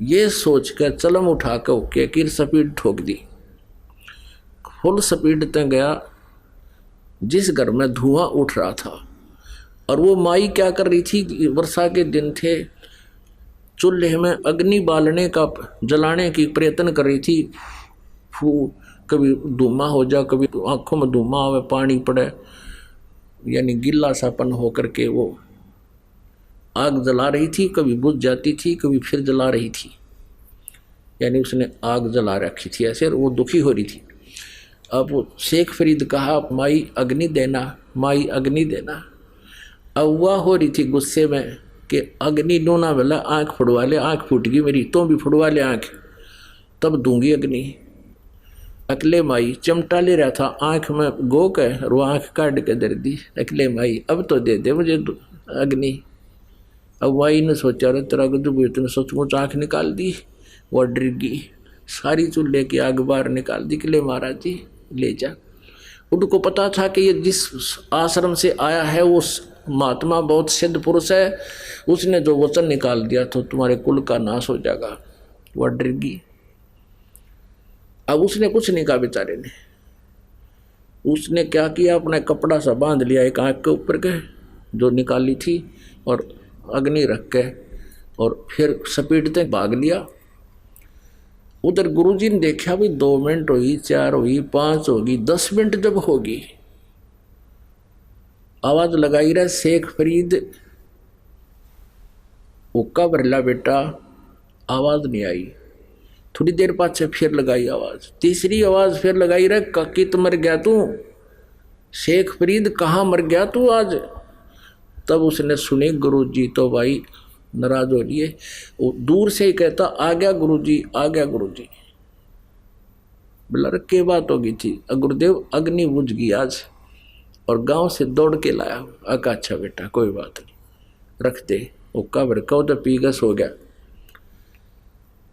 ये सोच कर चलम उठा के की स्पीड ठोक दी, फुल स्पीड तक गया जिस घर में धुआं उठ रहा था। और वो माई क्या कर रही थी, वर्षा के दिन थे, चूल्हे में अग्नि बालने का जलाने की प्रयत्न कर रही थी। कभी धुआं हो जा, कभी आंखों में धुआं आवे, पानी पड़े, यानी गिल्ला सापन हो करके वो आग जला रही थी। कभी बुझ जाती थी, कभी फिर जला रही थी, यानी उसने आग जला रखी थी ऐसे, और वो दुखी हो रही थी। अब शेख फरीद कहा माई अग्नि देना, माई अग्नि देना। अब वह हो रही थी गुस्से में कि अग्नि डोना वाला, आँख फुड़वा ले, आँख फूट गई मेरी, तो भी फुड़वा ले आँख, तब दूंगी अग्नि। अकले माई चिमटा ले रहा था, आँख में गोक है और वो आँख काट के दे दी। अकले माई अब तो दे दे मुझे अग्नि। अब माई ने सोचा रे तेरा गजब इतने सचमुच आँख निकाल दी। वह डर गई, सारी चूल्हे की आग बाहर निकाल दी कि ले महाराज जी ले जा। उनको पता था कि ये जिस आश्रम से आया है वो महात्मा बहुत सिद्ध पुरुष है, उसने जो वचन निकाल दिया तो तुम्हारे कुल का नाश हो जाएगा। वह डर गई। अब उसने कुछ नहीं कहा बेचारे ने। उसने क्या किया, अपना कपड़ा सा बांध लिया एक आँख के ऊपर के जो निकाली थी और अग्नि रख के और फिर सपीटते भाग लिया। उधर गुरुजी ने देखा भी 2 मिनट हुई, 4 हुई, 5 होगी, 10 मिनट जब होगी आवाज लगाई रहा शेख फरीद हुक्का भरला बेटा, आवाज नहीं आई। थोड़ी देर पाछे फिर लगाई आवाज, तीसरी आवाज फिर लगाई रहा कित मर गया तू शेख फरीद, कहाँ मर गया तू आज। तब उसने सुने गुरुजी तो भाई नाराज हो लिए, वो दूर से ही कहता आ गया गुरुजी, आ गया गुरुजी। बोला के बात होगी थी, गुरुदेव अग्नि बुझ गई आज और गांव से दौड़ के लाया। अका अच्छा बेटा कोई बात नहीं, रख दे। वो कब्र कहो तो पीगस हो गया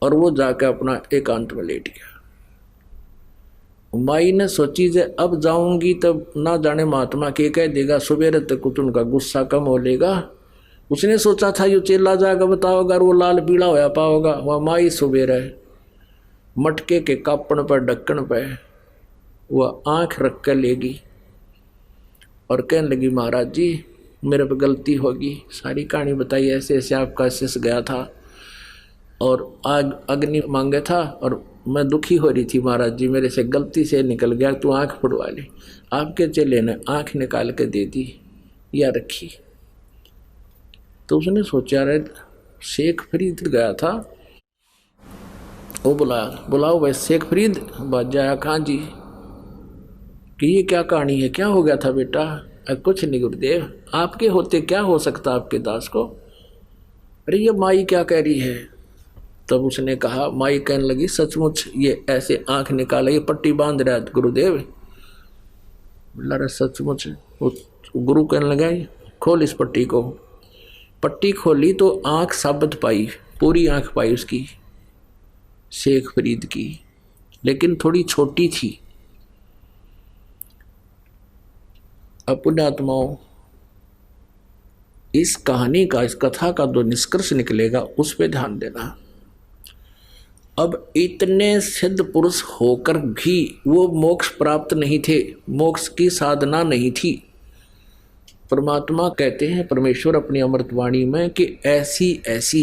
और वो जाकर अपना एकांत में लेट गया। माई ने सोची जे अब जाऊंगी तब ना जाने महात्मा के कह देगा, सुबेरे तक कुछ उनका गुस्सा कम हो लेगा। उसने सोचा था यो चेला जाकर बताओगा वो लाल पीला होया पाओगा। वह माई सुबेरे मटके के कापण पर ढक्कन पे वह आंख रख कर लेगी और कहने लगी महाराज जी मेरे पे गलती होगी। सारी कहानी बताई, ऐसे ऐसे आपका शिष्य गया था और आग अग्नि मांगे था और मैं दुखी हो रही थी महाराज जी, मेरे से गलती से निकल गया, तू आंख फुड़वा ले। आपके चेले ने आंख निकाल के दे दी या रखी। तो उसने सोचा रहे शेख फरीद गया था, वो बुलाओ भाई शेख फरीद। बाज जाया खां जी कि ये क्या कहानी है, क्या हो गया था बेटा। कुछ नहीं गुरुदेव, आपके होते क्या हो सकता आपके दास को। अरे ये माई क्या कह रही है। तब उसने कहा, माई कहने लगी सचमुच ये ऐसे आंख निकाले, ये पट्टी बांध रहा है गुरुदेव। बोला रे सचमुच। वो गुरु कहने लगा खोल इस पट्टी को। पट्टी खोली तो आंख साबित पाई, पूरी आंख पाई उसकी शेख फरीद की, लेकिन थोड़ी छोटी थी। अब पुण्यात्माओं इस कहानी का, इस कथा का जो निष्कर्ष निकलेगा उस पे ध्यान देना। अब इतने सिद्ध पुरुष होकर भी वो मोक्ष प्राप्त नहीं थे, मोक्ष की साधना नहीं थी। परमात्मा कहते हैं, परमेश्वर अपनी अमृतवाणी में कि ऐसी ऐसी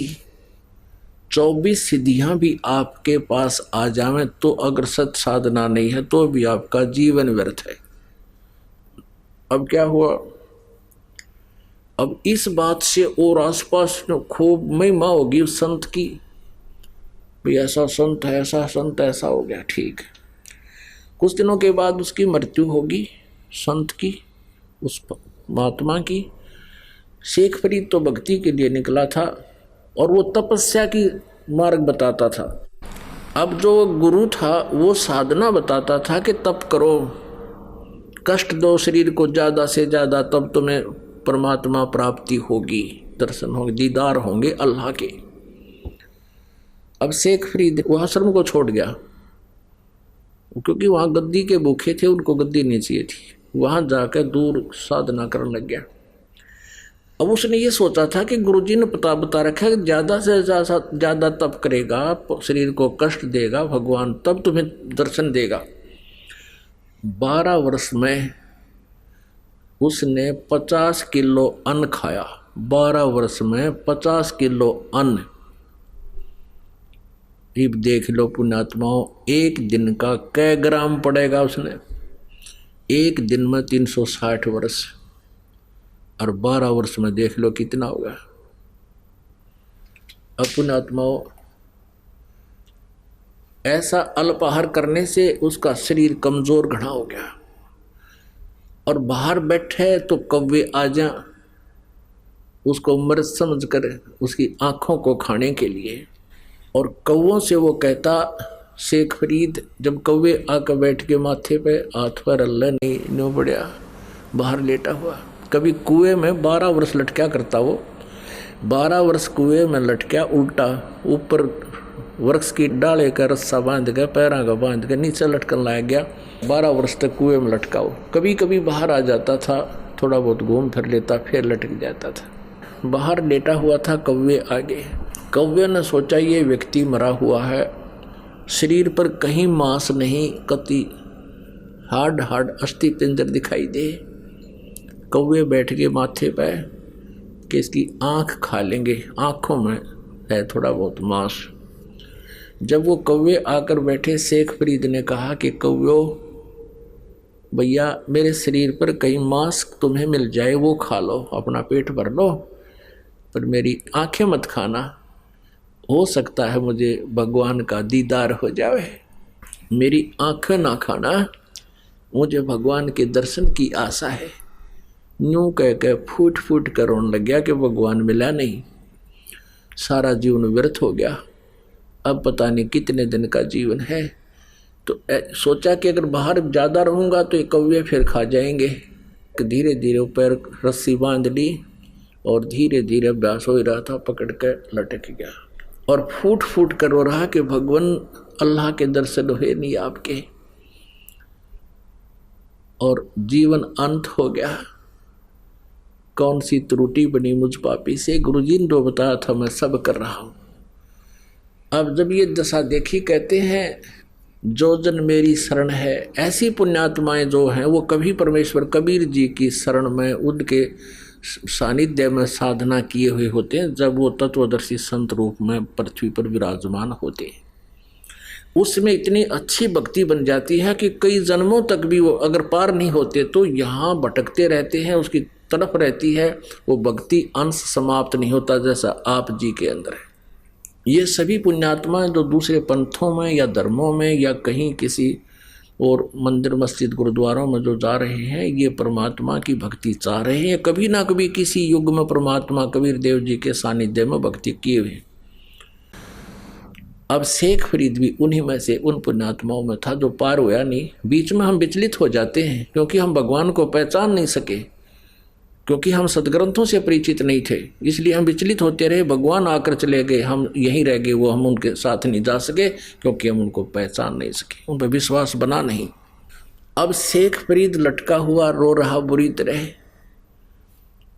24 सिद्धियां भी आपके पास आ जावें तो अगर सत साधना नहीं है तो भी आपका जीवन व्यर्थ है। अब क्या हुआ, अब इस बात से और आसपास खूब महिमा होगी उस संत की, भाई ऐसा संत है, ऐसा संत, ऐसा हो गया, ठीक। कुछ दिनों के बाद उसकी मृत्यु होगी संत की, उस महात्मा की। शेख फरीद तो भक्ति के लिए निकला था और वो तपस्या की मार्ग बताता था। अब जो गुरु था वो साधना बताता था कि तप करो, कष्ट दो शरीर को ज़्यादा से ज़्यादा, तब तुम्हें परमात्मा प्राप्ति होगी, दर्शन होंगे, दीदार होंगे अल्लाह के। अब शेख फरीद वो आश्रम को छोड़ गया क्योंकि वहाँ गद्दी के भूखे थे, उनको गद्दी नहीं चाहिए थी। वहाँ जाकर दूर साधना करने लग गया। अब उसने ये सोचा था कि गुरुजी ने बता रखा है कि ज़्यादा से ज़्यादा तप करेगा, शरीर को कष्ट देगा भगवान, तब तुम्हें दर्शन देगा। 12 वर्ष में उसने 50 किलो अन्न खाया। 12 वर्ष में 50 किलो अन्न। अब देख लो पुण्यात्माओं, एक दिन का कै ग्राम पड़ेगा उसने। एक दिन में 360 वर्ष और 12 वर्ष में देख लो कितना होगा। अब पुण्यात्माओं ऐसा अल्पाहार करने से उसका शरीर कमजोर घना हो गया और बाहर बैठे तो कौवे आ जा उसको मृत समझकर उसकी आंखों को खाने के लिए। और कौवों से वो कहता, शेख फरीद जब कौवे आकर बैठ के माथे पे हाथ पर अल्लाह नहीं बढ़िया बाहर लेटा हुआ, कभी कुएं में 12 वर्ष लटका करता वो, 12 वर्ष कुएं में लटका उल्टा, ऊपर वृक्ष की डाले का रस्सा बांध के पैरों का बांध के नीचे लटकन लाया गया। 12 वर्ष तक कुएं में लटकाओ। कभी कभी बाहर आ जाता था, थोड़ा बहुत घूम फिर लेता, फिर लटक जाता था। बाहर लेटा हुआ था, कौवे आगे। कौवे ने सोचा ये व्यक्ति मरा हुआ है, शरीर पर कहीं मांस नहीं, कति हार्ड अस्थि पिंजर दिखाई दे। कौवे बैठ गए माथे पे कि इसकी आँख खा लेंगे, आँखों में है थोड़ा बहुत मांस। जब वो कौवे आकर बैठे, शेख फरीद ने कहा कि कौवे भैया मेरे शरीर पर कहीं मांस तुम्हें मिल जाए वो खा लो, अपना पेट भर लो, पर मेरी आंखें मत खाना, हो सकता है मुझे भगवान का दीदार हो जाए। मेरी आंखें ना खाना, मुझे भगवान के दर्शन की आशा है। यूं कह के फूट फूट कर रोने लग गया कि भगवान मिला नहीं, सारा जीवन व्यर्थ हो गया, अब पता नहीं कितने दिन का जीवन है। तो सोचा कि अगर बाहर ज़्यादा रहूँगा तो ये कौवे फिर खा जाएंगे। धीरे धीरे ऊपर रस्सी बांध ली और धीरे धीरे अभ्यास हो रहा था, पकड़ के लटक गया और फूट फूट कर रो रहा कि भगवान अल्लाह के दर्शन हुए नहीं आपके, और जीवन अंत हो गया। कौन सी त्रुटि बनी मुझ पापी से, गुरुजी ने जो बताया था मैं सब कर रहा हूँ। अब जब ये दशा देखी, कहते हैं जो जन मेरी शरण है, ऐसी पुण्यात्माएं जो हैं वो कभी परमेश्वर कबीर जी की शरण में, उनके सानिध्य में साधना किए हुए होते हैं, जब वो तत्वदर्शी संत रूप में पृथ्वी पर विराजमान होते हैं। उसमें इतनी अच्छी भक्ति बन जाती है कि कई जन्मों तक भी वो अगर पार नहीं होते तो यहाँ भटकते रहते हैं, उसकी तरफ रहती है, वो भक्ति अंश समाप्त नहीं होता, जैसा आप जी के अंदर है। ये सभी पुण्यात्मा जो दूसरे पंथों में या धर्मों में या कहीं किसी और मंदिर मस्जिद गुरुद्वारों में जो जा रहे हैं, ये परमात्मा की भक्ति चाह रहे हैं, कभी ना कभी किसी युग में परमात्मा कबीर देव जी के सानिध्य में भक्ति किए हुए। अब शेख फरीद भी उन्हीं में से, उन पुण्यात्माओं में था जो पार हुआ नहीं। बीच में हम विचलित हो जाते हैं क्योंकि हम भगवान को पहचान नहीं सके, क्योंकि हम सदग्रंथों से परिचित नहीं थे, इसलिए हम विचलित होते रहे। भगवान आकर चले गए, हम यहीं रह गए, वो हम उनके साथ नहीं जा सके क्योंकि हम उनको पहचान नहीं सके, उन पर विश्वास बना नहीं। अब शेख फरीद लटका हुआ रो रहा बुरी तरह।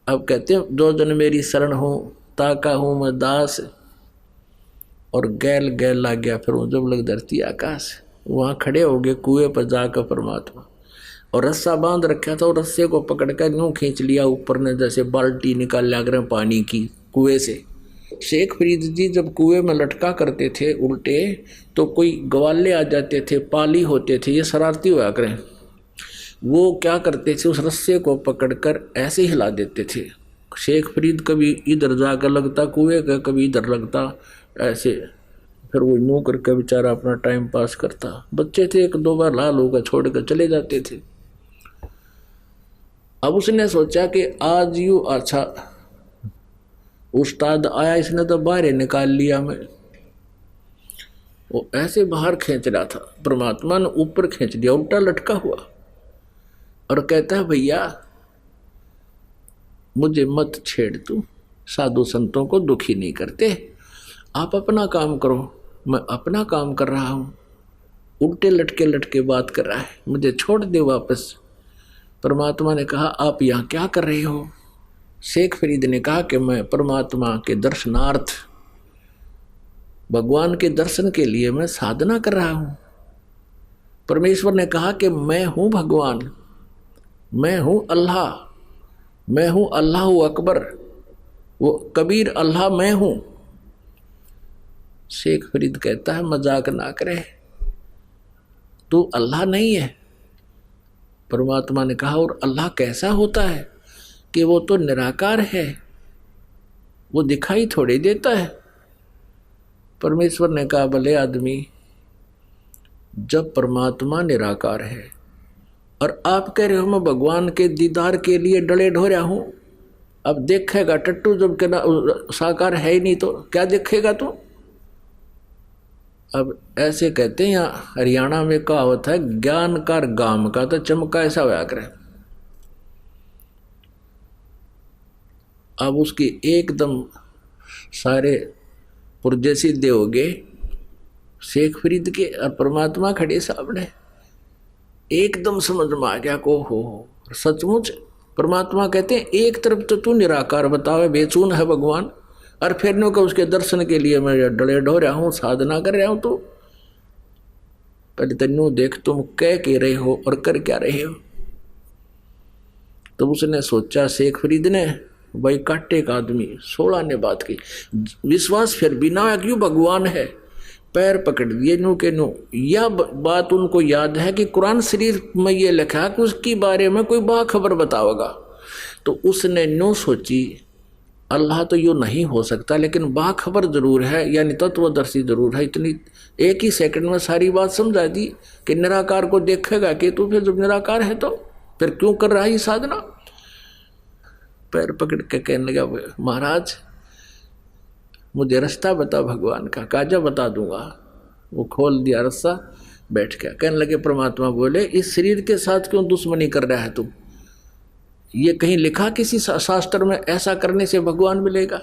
अब कहते हैं जो जन मेरी शरण हो, ताका हूँ मैं दास, और गैल गैल ला गया फिर जब लग धरती आकाश। वहाँ खड़े हो गए कुएं पर जाकर परमात्मा, और रस्सा बांध रखा था, और रस्से को पकड़ कर यूँ खींच लिया ऊपर ने, जैसे बाल्टी निकाल लिया करें पानी की कुएं से। शेख फरीद जी जब कुएं में लटका करते थे उल्टे, तो कोई ग्वाले आ जाते थे, पाली होते थे, ये शरारती हुआ करें, वो क्या करते थे उस रस्से को पकड़कर ऐसे हिला देते थे। शेख फरीद कभी इधर जाकर लगता कुएं का, कभी इधर लगता ऐसे, फिर वो यूँ करके बेचारा अपना टाइम पास करता। बच्चे थे, 1-2 बार लाल होकर छोड़ कर चले जाते थे। अब उसने सोचा कि आज यूँ अच्छा उस्ताद आया, इसने तो बाहर निकाल लिया मैं। वो ऐसे बाहर खींच रहा था, परमात्मा ने ऊपर खींच दिया, उल्टा लटका हुआ, और कहता है भैया मुझे मत छेड़, तू साधु संतों को दुखी नहीं करते, आप अपना काम करो, मैं अपना काम कर रहा हूँ। उल्टे लटके लटके बात कर रहा है, मुझे छोड़ दे वापस। परमात्मा ने कहा आप यहाँ क्या कर रहे हो? शेख फरीद ने कहा कि मैं परमात्मा के दर्शनार्थ, भगवान के दर्शन के लिए मैं साधना कर रहा हूँ। परमेश्वर ने कहा कि मैं हूँ भगवान, मैं हूँ अल्लाह, मैं हूँ अल्लाह अकबर, वो कबीर अल्लाह मैं हूँ। शेख फरीद कहता है मजाक ना करे, तू अल्लाह नहीं है। परमात्मा ने कहा और अल्लाह कैसा होता है कि वो तो निराकार है, वो दिखाई थोड़ी देता है। परमेश्वर ने कहा भले आदमी, जब परमात्मा निराकार है और आप कह रहे हो मैं भगवान के दीदार के लिए डले ढोरा हूं, अब देखेगा टट्टू, जब के साकार है ही नहीं तो क्या देखेगा तू? अब ऐसे कहते हैं, यहाँ हरियाणा में कहावत है, ज्ञान का गाम का तो चमका ऐसा होया करे। अब उसकी एकदम सारे पुरजे सीधे हो गए शेख फरीद के, और परमात्मा खड़े सामने। एकदम समझ में आ गया को हो सचमुच परमात्मा कहते हैं एक तरफ तो तू निराकार बतावे बेचून है भगवान, और फिर नो का उसके दर्शन के लिए मैं डले ढो रहा हूँ, साधना कर रहा हूँ। तो पहले तेनू देख तुम कह के रहे हो और कर क्या रहे हो। तो उसने सोचा शेख फरीद ने, भाई काटे का आदमी 16 ने बात की, विश्वास फिर भी ना क्यों भगवान है, पैर पकड़ दिए नू के नू। यह बात उनको याद है कि कुरान शरीफ में ये लिखा कि उसके बारे में कोई बाखबर बताओगा। तो उसने नो सोची अल्लाह तो यूँ नहीं हो सकता, लेकिन बाखबर जरूर है, यानी तत्वदर्शी जरूर है। इतनी एक ही सेकंड में सारी बात समझा दी कि निराकार को देखेगा कि तू, फिर जब निराकार है तो फिर क्यों कर रहा है साधना। पैर पकड़ के कहने लगा, महाराज मुझे रास्ता बता भगवान का। काजा बता दूंगा। वो खोल दिया रास्ता, बैठ गया। कहने लगे परमात्मा बोले, इस शरीर के साथ क्यों दुश्मनी कर रहा है तुम? ये कहीं लिखा किसी शास्त्र में ऐसा करने से भगवान मिलेगा?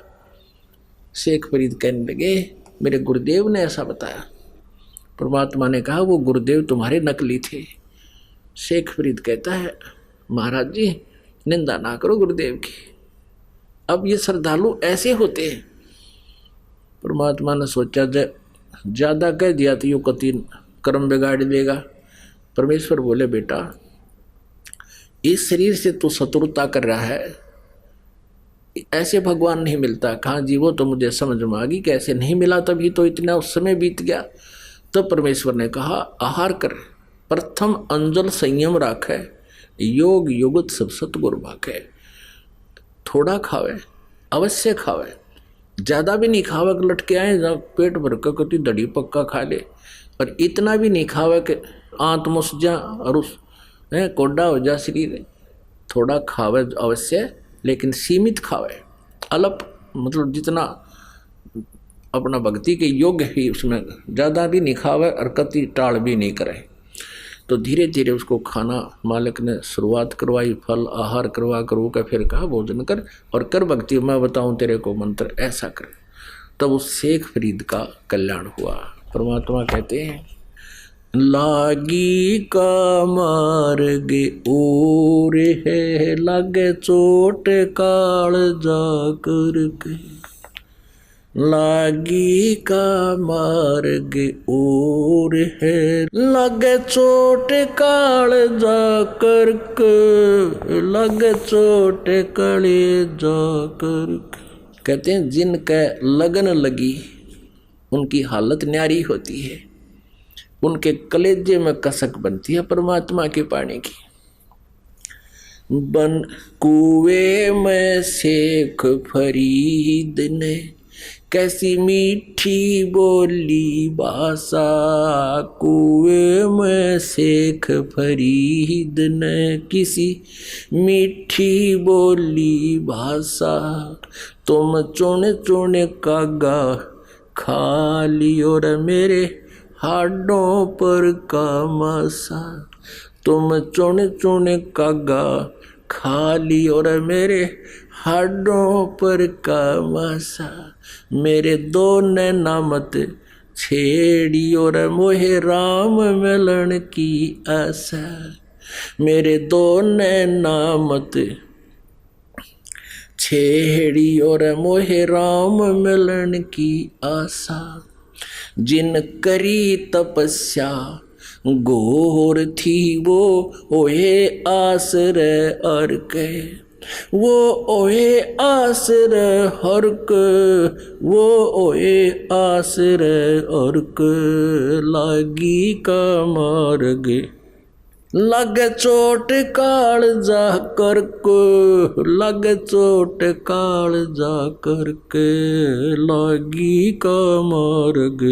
शेख फरीद कहने लगे, मेरे गुरुदेव ने ऐसा बताया। परमात्मा ने कहा, वो गुरुदेव तुम्हारे नकली थे। शेख फरीद कहता है, महाराज जी निंदा ना करो गुरुदेव की, अब ये श्रद्धालु ऐसे होते हैं। परमात्मा ने सोचा ज्यादा कह दिया तो यो कति कर्म बिगाड़ देगा। परमेश्वर बोले, बेटा इस शरीर से तू शत्रुता कर रहा है, ऐसे भगवान नहीं मिलता। कहाँ जी, वो तो मुझे समझ में आ गई कैसे नहीं मिला, तभी तो इतना उस समय बीत गया। तो परमेश्वर ने कहा, आहार कर, प्रथम अंजल संयम राखे, योग युगत सब सतगुरु भाखे। थोड़ा खावे, अवश्य खावे, ज़्यादा भी नहीं खावे कि लटके आए, पेट भर कर कति दड़ी पक्का खा ले, और इतना भी नहीं खावे कि आंत मुस जा और उस कोडा हो जा शरीर। थोड़ा खावे अवश्य, लेकिन सीमित खावे, अल्प, मतलब जितना अपना भक्ति के योग्य ही, उसमें ज़्यादा भी नहीं खावे और कति टाल भी नहीं करे। तो धीरे धीरे उसको खाना मालिक ने शुरुआत करवाई, फल आहार करवा कर फिर कहा भोजन कर और कर भक्ति, मैं बताऊं तेरे को मंत्र, ऐसा कर। तब उस शेख फरीद का कल्याण हुआ। परमात्मा कहते हैं, लागी का मार्गे और है, लागे चोट काल जा करके। लागी का मार्ग और है, लगे चोट काल जा करके, लगे चोट कले जा करके। कहते हैं जिनके लगन लगी उनकी हालत न्यारी होती है, उनके कलेजे में कसक बनती है परमात्मा के पानी की। बन कुएं में शेख फरीद ने कैसी मीठी बोली भाषा, कुएं में शेख फरीद ने किसी मीठी बोली भाषा। तुम चुन चुन कागा खा लियो रे मेरे हाडों पर का मासा। तुम चुन चुन कागा खा लियो रे मेरे हाडों पर का मासा। मेरे दो नैना मत छेड़ियो रे मोहे राम मिलन की आशा। मेरे दो नैना मत छेड़ियो रे मोहे राम मिलन की आशा। जिन करी तपस्या घोर थी वो ओहे आसरे और के, वो ओहे आसरे हर के, वो ओहे आसरे और के। लागी का मार्ग लग चोट काल जा कर को, लग चोट काल जा कर के। लागी का मार्ग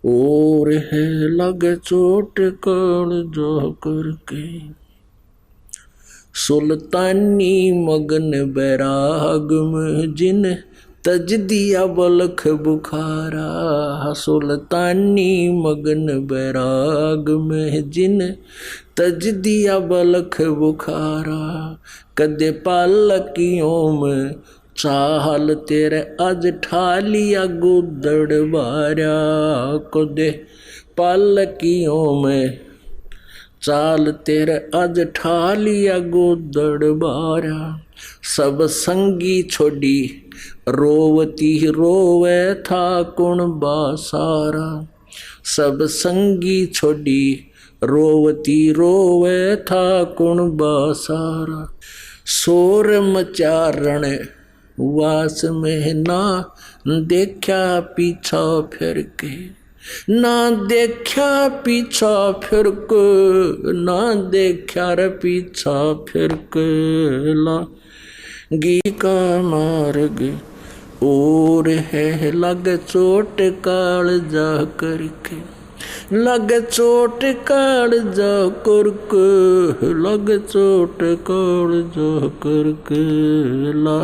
और है, लग चोट काल जा कर के। सुल्तानी मगन बैराग में जिन तज दिया बलख बुखारा। सुल्तानी मगन बैराग में जिन तज दिया बलख बुखारा। कदे पालकियों में चाल तेरे अज ठालिया गुदड़ बारा को दे पालकियों में, चाल तेरे अज ठालिया गुदड़ बारा। सब संगी छोड़ी रोवती रोवे था कुण बासारा, सब संगी छोड़ी रोवती रोवे था कुण बासारा। शोर मचारण वास में ना देखा पीछा फिर के, ना देखा पीछा फिर के, ना देखा रे पीछा फिर के। लागी का मार्ग और है लग चोट काल जा करके, लग चोट काल जा करके, लग चोट काल जा करके। ला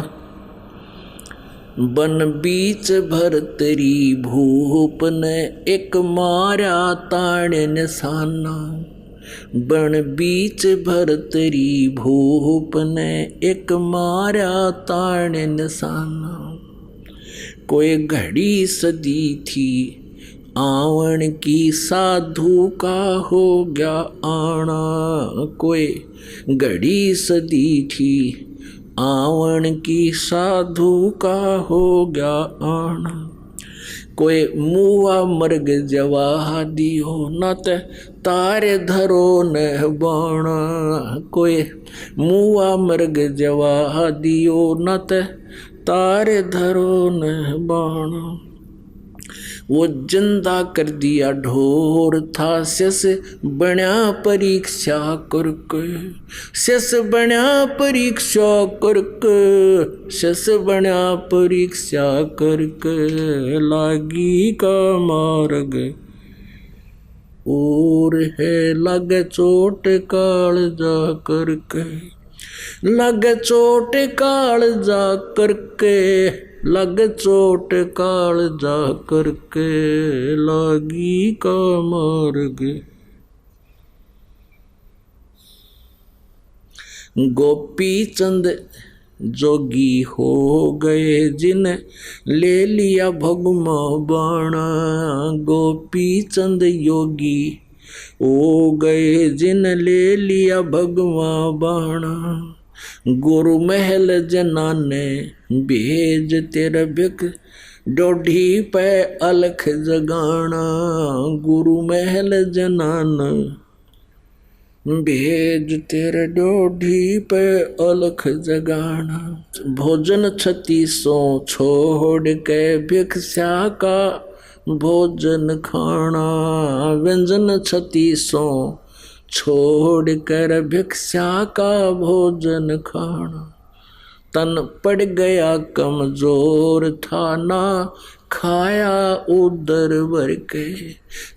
बन बीच भरतरी भूप ने एक मारा ताण निशाना, बन बीच भरतरी भूप ने एक मारा ताण निशाना। कोई घड़ी सदी थी आवन की साधु का हो गया आना, कोई घड़ी सदी थी आवन की साधु का हो गया आना। कोई मुआ मर्ग जवा दियो न तारे धरो न बाणा, कोई मुआ मर्ग जवा दियो न तारे धरो न बाणा। वो जिंदा कर दिया ढोर था सस बण्या परीक्षा करके, सस बण्या परीक्षा करके, सस बण्या परीक्षा करके। लागी का मार्ग और है लग चोट काल जा करके, लग चोट काल जा करके, लग चोट काल जा करके। लागी का मार्ग गोपी चंद जोगी हो गए जिन ले लिया भगमा बाणा, गोपी चंद योगी हो गए जिन ले लिया भगवा बाणा। गुरु महल जनाने भेज तेरा भिख डोढ़ी पे अलख जगाना, गुरु महल जनाना भेज तेरे डोढ़ी पे अलख जगाना। भोजन 3600 छोड़ के भिक्षा का भोजन खाना, व्यंजन 3600 छोड़ कर भिक्षा का भोजन खाना। तन पड़ गया कमजोर था ना खाया उदर भर के,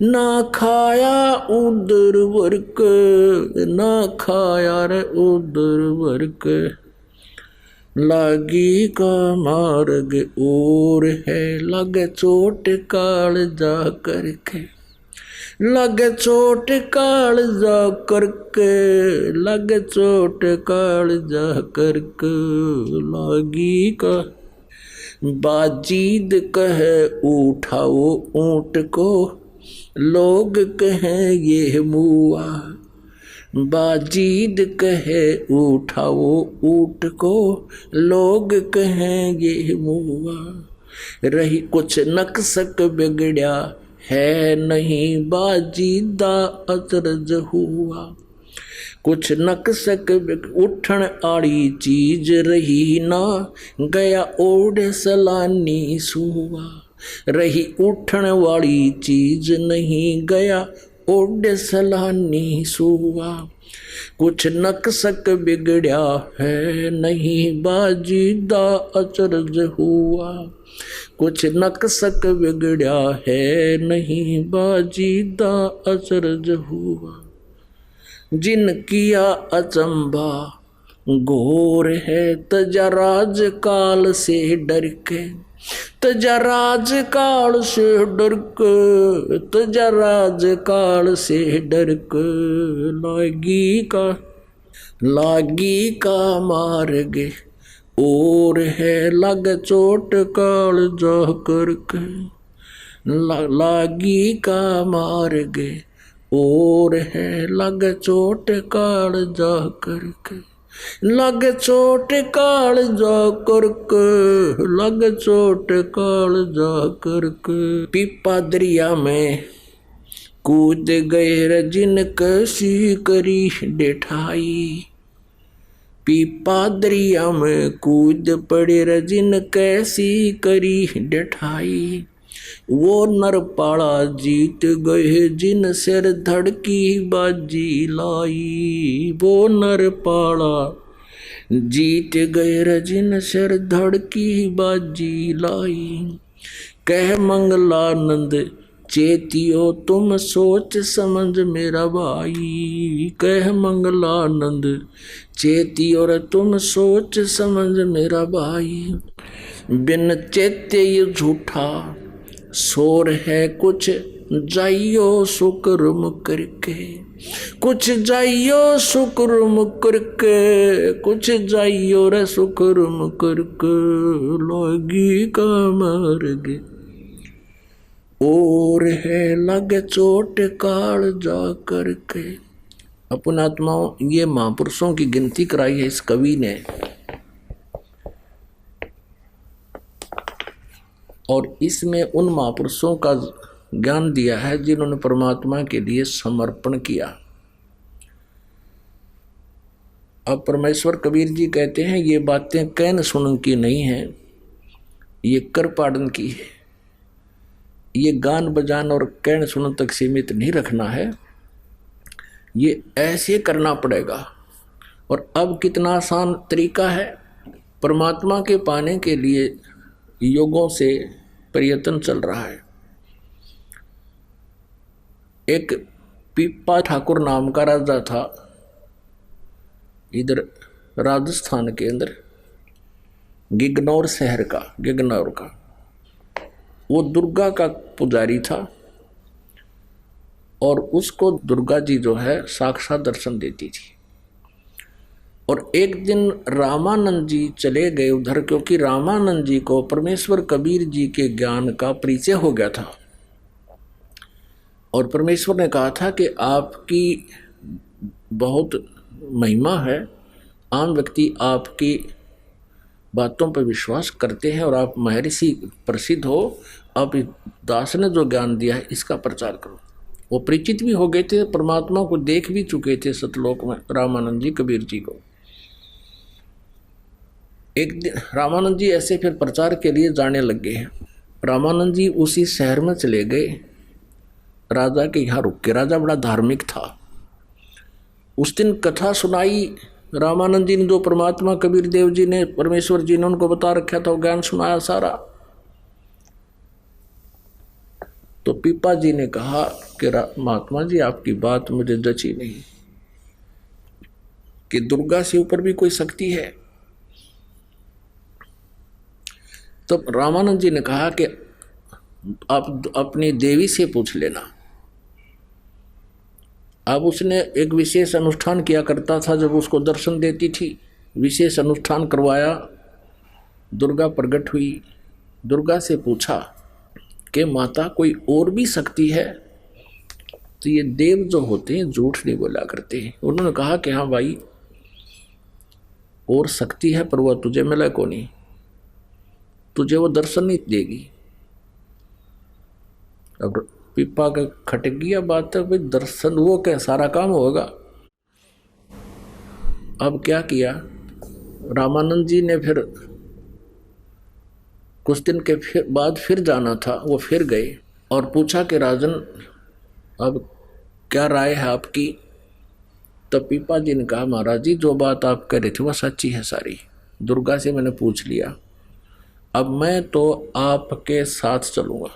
ना खाया उदर भर के, ना खाया रे उदर भर के। लागी का मार्ग और है लग चोट काल जा करके, लग चोट काल जा करके, लग चोट काल जा करके। लागी का बाजीद कहे उठाओ ऊंट को, लोग कहें ये मुआ, बाजीद कहे उठाओ ऊंट को, लोग कहें ये मुआ। रही कुछ नक्सक बिगड़या है नहीं बाजीदा अचरज हुआ, कुछ नक्सक उठन आड़ी चीज रही ना गया ओढ़ सलानी सुआ, रही उठन वाली चीज नहीं गया ओढ़ सलानी सुआ। कुछ नक्सक बिगड़या है नहीं बाजीदा अचरज हुआ, कुछ नक्सक बिगड़या है नहीं बाजीदा अचरज हुआ। जिन किया अचंबा घोर है तजा राज काल से डर के, तजा राज काल से डर के, तजा राज काल से डर के। लागी का मार्ग और है लग चोट काल जा करके लागी का मार गे। और है लग चोट काल जा करके लग चोट काल जा करके लग चोट काल जा करके। पीपा दरिया में कूद गए जिन कसी करी डेठाई। पीपा दरिया में कूद पड़े रजिन कैसी करी डठाई। वो नरपाड़ा जीत गए जिन सिर धड़की बाजी लाई। वो नरपाड़ा जीत गए रजिन सिर धड़की बाजी लाई। कह मंगलानंद चेतियो तुम सोच समझ मेरा भाई। कह मंगलानंद चेतियो रे तुम सोच समझ मेरा भाई। बिन चेते ये झूठा शोर है कुछ जाइयो शुक्र करके। कुछ जाइयो शुक्र करके कुछ जाइयो रे शुक्र करके लोगी का मर गे। और है लग चोट काल जा करके। अपन आत्माओं ये महापुरुषों की गिनती कराई है इस कवि ने। और इसमें उन महापुरुषों का ज्ञान दिया है जिन्होंने परमात्मा के लिए समर्पण किया। अब परमेश्वर कबीर जी कहते हैं ये बातें कैन सुन की नहीं है, ये कर पाड़न की है। ये गान बजान और कैन सुन तक सीमित नहीं रखना है, ये ऐसे करना पड़ेगा। और अब कितना आसान तरीका है। परमात्मा के पाने के लिए योगों से प्रयत्न चल रहा है। एक पीपा ठाकुर नाम का राजा था इधर राजस्थान के अंदर, गिगनौर शहर का, गिगनौर का। वो दुर्गा का पुजारी था और उसको दुर्गा जी जो है साक्षात दर्शन देती थी। और एक दिन रामानंद जी चले गए उधर, क्योंकि रामानंद जी को परमेश्वर कबीर जी के ज्ञान का परिचय हो गया था। और परमेश्वर ने कहा था कि आपकी बहुत महिमा है, आम व्यक्ति आपकी बातों पर विश्वास करते हैं और आप महर्षि प्रसिद्ध हो। आप दास ने जो ज्ञान दिया है इसका प्रचार करो। वो परिचित भी हो गए थे, परमात्मा को देख भी चुके थे सतलोक में रामानंद जी कबीर जी को। एक दिन रामानंद जी ऐसे फिर प्रचार के लिए जाने लगे हैं। रामानंद जी उसी शहर में चले गए, राजा के यहाँ रुक के। राजा बड़ा धार्मिक था। उस दिन कथा सुनाई रामानंद जी ने, जो परमात्मा कबीर देव जी ने, परमेश्वर जी ने उनको बता रखा था, वो ज्ञान सुनाया सारा। तो पीपा जी ने कहा कि महात्मा जी आपकी बात मुझे जची नहीं कि दुर्गा से ऊपर भी कोई शक्ति है। तो रामानंद जी ने कहा कि आप अपनी देवी से पूछ लेना। अब उसने एक विशेष अनुष्ठान किया करता था, जब उसको दर्शन देती थी विशेष अनुष्ठान करवाया। दुर्गा प्रकट हुई। दुर्गा से पूछा कि माता कोई और भी शक्ति है? तो ये देव जो होते हैं झूठ नहीं बोला करते हैं। उन्होंने कहा कि हाँ भाई और शक्ति है, पर वह तुझे मिला को नहीं, तुझे वो दर्शन नहीं देगी। अब पीपा का खटक गया बात है, भाई दर्शन वो क्या सारा काम होगा। अब क्या किया रामानंद जी ने, फिर कुछ दिन के बाद फिर जाना था, वो फिर गए और पूछा कि राजन अब क्या राय है आपकी? तब पीपा जी ने कहा महाराज जी जो बात आप कह रहे थे वह सच्ची है सारी, दुर्गा से मैंने पूछ लिया, अब मैं तो आपके साथ चलूंगा।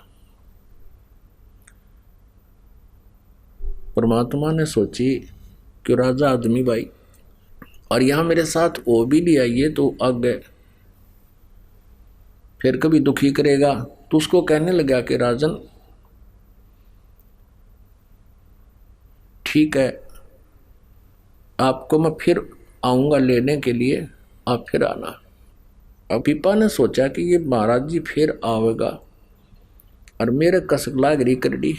परमात्मा ने सोची कि राजा आदमी भाई और यहाँ मेरे साथ वो भी नहीं आइए तो आगे फिर कभी दुखी करेगा। तो उसको कहने लगा कि राजन ठीक है, आपको मैं फिर आऊँगा लेने के लिए, आप फिर आना। अब पीपा ने सोचा कि ये महाराज जी फिर आवेगा और मेरे कसक लाग रही करड़ी।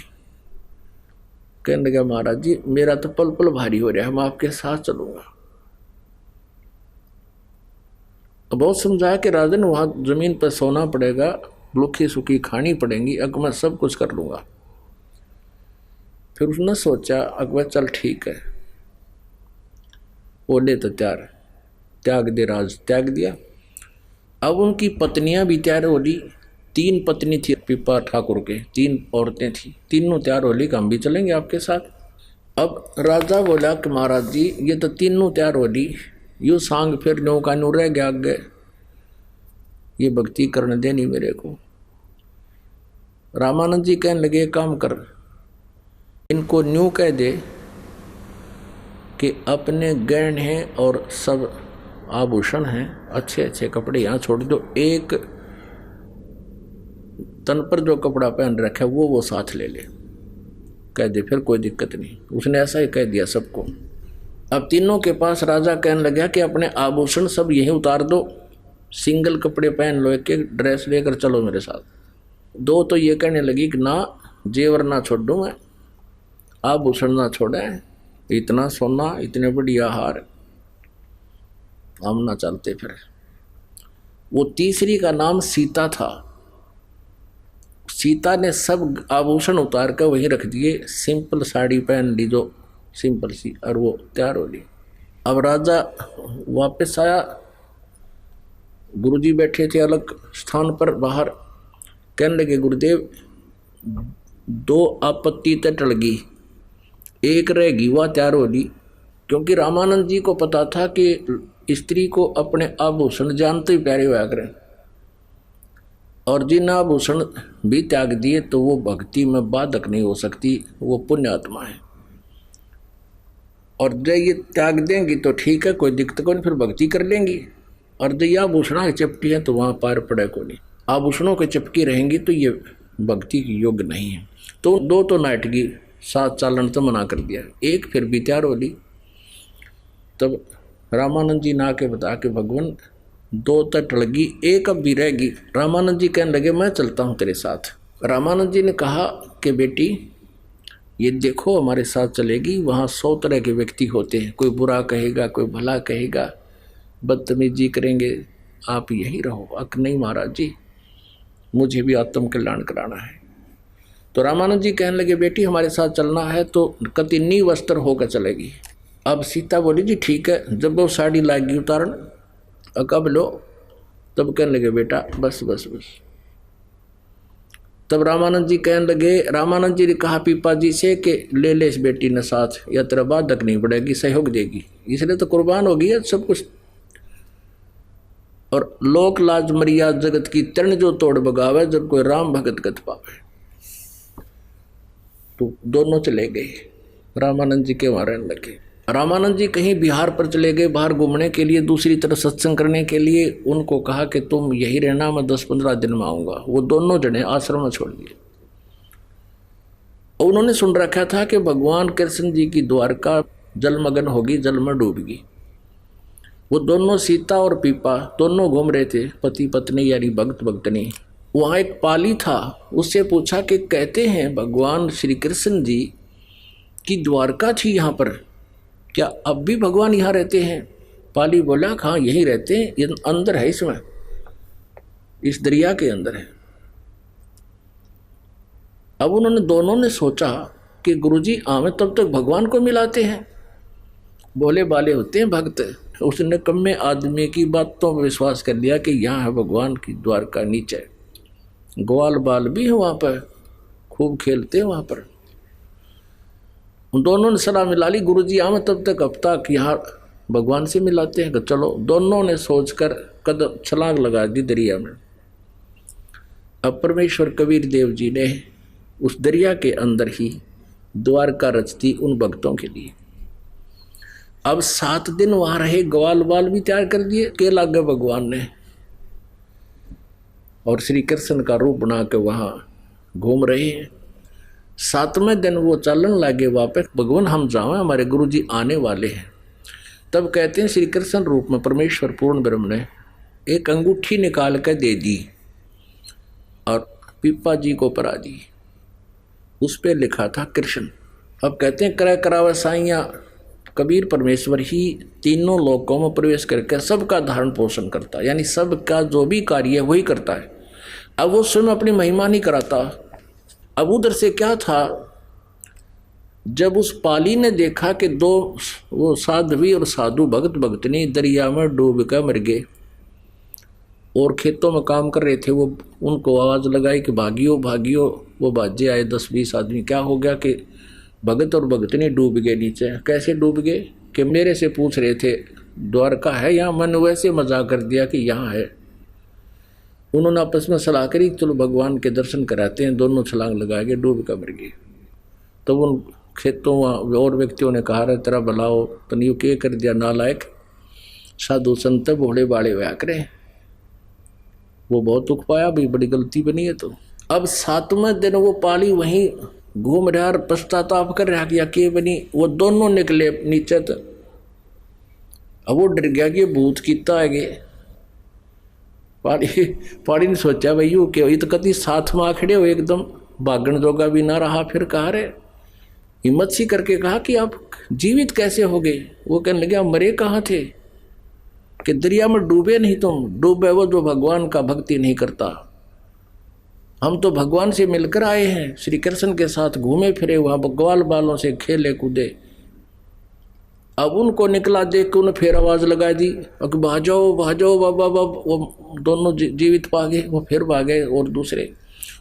कहने लगा महाराज जी मेरा तो पल पल भारी हो रहा है, मैं आपके साथ चलूंगा। बहुत समझाया कि राजन वहां जमीन पर सोना पड़ेगा, भूखी सूखी खानी पड़ेगी, अगर मैं सब कुछ कर लूंगा। फिर उसने सोचा अकबर चल ठीक है, बोले तो त्याग दे, राज त्याग दिया। अब उनकी पत्नियां भी तैयार हो ली। 3 पत्नी थी पीपा ठाकुर के, 3 औरतें थी, तीनों तैयार हो ली कि हम भी चलेंगे आपके साथ। अब राजा बोला कि महाराज जी ये तो तीनों तैयार हो ली, यू सांग फिर नो का नू रह गया आगे, ये भक्ति करने देनी मेरे को। रामानंद जी कहने लगे काम कर, इनको न्यू कह दे कि अपने गहने और सब आभूषण हैं, अच्छे अच्छे कपड़े यहाँ छोड़ दो, एक तन पर जो कपड़ा पहन रखा है वो साथ ले ले, कह दे, फिर कोई दिक्कत नहीं। उसने ऐसा ही कह दिया सबको। अब तीनों के पास राजा कहने लगा कि अपने आभूषण सब यही उतार दो, सिंगल कपड़े पहन लो, एक एक ड्रेस लेकर चलो मेरे साथ। 2 तो ये कहने लगी कि ना जेवर ना छोड़ दूँ मैं, आभूषण ना छोड़े, इतना सोना इतने बढ़िया हार हम ना चलते। फिर वो तीसरी का नाम सीता था। सीता ने सब आभूषण उतार कर वहीं रख दिए, सिंपल साड़ी पहन ली जो सिंपल सी, और वो तैयार हो ली। अब राजा वापस आया, गुरुजी बैठे थे अलग स्थान पर बाहर। कहने लगे गुरुदेव 2 आपत्ति तो टल गई, एक रहेगी वह तैयार हो ली। क्योंकि रामानंद जी को पता था कि स्त्री को अपने आभूषण जानते ही प्यारे हुआ करें, और जिन आभूषण भी त्याग दिए तो वो भक्ति में बाधक नहीं हो सकती, वो पुण्य आत्मा है। और जब ये त्याग देंगी तो ठीक है, कोई दिक्कत को नहीं, फिर भक्ति कर लेंगी। और जब ये आभूषणों की चपटी है तो वहाँ पार पड़े को नहीं, आभूषणों की चपकी रहेंगी तो ये भक्ति की योग्य नहीं है। तो 2 तो नाटकी साथ चालन तो मना कर दिया, एक फिर भी तैयार हो ली। तब रामानंद जी ना के बता के भगवान 2 तो टल गई, एक अब भी रहेगी। रामानंद जी कहने लगे मैं चलता हूँ तेरे साथ। रामानंद जी ने कहा कि बेटी ये देखो हमारे साथ चलेगी, वहाँ 100 तरह के व्यक्ति होते हैं, कोई बुरा कहेगा, कोई भला कहेगा, बदतमीजी करेंगे, आप यही रहो। अक नहीं महाराज जी, मुझे भी आत्म कल्याण कराना है। तो रामानंद जी कहने लगे बेटी हमारे साथ चलना है तो कति नी वस्त्र होकर चलेगी। अब सीता बोली जी ठीक है। जब वो साड़ी लागी उतारन, कब लो, तब कहने लगे बेटा बस बस बस। तब रामानंद जी कहने लगे, रामानंद जी ने कहा पीपा जी से कि ले ले इस बेटी ने साथ, या तेरा बाधक नहीं पड़ेगी, सहयोग देगी, इसलिए तो कुर्बान होगी है सब कुछ। और लोक लाज मर्याद जगत की तरण जो तोड़ बगावे, जब कोई राम भगत गत पावे। तो दोनों चले गए, रामानंद जी के वहां रहने लगे। रामानंद जी कहीं बिहार पर चले गए बाहर घूमने के लिए, दूसरी तरफ सत्संग करने के लिए। उनको कहा कि तुम यही रहना, मैं 10-15 दिन में आऊँगा। वो दोनों जने आश्रम में छोड़ दिए। उन्होंने सुन रखा था कि भगवान कृष्ण जी की द्वारका जलमग्न होगी, जल में डूबेगी। वो दोनों सीता और पीपा दोनों घूम रहे थे, पति पत्नी यानी भक्त भक्तनी। वहाँ एक पाली था, उससे पूछा कि कहते हैं भगवान श्री कृष्ण जी की द्वारका थी यहाँ पर, क्या अब भी भगवान यहाँ रहते हैं? पाली बोला हाँ यहीं रहते हैं, ये अंदर है, इसमें इस दरिया के अंदर है। अब उन्होंने दोनों ने सोचा कि गुरुजी आवे तब तक भगवान को मिलाते हैं, भोले बाले होते हैं भक्त। उसने कम्मे आदमी की बातों पर विश्वास कर लिया कि यहाँ है भगवान की द्वारका नीचे। ग्वाल बाल भी है वहाँ पर, खूब खेलते हैं वहाँ पर। उन दोनों ने सलाह मिला ली, गुरुजी आवे तब तक अब तक यहाँ भगवान से मिलाते हैं। चलो, दोनों ने सोचकर कदम छलांग लगा दी दरिया में। अब परमेश्वर कबीर देव जी ने उस दरिया के अंदर ही द्वारका रच दी उन भक्तों के लिए। अब 7 दिन वहां रहे, ग्वाल बाल भी तैयार कर दिए के लागे भगवान ने, और श्री कृष्ण का रूप बना के वहां घूम रहे हैं। 7वें दिन वो चलन लगे वापस, भगवान हम जाओ, हमारे गुरुजी आने वाले हैं। तब कहते हैं श्री कृष्ण रूप में परमेश्वर पूर्ण ब्रह्म ने एक अंगूठी निकाल कर दे दी और पीपा जी को परा दी। उस पर लिखा था कृष्ण। अब कहते हैं क्रय करावा साइया कबीर परमेश्वर ही तीनों लोकों में प्रवेश करके सबका धारण पोषण करता है, यानी सबका जो भी कार्य है वही करता है। अब वो स्वयं अपनी महिमा नहीं कराता। अब उधर से क्या था, जब उस पाली ने देखा कि दो वो साध्वी और साधु भगत भगतनी दरिया में डूब कर मर गए और खेतों में काम कर रहे थे, वो उनको आवाज़ लगाई कि भागियो भागियो। वो बाजे आए 10-20 आदमी। क्या हो गया कि भगत और भगतनी डूब गए नीचे। कैसे डूब गए कि मेरे से पूछ रहे थे द्वारका है यहाँ, मैंने वैसे मजाक कर दिया कि यहाँ है। उन्होंने आपस में सलाह करी चलो भगवान के दर्शन कराते हैं, दोनों छलांग लगा के डूब कर मर गए। तो उन खेतों और व्यक्तियों ने कहा तेरा भलाओ तनियो के कर दिया नालायक, साधु संत भोले बाड़े व्या करे। वो बहुत दुख पाया, भी बड़ी गलती बनी है। तो अब 7वें दिन वो पाली वहीं घूम रहा, पश्चाताप कर रहा कि के बनी। वो दोनों निकले नीचे तो अब वो डर गया कि भूत कितना है गे। पाड़ी ने सोचा भाई यू क्या, ये तो कभी साथ में आ खड़े हो, एकदम भागण जोगा भी ना रहा। फिर कहा रे हिम्मत सी करके कहा कि आप जीवित कैसे हो गए। वो कहने लगे आप मरे कहाँ थे कि दरिया में डूबे नहीं, तुम डूबे वो जो भगवान का भक्ति नहीं करता। हम तो भगवान से मिलकर आए हैं, श्री कृष्ण के साथ घूमे फिरे, वहाँ ग्वाल बालों से खेले कूदे। अब उनको निकला देख के उन्हें फिर आवाज़ लगा दी कि भाजो भाजो बाबा बाबा। वो दोनों जीवित पा गए, वो फिर भागे। और दूसरे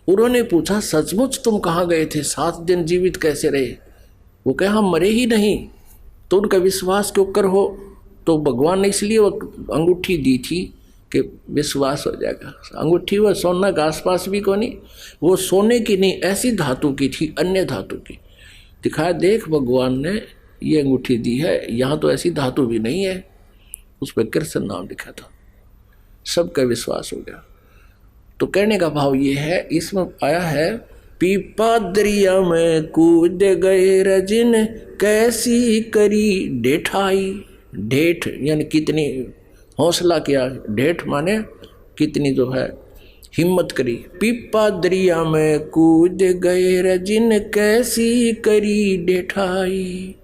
उन्होंने पूछा सचमुच तुम कहाँ गए थे, 7 दिन जीवित कैसे रहे। वो कहे हम मरे ही नहीं। तो उनका विश्वास क्यों कर हो, तो भगवान ने इसलिए वो अंगूठी दी थी कि विश्वास हो जाएगा। अंगूठी वो सोना के आसपास भी को नहीं, वो सोने की नहीं ऐसी धातु की थी, अन्य धातु की। दिखाया देख भगवान ने ये अंगूठी दी है, यहाँ तो ऐसी धातु भी नहीं है। उस पर कृष्ण नाम लिखा था। सबका विश्वास हो गया। तो कहने का भाव ये है, इसमें आया है पीपा दरिया में कूद गए रजिन कैसी करी ढेठाई। ढेठ यानी कितनी हौसला किया, ढेठ माने कितनी जो है हिम्मत करी। पीपा दरिया में कूद गए रजिन कैसी करी ढेठाई।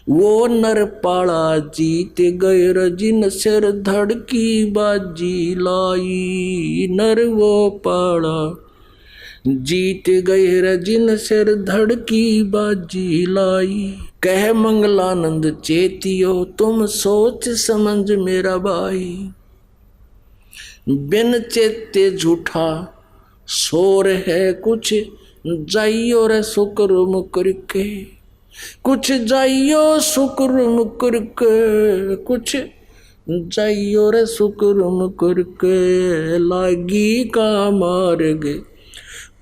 वो नर पाड़ा जीत गए रजिन सिर धड़की बाजी लाई। नर वो पाड़ा जीत गए रजिन सिर धड़की बाजी लाई। कह मंगलानंद चेतियो तुम सोच समझ मेरा भाई। बिन चेते झूठा शोर है कुछ जाइयो रे शुक्र मुकर के। कुछ जाइयो शुक्र मुकर के, कुछ जाइयो रे शुक्र मुकर के। लागी का मार गे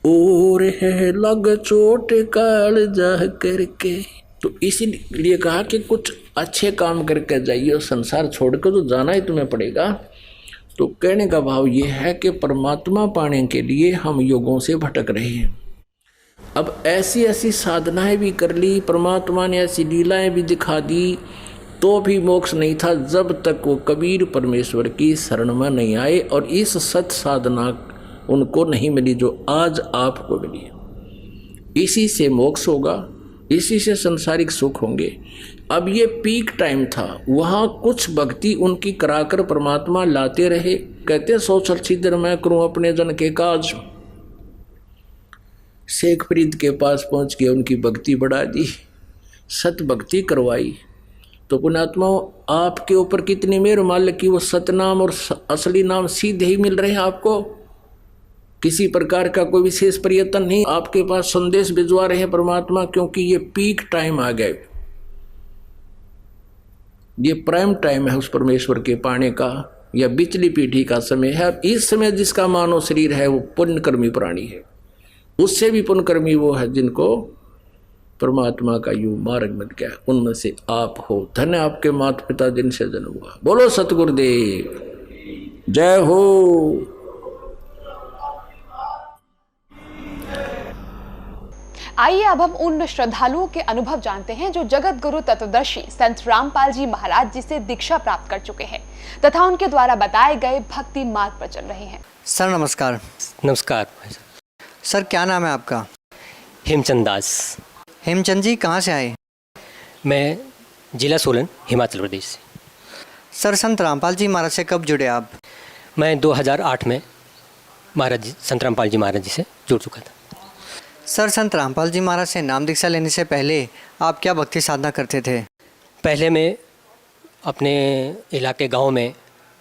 और है लग चोट काल जा करके। तो इसीलिए कहा कि कुछ अच्छे काम करके जाइए, संसार छोड़कर तो जाना ही तुम्हें पड़ेगा। तो कहने का भाव ये है कि परमात्मा पाने के लिए हम योगों से भटक रहे हैं। अब ऐसी ऐसी साधनाएं भी कर ली, परमात्मा ने ऐसी लीलाएं भी दिखा दी, तो भी मोक्ष नहीं था जब तक वो कबीर परमेश्वर की शरण में नहीं आए और इस सत साधना उनको नहीं मिली जो आज आपको मिली। इसी से मोक्ष होगा, इसी से संसारिक सुख होंगे। अब ये पीक टाइम था, वहाँ कुछ भक्ति उनकी कराकर परमात्मा लाते रहे। कहते 100 दिन मैं करूँ अपने जन के काज। शेख फरीद के पास पहुँच के उनकी भक्ति बढ़ा दी, सत भक्ति करवाई। तो पुण्यात्मा आपके ऊपर कितनी मेहर मालिक की, वो सतनाम और असली नाम सीधे ही मिल रहे हैं आपको। किसी प्रकार का कोई विशेष प्रयत्न नहीं, आपके पास संदेश भिजवा रहे हैं परमात्मा, क्योंकि ये पीक टाइम आ गए, ये प्राइम टाइम है उस परमेश्वर के पाने का, या बिचली पीढ़ी का समय है। इस समय जिसका मानव शरीर है वो पुण्यकर्मी प्राणी है, उससे भी पुण्यकर्मी वो है जिनको परमात्मा का यू मार्ग मिल गया। उनमें से आप हो। धन्य आपके माता पिता जिनसे जन्म हुआ। बोलो सतगुरुदेव, जय हो। आइए अब हम उन श्रद्धालुओं के अनुभव जानते हैं जो जगत गुरु तत्वदर्शी संत रामपाल जी महाराज जी से दीक्षा प्राप्त कर चुके हैं तथा उनके द्वारा बताए गए भक्ति मार्ग पर चल रहे हैं। सर नमस्कार। नमस्कार। सर क्या नाम है आपका? हेमचंद दास। हेमचंद जी कहाँ से आए? मैं जिला सोलन हिमाचल प्रदेश से। सर संत रामपाल जी महाराज से कब जुड़े आप? मैं 2008 में संत रामपाल जी महाराज जी से जुड़ चुका था। सर संत रामपाल जी महाराज से नाम दीक्षा लेने से पहले आप क्या भक्ति साधना करते थे? पहले मैं अपने इलाके गांव में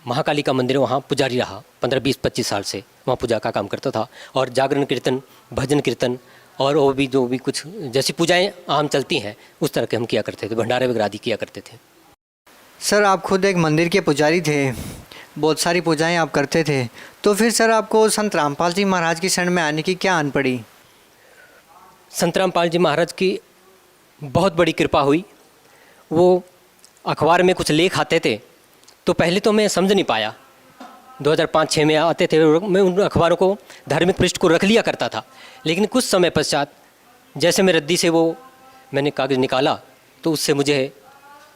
महाकाली का मंदिर वहाँ पुजारी रहा 15-20-25 साल से, वहाँ पूजा का काम करता था और जागरण कीर्तन, भजन कीर्तन और वो भी जो भी कुछ जैसी पूजाएं आम चलती हैं उस तरह के हम किया करते थे, भंडारे वगैरह आदि किया करते थे। सर आप खुद एक मंदिर के पुजारी थे, बहुत सारी पूजाएं आप करते थे, तो फिर सर आपको संत रामपाल जी महाराज की शरण में आने की क्या आन पड़ी? संत रामपाल जी महाराज की बहुत बड़ी कृपा हुई। वो अखबार में कुछ लेख आते थे तो पहले तो मैं समझ नहीं पाया, 2005-06 में आते थे, मैं उन अखबारों को धार्मिक पृष्ठ को रख लिया करता था। लेकिन कुछ समय पश्चात जैसे मैं रद्दी से मैंने कागज़ निकाला तो उससे मुझे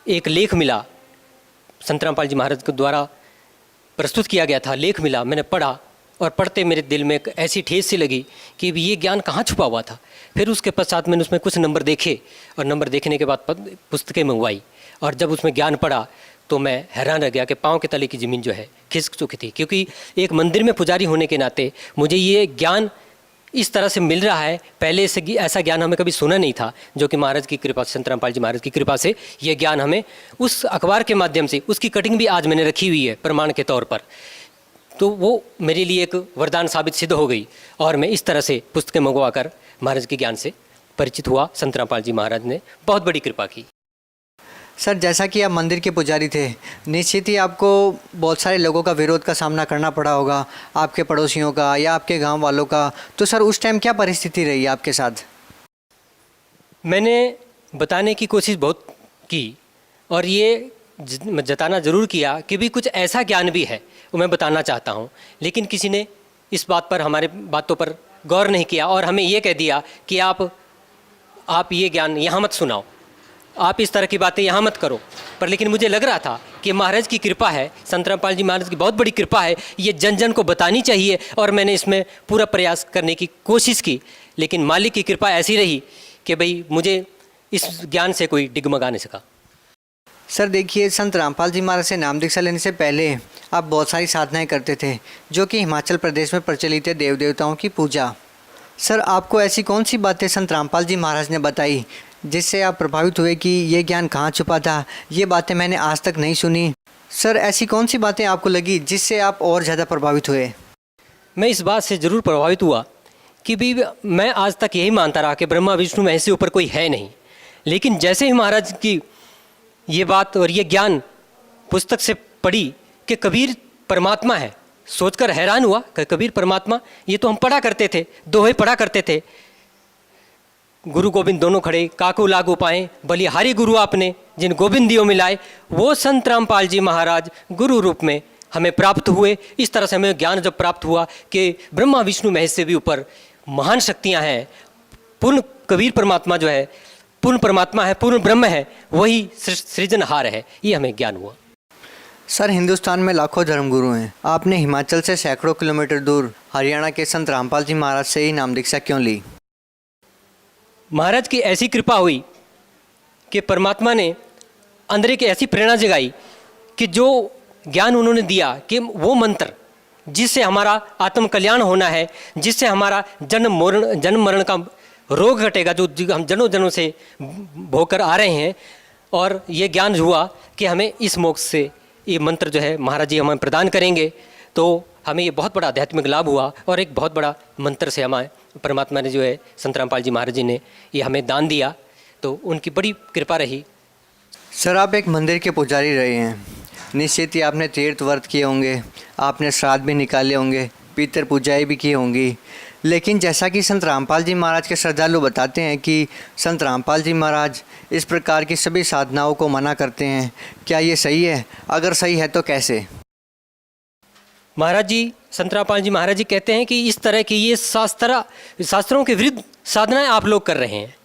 एक लेख मिला, संत रामपाल जी महाराज के द्वारा प्रस्तुत किया गया था, लेख मिला। मैंने पढ़ा और पढ़ते मेरे दिल में एक ऐसी ठेस सी लगी कि ये ज्ञान कहाँ छुपा हुआ था। फिर उसके पश्चात मैंने उसमें कुछ नंबर देखे और नंबर देखने के बाद पुस्तकें मंगवाई और जब उसमें ज्ञान पढ़ा तो मैं हैरान रह गया कि पाँव के तले की ज़मीन जो है खिसक चुकी थी। क्योंकि एक मंदिर में पुजारी होने के नाते मुझे ये ज्ञान इस तरह से मिल रहा है, पहले से ऐसा ज्ञान हमें कभी सुना नहीं था, जो कि महाराज की कृपा, संत रामपाल जी महाराज की कृपा से ये ज्ञान हमें उस अखबार के माध्यम से, उसकी कटिंग भी आज मैंने रखी हुई है प्रमाण के तौर पर, तो वो मेरे लिए एक वरदान साबित सिद्ध हो गई और मैं इस तरह से पुस्तकें मंगवा कर महाराज के ज्ञान से परिचित हुआ। संत रामपाल जी महाराज ने बहुत बड़ी कृपा की। सर जैसा कि आप मंदिर के पुजारी थे, निश्चित ही आपको बहुत सारे लोगों का विरोध का सामना करना पड़ा होगा, आपके पड़ोसियों का या आपके गांव वालों का, तो सर उस टाइम क्या परिस्थिति रही आपके साथ? मैंने बताने की कोशिश बहुत की और ये जताना ज़रूर किया कि भी कुछ ऐसा ज्ञान भी है वो मैं बताना चाहता हूँ, लेकिन किसी ने इस बात पर, हमारे बातों पर गौर नहीं किया और हमें ये कह दिया कि आप ये ज्ञान यहाँ मत सुनाओ, आप इस तरह की बातें यहाँ मत करो। पर लेकिन मुझे लग रहा था कि महाराज की कृपा है, संत रामपाल जी महाराज की बहुत बड़ी कृपा है, ये जन जन को बतानी चाहिए और मैंने इसमें पूरा प्रयास करने की कोशिश की। लेकिन मालिक की कृपा ऐसी रही कि भाई मुझे इस ज्ञान से कोई डिगमगा नहीं सका। सर देखिए, संत रामपाल जी महाराज से नाम दीक्षा लेने से पहले आप बहुत सारी साधनाएं करते थे जो कि हिमाचल प्रदेश में प्रचलित है, देव देवताओं की पूजा। सर आपको ऐसी कौन सी बातें संत रामपाल जी महाराज ने बताई जिससे आप प्रभावित हुए कि ये ज्ञान कहाँ छुपा था, ये बातें मैंने आज तक नहीं सुनी? सर ऐसी कौन सी बातें आपको लगी जिससे आप और ज़्यादा प्रभावित हुए? मैं इस बात से ज़रूर प्रभावित हुआ कि भी मैं आज तक यही मानता रहा कि ब्रह्मा विष्णु महेश से ऊपर कोई है नहीं। लेकिन जैसे ही महाराज की ये बात और ये ज्ञान पुस्तक से पढ़ी कि कबीर परमात्मा है, सोचकर हैरान हुआ कि कबीर परमात्मा, ये तो हम पढ़ा करते थे, दोहे पढ़ा करते थे, गुरु गोविंद दोनों खड़े, काकू लागू पाएं, बलिहारी गुरु आपने जिन गोविंद दियो मिलाए, वो संत रामपाल जी महाराज गुरु रूप में हमें प्राप्त हुए। इस तरह से हमें ज्ञान जब प्राप्त हुआ कि ब्रह्मा विष्णु महेश से भी ऊपर महान शक्तियां हैं, पूर्ण कबीर परमात्मा जो है पूर्ण परमात्मा है, पूर्ण ब्रह्म है, वही सृजनहार है, ये हमें ज्ञान हुआ। सर हिंदुस्तान में लाखों धर्मगुरु हैं, आपने हिमाचल से सैकड़ों किलोमीटर दूर हरियाणा के संत रामपाल जी महाराज से ही नाम दीक्षा क्यों ली? महाराज की ऐसी कृपा हुई कि परमात्मा ने अंदर एक ऐसी प्रेरणा जगाई कि जो ज्ञान उन्होंने दिया कि वो मंत्र जिससे हमारा आत्म कल्याण होना है, जिससे हमारा जन्म मरण का रोग घटेगा, जो हम जनों जनों से भोगकर आ रहे हैं, और ये ज्ञान हुआ कि हमें इस मोक्ष से ये मंत्र जो है महाराज जी हमें प्रदान करेंगे, तो हमें ये बहुत बड़ा आध्यात्मिक लाभ हुआ और एक बहुत बड़ा मंत्र से हमें परमात्मा ने जो है संत रामपाल जी महाराज जी ने ये हमें दान दिया, तो उनकी बड़ी कृपा रही। सर आप एक मंदिर के पुजारी रहे हैं, निश्चित ही आपने तीर्थ व्रत किए होंगे, आपने श्राद्ध भी निकाले होंगे, पितृ पूजाएँ भी की होंगी, लेकिन जैसा कि संत रामपाल जी महाराज के श्रद्धालु बताते हैं कि संत रामपाल जी महाराज इस प्रकार की सभी साधनाओं को मना करते हैं, क्या ये सही है? अगर सही है तो कैसे? महाराज जी, संत रामपाल जी महाराज जी कहते हैं कि इस तरह की ये शास्त्रों के विरुद्ध साधनाएं आप लोग कर रहे हैं।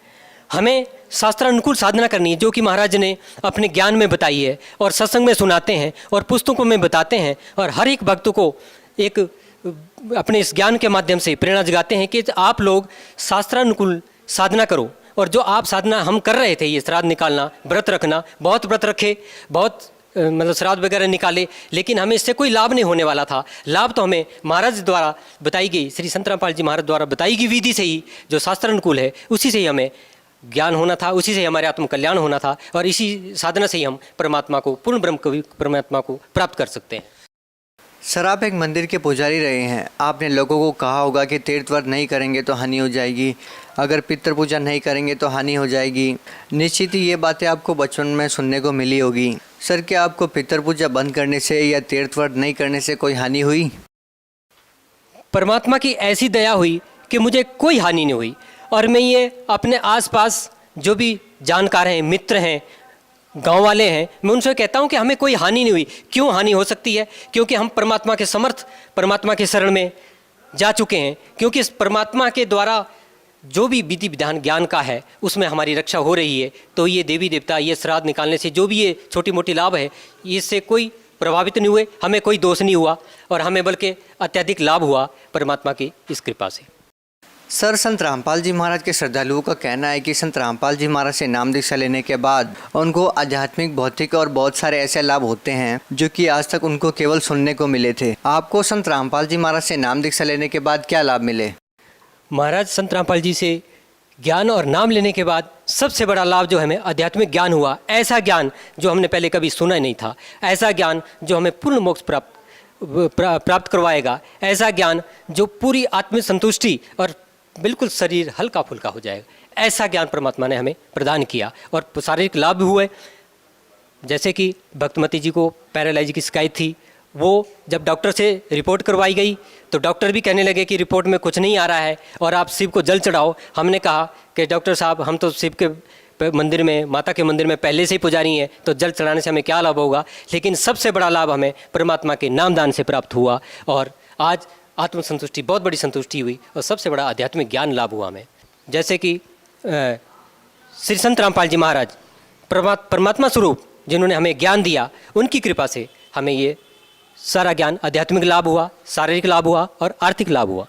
हमें शास्त्रानुकूल साधना करनी है, जो कि महाराज ने अपने ज्ञान में बताई है और सत्संग में सुनाते हैं और पुस्तकों में बताते हैं, और हर एक भक्त को एक अपने इस ज्ञान के माध्यम से प्रेरणा जगाते हैं कि आप लोग शास्त्रानुकूल साधना करो। और जो आप साधना हम कर रहे थे, ये श्राद्ध निकालना, व्रत रखना, बहुत व्रत रखे, बहुत मतलब श्राद्ध वगैरह निकाले, लेकिन हमें इससे कोई लाभ नहीं होने वाला था। लाभ तो हमें महाराज द्वारा बताई गई, श्री संत रामपाल जी महाराज द्वारा बताई गई विधि से ही, जो शास्त्रानुकूल है, उसी से ही हमें ज्ञान होना था, उसी से हमारे आत्म कल्याण होना था, और इसी साधना से ही हम परमात्मा को, पूर्ण ब्रह्म को, परमात्मा को प्राप्त कर सकते हैं। सर, आप एक मंदिर के पुजारी रहे हैं। आपने लोगों को कहा होगा कि तीर्थ व्रत नहीं करेंगे तो हानि हो जाएगी, अगर पितृ पूजा नहीं करेंगे तो हानि हो जाएगी। निश्चित ही ये बातें आपको बचपन में सुनने को मिली होगी। सर, क्या आपको पितृ पूजा बंद करने से या तीर्थ व्रत नहीं करने से कोई हानि हुई? परमात्मा की ऐसी दया हुई कि मुझे कोई हानि नहीं हुई, और मैं ये अपने आसपास जो भी जानकार हैं, मित्र हैं, गांव वाले हैं, मैं उनसे कहता हूं कि हमें कोई हानि नहीं हुई। क्यों हानि हो सकती है? क्योंकि हम परमात्मा के समर्थ, परमात्मा के शरण में जा चुके हैं। क्योंकि इस परमात्मा के द्वारा जो भी विधि विधान ज्ञान का है, उसमें हमारी रक्षा हो रही है। तो ये देवी देवता, ये श्राद्ध निकालने से जो भी ये छोटी मोटी लाभ है, इससे कोई प्रभावित नहीं हुए, हमें कोई दोष नहीं हुआ, और हमें बल्कि अत्यधिक लाभ हुआ परमात्मा की इस कृपा से। सर, संत रामपाल जी महाराज के श्रद्धालुओं का कहना है कि संत रामपाल जी महाराज से नाम दीक्षा लेने के बाद उनको आध्यात्मिक, भौतिक और बहुत सारे ऐसे लाभ होते हैं जो कि आज तक उनको केवल सुनने को मिले थे। आपको संत रामपाल जी महाराज से नाम दीक्षा लेने के बाद क्या लाभ मिले? महाराज संत रामपाल जी से ज्ञान और नाम लेने के बाद सबसे बड़ा लाभ जो हमें आध्यात्मिक ज्ञान हुआ, ऐसा ज्ञान जो हमने पहले कभी सुना ही नहीं था, ऐसा ज्ञान जो हमें पूर्ण मोक्ष प्राप्त करवाएगा, ऐसा ज्ञान जो पूरी आत्मिक संतुष्टि और बिल्कुल शरीर हल्का फुल्का हो जाएगा, ऐसा ज्ञान परमात्मा ने हमें प्रदान किया। और शारीरिक लाभ भी हुए, जैसे कि भक्तमती जी को पैरालाइज की शिकायत थी, वो जब डॉक्टर से रिपोर्ट करवाई गई तो डॉक्टर भी कहने लगे कि रिपोर्ट में कुछ नहीं आ रहा है और आप शिव को जल चढ़ाओ। हमने कहा कि डॉक्टर साहब, हम तो शिव के मंदिर में, माता के मंदिर में पहले से ही पुजारी हैं, तो जल चढ़ाने से हमें क्या लाभ होगा। लेकिन सबसे बड़ा लाभ हमें परमात्मा के नामदान से प्राप्त हुआ, और आज आत्मसंतुष्टि, बहुत बड़ी संतुष्टि हुई, और सबसे बड़ा आध्यात्मिक ज्ञान लाभ हुआ हमें। जैसे कि श्री संत रामपाल जी महाराज परमात्मा स्वरूप जिन्होंने हमें ज्ञान दिया, उनकी कृपा से हमें ये सारा ज्ञान, आध्यात्मिक लाभ हुआ, शारीरिक लाभ हुआ और आर्थिक लाभ हुआ।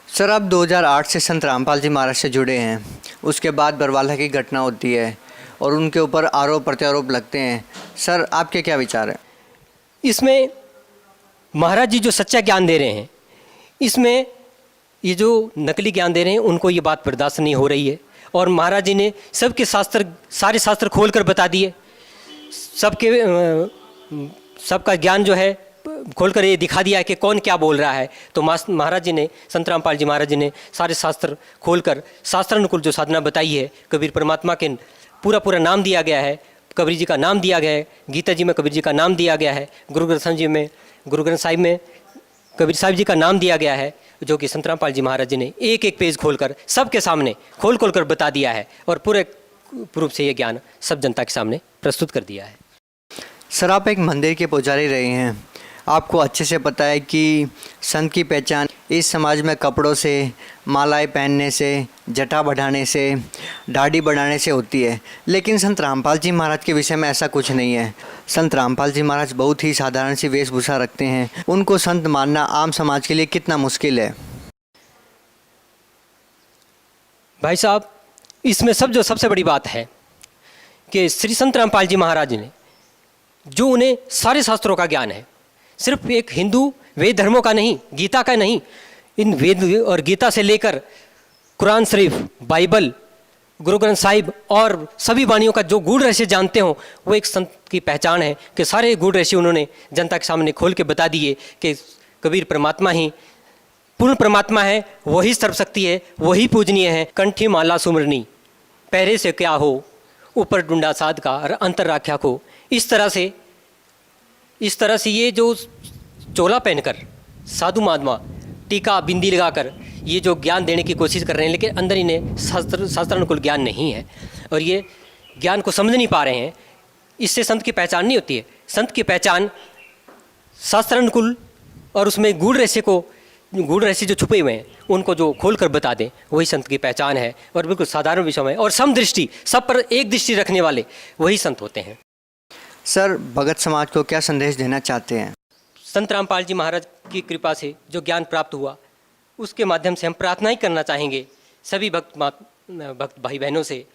सर, आप 2008 से संत रामपाल जी महाराज से जुड़े हैं। उसके बाद बरवाला की घटना होती है और उनके ऊपर आरोप प्रत्यारोप लगते हैं। सर, आपके क्या विचार हैं? इसमें महाराज जी जो सच्चा ज्ञान दे रहे हैं, इसमें ये जो नकली ज्ञान दे रहे हैं, उनको ये बात बर्दाश्त नहीं हो रही है। और महाराज जी ने सबके शास्त्र, सारे शास्त्र खोल कर बता दिए, सबका ज्ञान जो है खोलकर ये दिखा दिया है कि कौन क्या बोल रहा है। तो महाराज जी ने, संत रामपाल जी महाराज जी ने सारे शास्त्र खोलकर शास्त्रानुकूल जो साधना बताई है, कबीर परमात्मा के पूरा नाम दिया गया है, कबीर जी का नाम दिया गया है, गीता जी में कबीर जी का नाम दिया गया है, गुरु ग्रंथ साहिब में कबीर साहिब जी का नाम दिया गया है, जो कि संत रामपाल जी महाराज जी ने एक एक पेज खोलकर सबके सामने खोल कर बता दिया है, और पूरे रूप से ये ज्ञान सब जनता के सामने प्रस्तुत कर दिया है। सर, आप एक मंदिर के पुजारी रहे हैं। आपको अच्छे से पता है कि संत की पहचान इस समाज में कपड़ों से, मालाएं पहनने से, जटा बढ़ाने से, दाढ़ी बढ़ाने से होती है। लेकिन संत रामपाल जी महाराज के विषय में ऐसा कुछ नहीं है। संत रामपाल जी महाराज बहुत ही साधारण सी वेशभूषा रखते हैं। उनको संत मानना आम समाज के लिए कितना मुश्किल है? भाई साहब, इसमें सबसे बड़ी बात है कि श्री संत रामपाल जी महाराज ने, जो उन्हें सारे शास्त्रों का ज्ञान है, सिर्फ एक हिंदू वेद धर्मों का नहीं, गीता का नहीं, इन वेद और गीता से लेकर कुरान शरीफ, बाइबल, गुरु ग्रंथ साहिब और सभी वाणियों का जो गूढ़ रहस्य जानते हो, वो एक संत की पहचान है कि सारे गूढ़ रहस्य उन्होंने जनता के सामने खोल के बता दिए कि कबीर परमात्मा ही पूर्ण परमात्मा है, वही सर्वशक्ति है, वही पूजनीय है। कंठी माला सुमरनी, पैरे से क्या हो, ऊपर डुंडा साध का और अंतर राख्या को। इस तरह से ये जो चोला पहनकर, साधु महात्मा टीका बिंदी लगाकर ये जो ज्ञान देने की कोशिश कर रहे हैं, लेकिन अंदर इन्हें शास्त्रानुकूल ज्ञान नहीं है और ये ज्ञान को समझ नहीं पा रहे हैं। इससे संत की पहचान नहीं होती है। संत की पहचान शास्त्रानुकूल और उसमें गूढ़ रहस्य जो छुपे हुए हैं उनको जो खोल कर बता दें, वही संत की पहचान है। और बिल्कुल साधारण विषयों में और समदृष्टि, सब पर एक दृष्टि रखने वाले वही संत होते हैं। सर, भगत समाज को क्या संदेश देना चाहते हैं? संत रामपाल जी महाराज की कृपा से जो ज्ञान प्राप्त हुआ, उसके माध्यम से हम प्रार्थना ही करना चाहेंगे सभी भक्त भाई बहनों से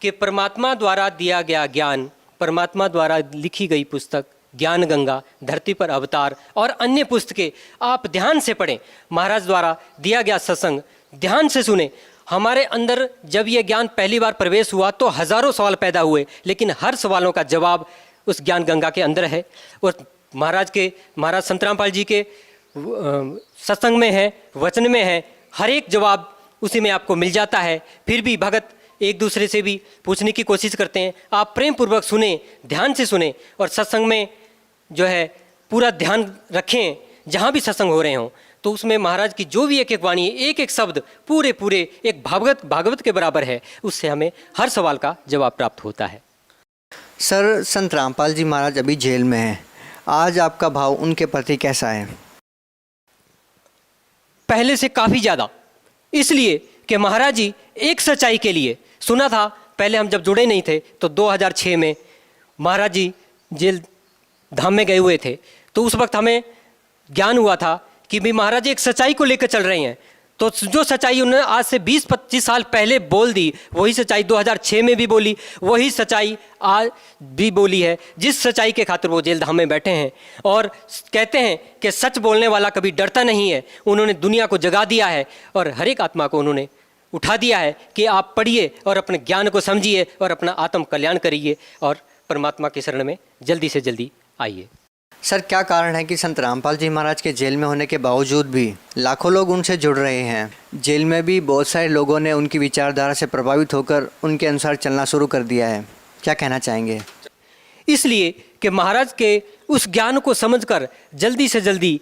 कि परमात्मा द्वारा दिया गया ज्ञान, परमात्मा द्वारा लिखी गई पुस्तक ज्ञान गंगा, धरती पर अवतार और अन्य पुस्तकें आप ध्यान से पढ़ें। महाराज द्वारा दिया गया सत्संग ध्यान से सुने। हमारे अंदर जब ये ज्ञान पहली बार प्रवेश हुआ तो हजारों सवाल पैदा हुए, लेकिन हर सवालों का जवाब उस ज्ञान गंगा के अंदर है। और महाराज संत रामपाल जी के सत्संग में है, वचन में है, हर एक जवाब उसी में आपको मिल जाता है। फिर भी भगत एक दूसरे से भी पूछने की कोशिश करते हैं। आप प्रेम पूर्वक सुने, ध्यान से सुने और सत्संग में जो है पूरा ध्यान रखें। जहाँ भी सत्संग हो रहे हों तो उसमें महाराज की जो भी एक एक वाणी, एक एक शब्द पूरे एक भागवत के बराबर है। उससे हमें हर सवाल का जवाब प्राप्त होता है। सर, संत रामपाल जी महाराज अभी जेल में हैं। आज आपका भाव उनके प्रति कैसा है? पहले से काफ़ी ज़्यादा, इसलिए कि महाराज जी एक सच्चाई के लिए, सुना था पहले हम जब जुड़े नहीं थे तो 2006 में महाराज जी जेल धाम में गए हुए थे, तो उस वक्त हमें ज्ञान हुआ था कि भी महाराज जी एक सच्चाई को लेकर चल रहे हैं। तो जो सच्चाई उन्होंने आज से 20-25 साल पहले बोल दी, वही सच्चाई 2006 में भी बोली, वही सच्चाई आज भी बोली है, जिस सच्चाई के खातिर वो जेल धाम में बैठे हैं। और कहते हैं कि सच बोलने वाला कभी डरता नहीं है। उन्होंने दुनिया को जगा दिया है और हर एक आत्मा को उन्होंने उठा दिया है कि आप पढ़िए और अपने ज्ञान को समझिए और अपना आत्म कल्याण करिए और परमात्मा के शरण में जल्दी से जल्दी आइए। सर, क्या कारण है कि संत रामपाल जी महाराज के जेल में होने के बावजूद भी लाखों लोग उनसे जुड़ रहे हैं? जेल में भी बहुत सारे लोगों ने उनकी विचारधारा से प्रभावित होकर उनके अनुसार चलना शुरू कर दिया है। क्या कहना चाहेंगे? इसलिए कि महाराज के उस ज्ञान को समझकर जल्दी से जल्दी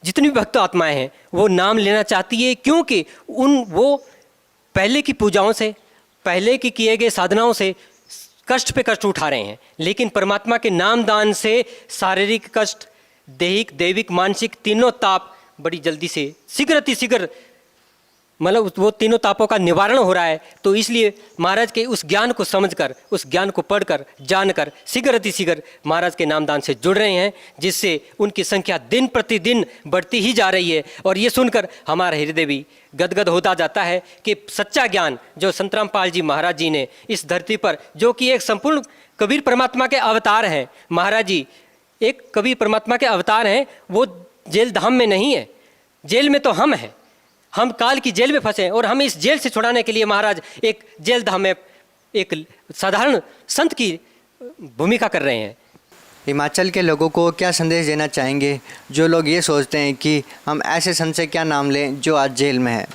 जितनी भी भक्त आत्माएं हैं वो नाम लेना चाहती है, क्योंकि वो पहले की पूजाओं से, पहले की किए गए साधनाओं से कष्ट पे कष्ट उठा रहे हैं, लेकिन परमात्मा के नाम दान से शारीरिक कष्ट, दैहिक, दैविक, मानसिक तीनों ताप बड़ी जल्दी से शीघ्र मतलब वो तीनों तापों का निवारण हो रहा है। तो इसलिए महाराज के उस ज्ञान को समझकर, उस ज्ञान को पढ़कर, जानकर शीघ्र महाराज के नामदान से जुड़ रहे हैं, जिससे उनकी संख्या दिन प्रतिदिन बढ़ती ही जा रही है। और ये सुनकर हमारा हृदय भी गदगद होता जाता है कि सच्चा ज्ञान जो संत रामपाल जी महाराज जी ने इस धरती पर, जो कि एक संपूर्ण कबीर परमात्मा के अवतार हैं, महाराज जी एक कबीर परमात्मा के अवतार हैं, वो जेल धाम में नहीं है। जेल में तो हम हैं, हम काल की जेल में फंसे हैं और हमें इस जेल से छुड़ाने के लिए महाराज एक जेल धाम में एक साधारण संत की भूमिका कर रहे हैं। हिमाचल के लोगों को क्या संदेश देना चाहेंगे जो लोग ये सोचते हैं कि हम ऐसे संत से क्या नाम लें जो आज जेल में है?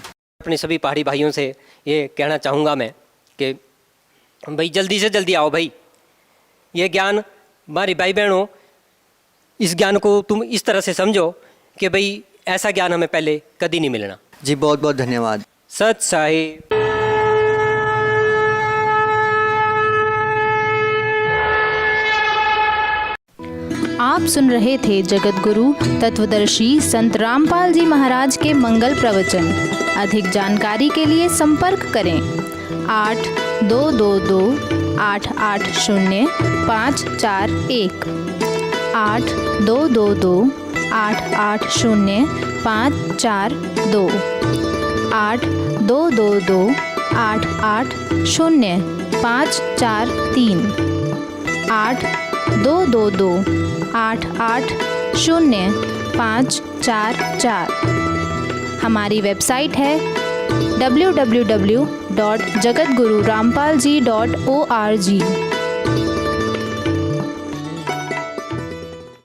अपने सभी पहाड़ी भाइयों से ये कहना चाहूँगा मैं कि भाई जल्दी से जल्दी आओ भाई। ये ज्ञान हमारी भाई बहनों, इस ज्ञान को तुम इस तरह से समझो कि भाई ऐसा ज्ञान हमें पहले कभी नहीं मिलना। जी, बहुत बहुत धन्यवाद। सत साहिब। आप सुन रहे थे जगत गुरु तत्वदर्शी संत रामपाल जी महाराज के मंगल प्रवचन। अधिक जानकारी के लिए संपर्क करें 8222-880-541 8222-880-542 8222-880-543 8222-880-544। हमारी वेबसाइट है www.jagatgururampalji.org।